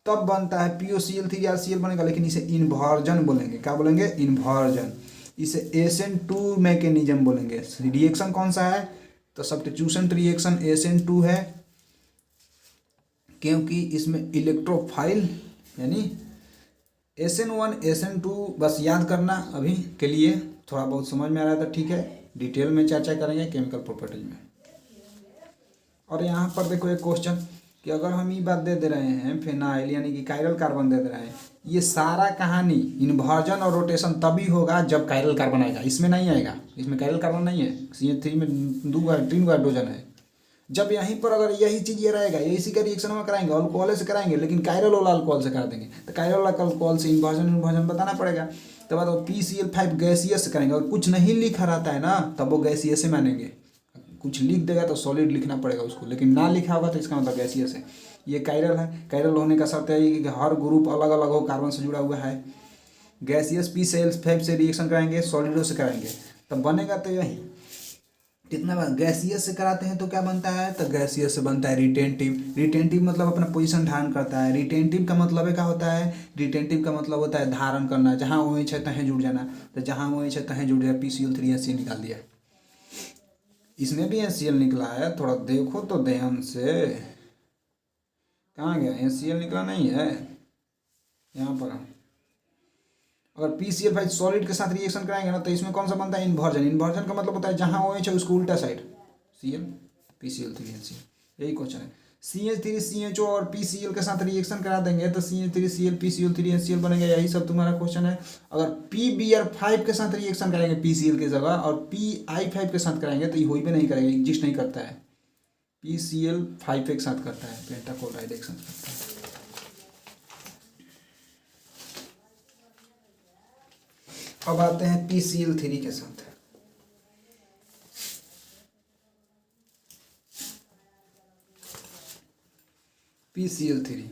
तब बनता है POCl3 RCl बनेगा, लेकिन इसे इन्वर्जन बोलेंगे। क्या बोलेंगे, इन्वर्जन। इसे SN2 मैकेनिज्म बोलेंगे। रिएक्शन कौन सा है, तो सब्स्टिट्यूशन रिएक्शन SN2 है, क्योंकि इसमें इलेक्ट्रोफाइल यानी SN1 SN2 बस याद करना अभी के लिए, थोड़ा बहुत समझ में आ रहा था, ठीक है। डिटेल में चर्चा करेंगे केमिकल प्रॉपर्टीज में। और यहाँ पर देखो एक क्वेश्चन कि अगर हम ये बात दे रहे हैं फिनाइल यानी कि कायरल कार्बन दे रहे हैं, ये सारा कहानी इन्वर्जन और रोटेशन तभी होगा जब कायरल कार्बन आएगा, इसमें नहीं आएगा। इसमें कायरल कार्बन नहीं है, CH3 में 3 हाइड्रोजन है। जब यहीं पर अगर यही चीज़ ये रहेगा, इसी का रिएक्शन में कराएंगे, अल्कोहल से कराएंगे, लेकिन कायरल वाला अल्कोहल से करा देंगे, तो कायरल वाला अल्कोहल से इन्वर्जन बताना पड़ेगा। तो बाद PCl5 गैसीय से करेंगे। और कुछ नहीं लिखा रहता है ना, तब वो गैसीय से मानेंगे। कुछ लिख देगा तो सॉलिड लिखना पड़ेगा उसको, लेकिन ना लिखा होगा तो इसका मतलब गैसीय से। ये कायरल है, कायरल होने का शर्त है कि हर ग्रुप अलग अलग हो, कार्बन से जुड़ा हुआ है। गैसियस PCl5 से रिएक्शन कराएंगे, सॉलिडो से कराएंगे, तब बनेगा तो यही। कितना बार गैसियस से कराते हैं तो क्या बनता है, तो गैसियस से बनता है रिटेंटिव। रिटेंटिव मतलब अपना पोजीशन धारण करता है। रिटेंटिव का मतलब क्या होता है, रिटेंटिव का मतलब होता है धारण करना, जहाँ OH है तहें जुड़ जाना। तो जहाँ OH है तहें जुड़ जाए, PCl3 HCl निकाल दिया। इसमें भी HCl निकला है, थोड़ा देखो तो ध्यान से। कहाँ गया, HCl निकला नहीं है यहाँ पर। अगर PCl5 सॉलिड के साथ रिएक्शन कराएंगे ना, तो इसमें कौन सा बनता है, इन्वर्जन। इन्वर्जन का मतलब होता है जहाँ OH है उसको उल्टा साइड, Cl PCl3 HCl, यही क्वेश्चन है। CH3CHO और PCl के साथ रिएक्शन करा देंगे तो CH3Cl PCl3 HCl बनेगा, यही सब तुम्हारा क्वेश्चन है। अगर PBr5 के साथ रिएक्शन कराएंगे PCl की जगह, और PI5 के साथ कराएंगे, तो ये हो भी नहीं करेगा, एग्जिस्ट नहीं करता है। PCl5 एक साथ करता है, पेंटाक्लोराइड एक साथ करता है। अब आते हैं PCl3 के साथ। PCl3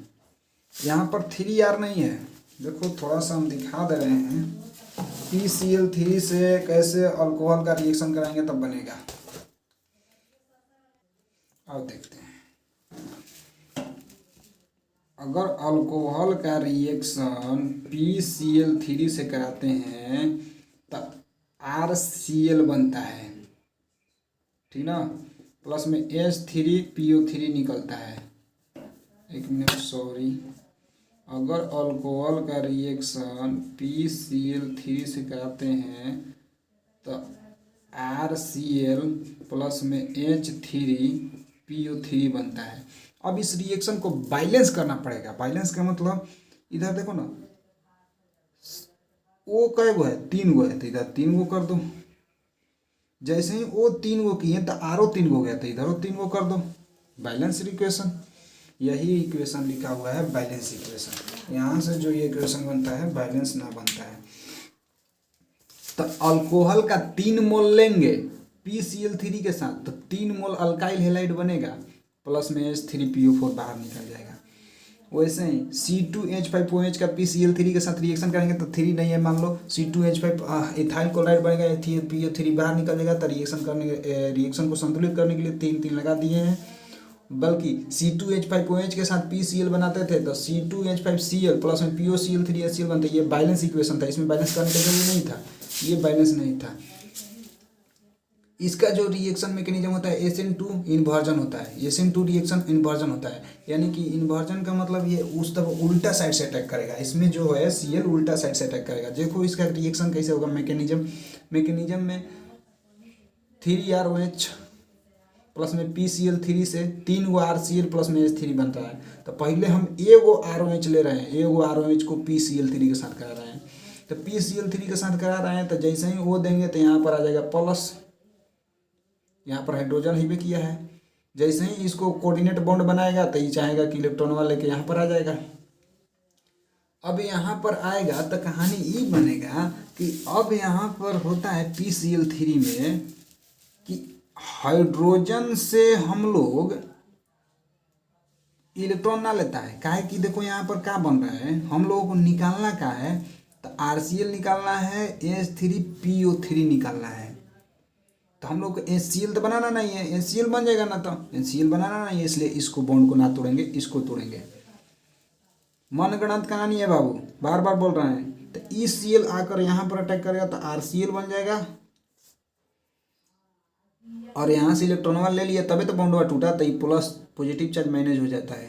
यहाँ पर 3R नहीं है, देखो थोड़ा सा हम दिखा दे रहे हैं। PCl3 से कैसे अल्कोहल का रिएक्शन कराएंगे तब बनेगा, अब देखते हैं। अगर अल्कोहल का रिएक्शन PCl3 से कराते हैं तो RCl बनता है, ठीक ना, प्लस में H3PO3 निकलता है। एक मिनट, सॉरी। अगर अल्कोहल का रिएक्शन PCl3 से कराते हैं तो RCl प्लस में H3PO3 बनता है। अब इस रिएक्शन को बैलेंस करना पड़ेगा। बैलेंस का मतलब इधर देखो ना, O कै गो है, 3 गो है, तो इधर 3 गो कर दो। जैसे ही O 3 गो किए तो RO 3 गो गया, तो इधर 3 गो कर दो। बैलेंस इक्वेशन, यही इक्वेशन लिखा हुआ है, बैलेंस इक्वेशन। यहाँ से जो ये इक्वेशन बनता है बैलेंस ना बनता है। तो अल्कोहल का 3 मोल लेंगे PCl3 के साथ, तो 3 मोल अल्काइल हैलाइड बनेगा, प्लस में H3PO4 बाहर निकल जाएगा। वैसे ही C2H5OH का PCl3 के साथ रिएक्शन करेंगे तो 3 नहीं है मान लो, C2H5 इथाइल क्लोराइड बनेगा, H3PO3 बाहर निकल जाएगा। तो रिएक्शन को संतुलित करने के लिए 3 लगा दिए हैं। बल्कि C2H5OH के साथ PCl बनाते थे तो C2H5Cl प्लस में POCl3 HCl बनता है। ये बैलेंस इक्वेशन था, इसमें बैलेंस करने का जरूरी नहीं था, ये बैलेंस नहीं था। इसका जो रिएक्शन मैकेनिज्म होता है SN2 इन्वर्जन होता है, SN2 रिएक्शन इन्वर्जन होता है। यानी कि इन्वर्जन का मतलब ये उस तरफ उल्टा साइड से अटैक करेगा, इसमें जो है Cl उल्टा साइड से अटैक करेगा। देखो इसका रिएक्शन कैसे होगा, मैकेनिज्म में 3ROH प्लस में PCl3 से 3 गो RCl प्लस में H3 बनता है। तो पहले हम एगो ROH ले रहे हैं, एगो ROH को PCl3 के साथ करा रहे हैं। तो PCl3 के साथ करा रहे हैं तो जैसे ही वो देंगे तो यहाँ पर आ जाएगा प्लस, यहाँ पर हाइड्रोजन ही भी किया है। जैसे ही इसको कोऑर्डिनेट बॉन्ड बनाएगा तो ये चाहेगा कि इलेक्ट्रॉन वाले के यहाँ पर आ जाएगा। अब यहाँ पर आएगा तो कहानी ये बनेगा कि अब यहाँ पर होता है PCl3 में कि हाइड्रोजन से हम लोग इलेक्ट्रॉन ना लेता है। काहे कि देखो यहाँ पर क्या बन रहा है, हम लोगों को निकालना क्या है, तो RCl निकालना है, H3PO3 निकालना है। तो हम लोग को HCl तो बनाना नहीं है, HCl बन जाएगा ना, तो HCl बनाना नहीं है, इसलिए इसको बॉन्ड को ना तोड़ेंगे, इसको तोड़ेंगे। मनगढ़ंत कहानी है बाबू, बार बार बोल रहे हैं। तो ECl आकर यहाँ पर अटैक करेगा तो RCl बन जाएगा, और यहाँ से इलेक्ट्रॉन वाला ले लिया तभी तो बॉन्ड हुआ टूटा, तो ये प्लस पॉजिटिव चार्ज मैनेज हो जाता है,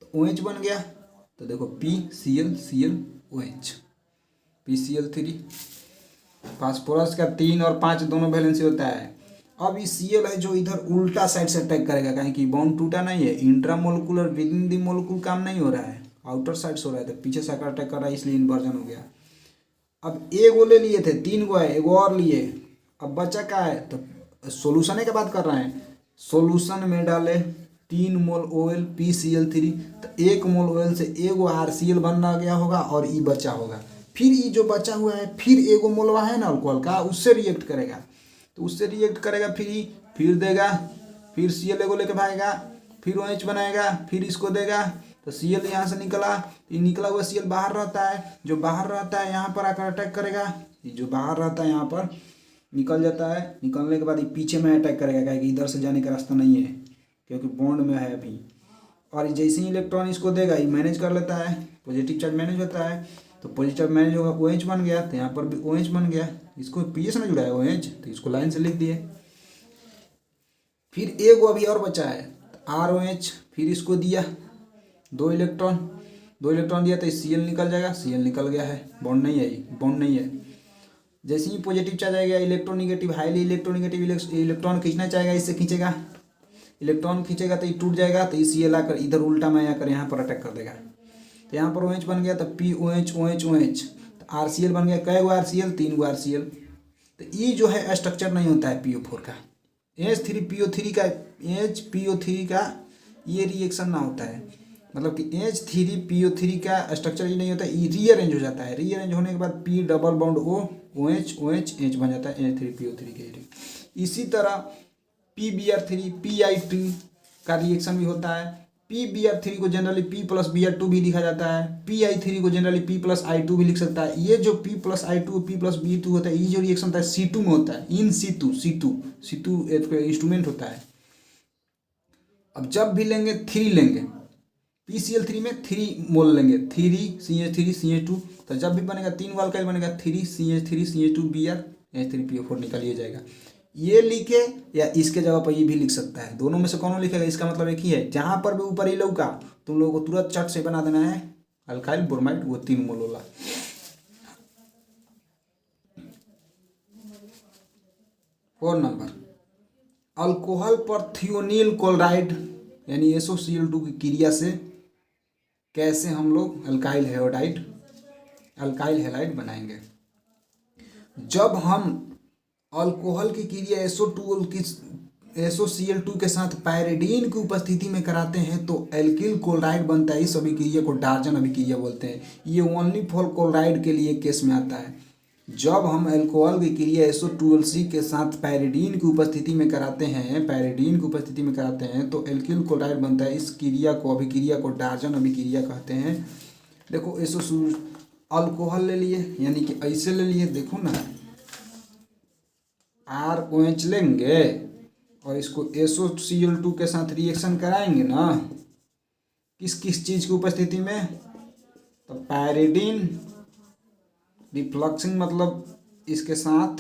तो OH बन गया। तो देखो PCl PCl3 फास्फोरस का 3 और 5 दोनों वैलेंसी होता है। अब ये Cl है जो इधर उल्टा साइड से अटैक करेगा, कहीं कि बॉन्ड टूटा नहीं है, intramolecular with in the molecule काम नहीं हो रहा है, आउटर साइड से हो रहा है, तो पीछे से आकर अटैक कर रहा है, इसलिए इन्वर्जन हो गया। अब एगो ले लिए थे, 3 गो है, एगो और लिए, अब बचा क्या है, तो सोल्यूशन की बात कर रहे हैं। सोल्यूशन में डाले 3 मोल OL PCl3, तो 1 मोल OL से एगो RCl बन गया होगा और ई बचा होगा। फिर ये जो बचा हुआ है फिर एगो मोलवा है ना अल्कोहल का, उससे रिएक्ट करेगा, तो उससे रिएक्ट करेगा, फिर देगा, फिर Cl एगो लेके भागेगा, फिर OH बनाएगा, फिर इसको देगा, तो Cl यहाँ से निकला, ये निकला हुआ Cl बाहर रहता है, जो बाहर रहता है यहाँ पर आकर अटैक करेगा, ये जो बाहर रहता है यहाँ पर निकल जाता है, निकलने के बाद ये पीछे में अटैक करेगा, क्योंकि इधर से जाने का रास्ता नहीं है, क्योंकि बॉन्ड में है अभी। और जैसे ही इलेक्ट्रॉन इसको देगा ये मैनेज कर लेता है, पॉजिटिव चार्ज मैनेज होता है, तो पॉजिटिव मैनेज होगा, OH बन गया, तो यहाँ पर भी OH बन गया, इसको पीछे से ना जुड़ा है OH, तो इसको लाइन से लिख दिए। फिर एगो अभी और बचा है ROH, फिर इसको दिया 2 इलेक्ट्रॉन दिया, तो Cl निकल जाएगा, Cl निकल गया है, बॉन्ड नहीं है, बॉन्ड नहीं है। जैसे ही पॉजिटिव चार्ज आएगा, इलेक्ट्रोनिगेटिव हाईली इलेक्ट्रोनिगेटिव इलेक्ट्रॉन खींचना चाहेगा, इससे खींचेगा, इलेक्ट्रॉन खींचेगा तो ये टूट जाएगा, तो ये Cl आकर इधर उल्टा में आकर यहाँ पर अटैक कर देगा, तो यहाँ पर OH बन गया, तो POH, तो RCl बन गया, कै गो RCl, 3 गो RCl। तो ये जो है स्ट्रक्चर नहीं होता है PO4 का, H3PO3 का ये रिएक्शन ना होता है, मतलब कि H3PO3 का स्ट्रक्चर ये नहीं होता, ये रीअरेंज हो जाता है, रीअरेंज होने के बाद P double bond OH H बन जाता है H3PO3 के। इसी तरह PBr3 Pi2 का रिएक्शन भी होता है। PBr3 को जनरली P प्लस Br2 भी लिखा जाता है, Pi3 को जनरली P प्लस I2 भी लिख सकता है। ये जो P plus I2 P plus B2 होता है, ये जो रिएक्शन होता है C2 में होता है, इन C2 इंस्ट्रूमेंट होता है। अब जब भी लेंगे 3 लेंगे, PCl3 में 3 मोल लेंगे, 3CH3CH2, तो जब भी बनेगा 3 अल्काइल बनेगा, 3CH3CH2Br H3PO4 निकालिए जाएगा। ये लिखे या इसके जगह पर ये भी लिख सकता है, दोनों में से कौन लिखेगा, इसका मतलब एक ही है। जहाँ पर भी ऊपर ही लौका तुम लोगों को तुरंत चट से बना देना है अल्काइल ब्रोमाइड, वो 3 मोल वाला। फोर नंबर, अल्कोहल पर थियोनिल क्लोराइड यानी SOCl2 की क्रिया से कैसे हम लोग अल्काइल हैलाइड बनाएंगे। जब हम अल्कोहल की क्रिया SOCl2 के साथ पायरिडीन की उपस्थिति में कराते हैं तो एल्किल क्लोराइड बनता है। इस अभिक्रिया को डार्जन अभिक्रिया बोलते हैं। ये ओनली फॉर क्लोराइड के लिए केस में आता है। जब हम अल्कोहल की क्रिया SO2C के साथ पायरिडीन की उपस्थिति में कराते हैं तो एल्किल क्लोराइड बनता है। इस क्रिया को अभिक्रिया को डार्जन अभिक्रिया कहते हैं। देखो SO अल्कोहल ले लिए यानी कि ऐसे ले लिए, देखो ना ROH लेंगे और इसको SOCl2 के साथ रिएक्शन कराएंगे ना, किस किस चीज़ की उपस्थिति में, तो पायरिडीन रिफ्लक्सिंग मतलब इसके साथ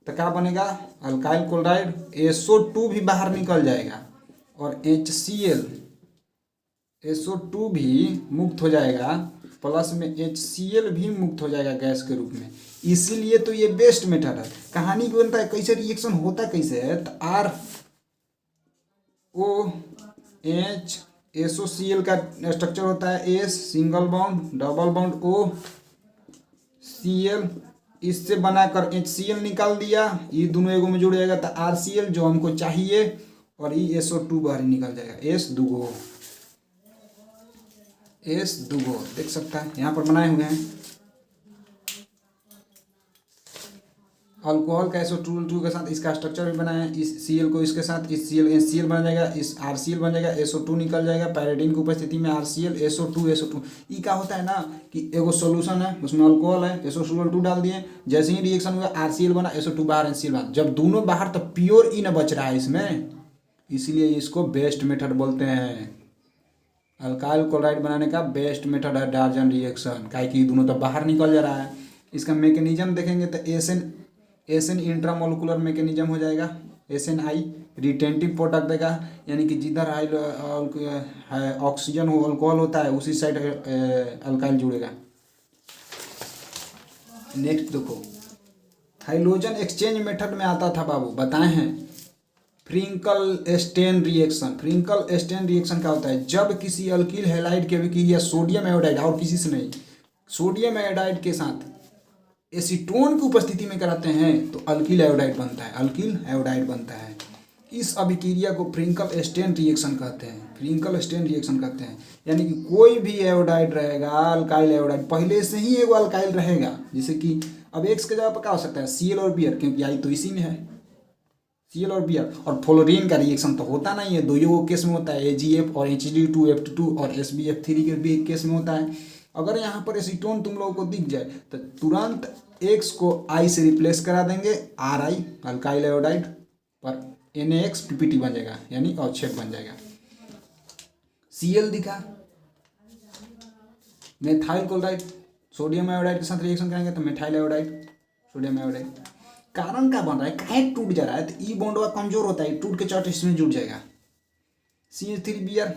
तो क्या बनेगा, अल्काइल क्लोराइड SO2 भी बाहर निकल जाएगा और HCl SO2 भी मुक्त हो जाएगा, प्लस में HCl भी मुक्त हो जाएगा गैस के रूप में। इसीलिए तो ये बेस्ट मेथड है। कहानी को बनता है कैसे, रिएक्शन होता कैसे है, तो ROH SOCl का स्ट्रक्चर होता है S single bond double bond OCl, इससे बनाकर HCl निकाल दिया, ये दोनों एगो में जुड़ जाएगा तो RCl जो हमको चाहिए, और ये SO2 बाहर निकल जाएगा, S दुगो देख सकता है यहाँ पर बनाए हुए हैं। अल्कोहल का SO2 के साथ इसका स्ट्रक्चर भी बनाया है, इस Cl को इसके साथ, इस HCl बन जाएगा, इस RCl बन जाएगा, SO2 निकल जाएगा, पैराडीन की उपस्थिति में RCl SO2 ये क्या होता है ना कि एगो सोल्यूशन है, उसमें अल्कोहल है, SO2 डाल दिए, जैसे ही रिएक्शन हुआ RCl बना, SO2 बाहर, HCl बाहर, जब दोनों बाहर तो प्योर इन बच रहा है इसमें, इसीलिए इसको बेस्ट मेथड बोलते हैं। अल्काइल क्लोराइड बनाने का बेस्ट मेथड है डार्जन रिएक्शन, काहे कि दोनों तो बाहर निकल जा रहा है। इसका मैकेनिज्म देखेंगे तो एसएन इंट्रामोलिकुलर मैकेनिज्म हो जाएगा, SNI रिटेंटिव प्रोडक्ट देगा, यानी कि जिधर ऑक्सीजन हो अल्कोहल होता है उसी साइड अल्काइल जुड़ेगा। नेक्स्ट देखो, हाइड्रोजन एक्सचेंज मेथड में आता था बाबू, बताए हैं फ्रिंकल स्टेन रिएक्शन। फ्रिंकल स्टेन रिएक्शन क्या होता है, जब किसी अल्किल हैलाइड के अभिक्रिया सोडियम आयोडाइड और किसी से नहीं, सोडियम आयोडाइड के साथ एसीटोन की उपस्थिति में कराते हैं तो अल्किल आयोडाइड बनता है, अल्किल आयोडाइड बनता है। इस अभिक्रिया को फ्रिंकल स्टेन रिएक्शन कहते हैं, फ्रिंकल स्टेन रिएक्शन कहते हैं। यानी कि कोई भी आयोडाइड रहेगा, अल्काइल आयोडाइड पहले से ही एगो अल्काइल रहेगा, जैसे कि अब एक्स के जगह पर क्या हो सकता है, Cl और Br, क्योंकि आई तो इसी में है, Cl और Br। और फ्लोरीन का रिएक्शन तो होता नहीं है, दो केस में होता है, AgF और Hd2F2 और SbF3 के भी केस में होता है। अगर यहाँ पर एसीटोन तुम लोगों को दिख जाए तो तुरंत X को I से रिप्लेस करा देंगे, Ri अल्काइल आयोडाइड पर NaX PPT बन जाएगा, यानी अवक्षेप बन जाएगा। Cl दिखा, मेथाइल क्लोराइड सोडियम आयोडाइड के साथ रिएक्शन करेंगे तो मेथाइल आयोडाइड सोडियम आयोडाइड। कारण क्या बन रहा है, काहे टूट जा रहा है, तो ई बॉन्ड कमजोर होता है, टूट के चौथ इसमें जुड़ जाएगा। CH3Br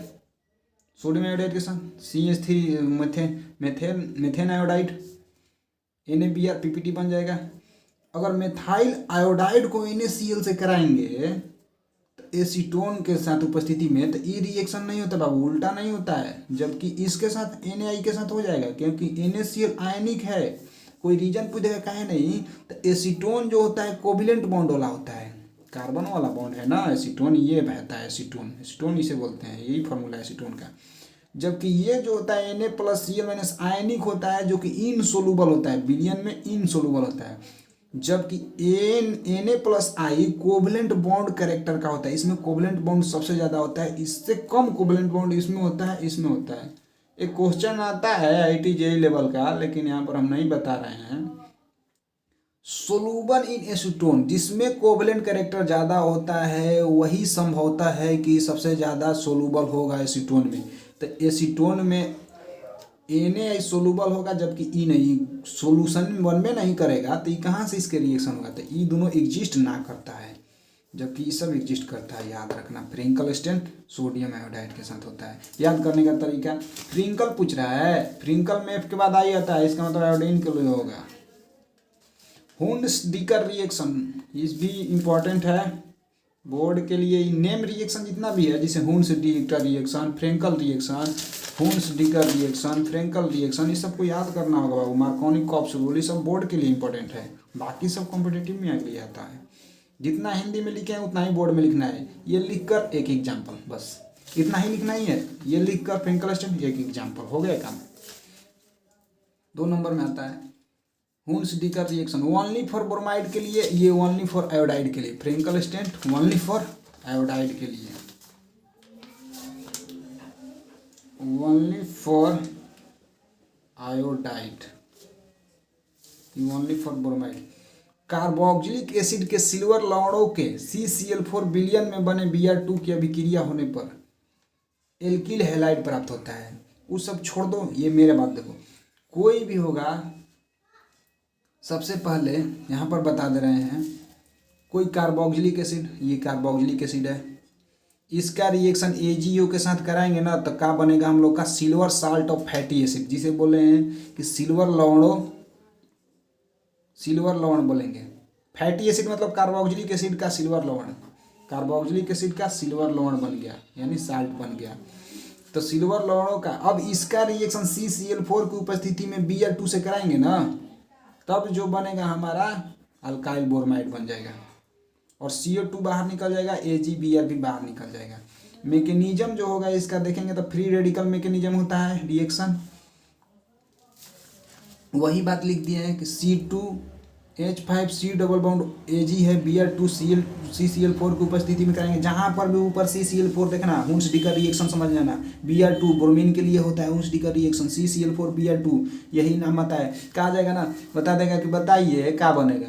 सोडियम आयोडाइड के साथ, CH3 methane iodide NaBr PPT बन जाएगा। अगर मेथाइल आयोडाइड को NaCl से कराएंगे तो एसीटोन के साथ उपस्थिति में, तो ये रिएक्शन नहीं होता बाबू, उल्टा नहीं होता है, जबकि इसके साथ NaI के साथ हो जाएगा, क्योंकि NaCl आयनिक है। कोई रीजन पूछेगा काहे नहीं, तो एसीटोन जो होता है कोविलेंट बॉन्ड वाला होता है, कार्बन वाला बॉन्ड है ना एसीटोन, ये बहता है एसीटोन इसे बोलते हैं, यही फॉर्मूला है एसीटोन का। जबकि ये जो होता है Na+Cl- आयनिक होता है, जो कि इनसोलूबल होता है, विलयन में इनसोलूबल होता है। जबकि Na+I कोवलेंट बॉन्ड कैरेक्टर का होता है, इसमें कोवलेंट बॉन्ड सबसे ज़्यादा होता है, इससे कम कोवलेंट बॉन्ड इसमें होता है, इसमें होता है। एक क्वेश्चन आता है IIT JEE लेवल का, लेकिन यहाँ पर हम नहीं बता रहे हैं। सोलूबल इन एसीटोन, जिसमें कोवलेंट कैरेक्टर ज़्यादा होता है वही संभवता है कि सबसे ज़्यादा सोलूबल होगा एसीटोन में। तो एसीटोन में Na सोलूबल होगा, जबकि ई नहीं, सोल्यूशन वन में नहीं करेगा, तो ये कहाँ से इसके रिएक्शन होगा, तो ये दोनों एग्जिस्ट ना करता है, जबकि ये सब एग्जिस्ट करता है। याद रखना, फ्रिंकल स्टेन सोडियम आयोडाइड के साथ होता है। याद करने का तरीका, फ्रिंकल पूछ रहा है, फ्रिंकल में F के बाद आई आता है, इसका मतलब आयोडीन के लिए होगा। हुंस-डिकर रिएक्शन इस भी इम्पॉर्टेंट है बोर्ड के लिए। नेम रिएक्शन जितना भी है, जैसे Hunsdiecker reaction, Frankel reaction, Hunsdiecker reaction, Frankel reaction, ये सबको याद करना होगा बाबू। मार्कोनी-कॉप्स रूल, ये सब बोर्ड के लिए इंपॉर्टेंट है, बाकी सब कॉम्पिटिटिव में आगे आता है। जितना हिंदी में लिखे हैं उतना ही बोर्ड में लिखना है। ये लिखकर एक एग्जाम्पल, बस इतना ही लिखना ही है। ये लिखकर फ्रेंकल स्टेन एक एग्जाम्पल, हो गया काम। 2 नंबर में आता है Hunsdiecker reaction, only for bromide के लिए, ये ओनली फॉर आयोडाइड के लिए। Finkelstein only for iodide के लिए, only for iodide, only for bromide. Carboxylic acid के सिल्वर लवणों के CCl4 विलयन में बने Br2 की अभिक्रिया होने पर एल्किल हैलाइड प्राप्त होता है। वो सब छोड़ दो, ये मेरे बात देखो, कोई भी होगा, सबसे पहले यहाँ पर बता दे रहे हैं कोई कार्बोक्सिलिक एसिड, ये कार्बोक्सिलिक एसिड है, इसका रिएक्शन AgO के साथ कराएंगे ना तो क्या बनेगा हम लोग का silver salt of fatty acid, जिसे बोले हैं कि सिल्वर लवण बोलेंगे। फैटी एसिड मतलब कार्बोक्सिलिक एसिड का सिल्वर लवण, कार्बोक्सिलिक एसिड का सिल्वर लवण बन गया, यानी साल्ट बन गया। तो सिल्वर लवणों का अब इसका रिएक्शन CCl4 की उपस्थिति में Br2 से कराएंगे ना, तब जो बनेगा हमारा अल्काइल ब्रोमाइड बन जाएगा और CO2 बाहर निकल जाएगा, AgBr भी बाहर निकल जाएगा। मैकेनिज्म जो होगा इसका देखेंगे तो फ्री रेडिकल मैकेनिज्म होता है रिएक्शन, वही बात लिख दिए हैं कि C2H5C डबल बॉन्ड Ag है, Br2 CCl4 की उपस्थिति में कराएंगे। जहाँ पर भी ऊपर CCl4 देखना, हुंस-डिकर रिएक्शन समझ जाना, Br2 ब्रोमीन के लिए होता है हुंस-डिकर रिएक्शन, CCl4 Br2 यही नाम आता है। कहा जाएगा ना, बता देगा कि बताइए क्या बनेगा,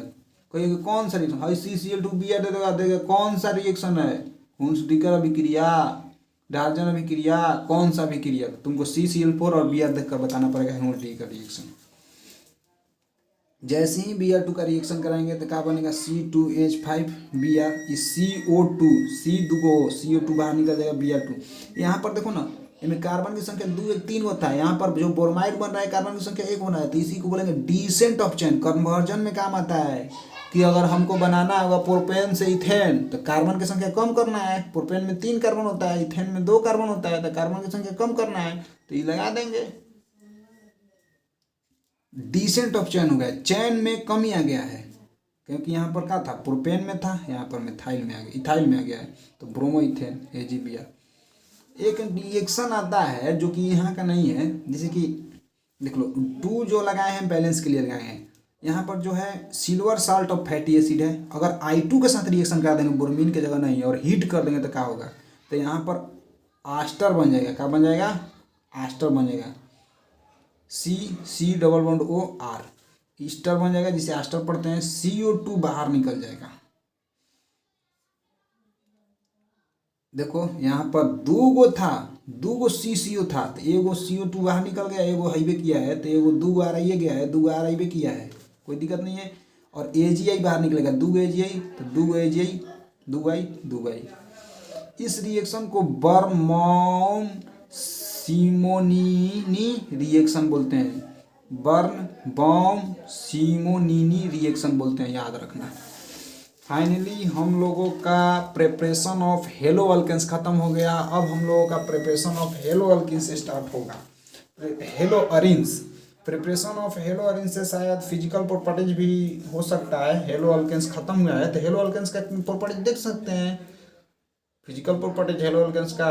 कहिए कौन सा रिएक्शन, हाई CCl2 Br दे देगा कौन सा रिएक्शन है, हुंस-डिकर अभिक्रिया, डाल्टन अभिक्रिया, कौन सा अभिक्रिया, तुमको CCl4 और Br देखकर बताना पड़ेगा हुंस-डिकर रिएक्शन। जैसे ही Br2 का रिएक्शन कराएंगे तो क्या बनेगा C2H5Br, CO2 CO2 बाहर निकल जाएगा Br2। यहाँ पर देखो ना, इनमें कार्बन की संख्या 2 1 3 होता है, यहाँ पर जो ब्रोमाइड बन रहा है कार्बन की संख्या 1 होना है, तो इसी को बोलेंगे डिसेंट ऑफ चेन। कन्वर्जन में काम आता है कि अगर हमको बनाना होगा प्रोपेन से इथेन तो कार्बन की संख्या कम करना है, प्रोपेन में 3 कार्बन होता है, इथेन में 2 कार्बन होता है, तो कार्बन की संख्या कम करना है, तो ये लगा देंगे, डिसेंट ऑफ चैन हो गया, चैन में कमी आ गया है, क्योंकि यहाँ पर क्या था, प्रोपेन में था, यहाँ पर मिथाइल में आ गया, इथाइल में आ गया है, तो ब्रोमोइथेन AgBr। एक रिएक्शन आता है जो कि यहाँ का नहीं है, जैसे कि देख लो 2 जो लगाए हैं बैलेंस के लिए लगाए हैं, यहाँ पर जो है silver salt of fatty acid है, अगर I2 के साथ रिएक्शन करा देंगे ब्रोमीन की जगह नहीं और हीट कर देंगे तो क्या होगा, तो यहाँ पर आस्टर बन जाएगा, क्या बन जाएगा, आस्टर बन जाएगा, C double bond OR, Easter बन जाएगा, जिसे आस्टर पढ़ते हैं, CO2 बाहर निकल जाएगा। देखो यहाँ पर 2 गो था, 2 गो CCO था, तो एगो CO2 बाहर निकल गया, एगो हाईवे किया है, तो एगो 2 गो RI गया है, 2 गो RI किया है, कोई दिक्कत नहीं है। और AgI बाहर निकलेगा, 2 गो AgI, तो 2 गो AgI, 2 go I, 2 go I। इस रिएक्शन को बर्नबाउम सिमोनीनी रिएक्शन बोलते हैं, बर्नबाउम सिमोनीनी रिएक्शन बोलते हैं, याद रखना। फाइनली हम लोगों का प्रिपरेशन ऑफ हेलो अल्केन्स खत्म हो गया। अब हम लोगों का preparation of hello alkanes start होगा। Haloarenes, preparation of haloarenes से शायद फिजिकल प्रॉपर्टीज भी हो सकता है। हेलो अल्केन्स खत्म हुआ है तो हेलो अल्केन्स का प्रॉपर्टीज देख सकते हैं, फिजिकल प्रॉपर्टीज हेलो अल्केन्स का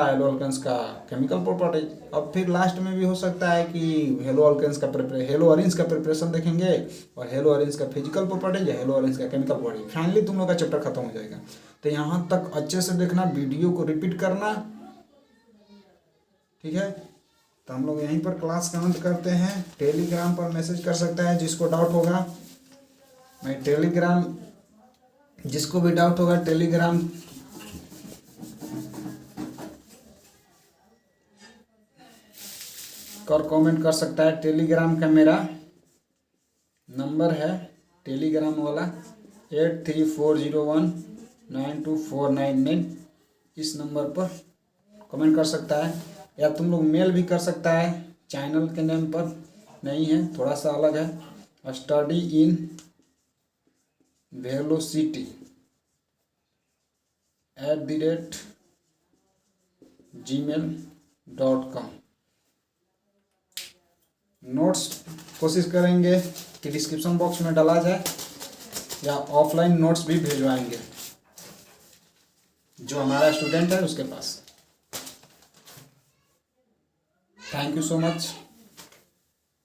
केमिकल प्रॉपर्टीज। अब फिर लास्ट में भी हो सकता है कि हेलो अरिन्स का प्रिपरेशन देखेंगे और हेलो अरिन्स का फिजिकल प्रॉपर्टीज, हेलो अरिन्स का केमिकल प्रॉपर्टीज। फाइनली तुम लोग का चैप्टर खत्म हो जाएगा। तो यहाँ तक अच्छे से देखना, वीडियो को रिपीट करना, ठीक है। तो हम लोग यहीं पर क्लास का अंत करते हैं। टेलीग्राम पर मैसेज कर सकता है जिसको डाउट होगा। मैं टेलीग्राम, जिसको भी डाउट होगा टेलीग्राम और कमेंट कर सकता है। टेलीग्राम का मेरा नंबर है, टेलीग्राम वाला 8340192499। इस नंबर पर कमेंट कर सकता है, या तुम लोग मेल भी कर सकता है। चैनल के नेम पर नहीं है, थोड़ा सा अलग है, study in velocity @gmail.com। Notes कोशिश करेंगे कि डिस्क्रिप्शन बॉक्स में डाला जाए, या ऑफलाइन नोट्स भी भिजवाएंगे जो हमारा स्टूडेंट है उसके पास। Thank you so much.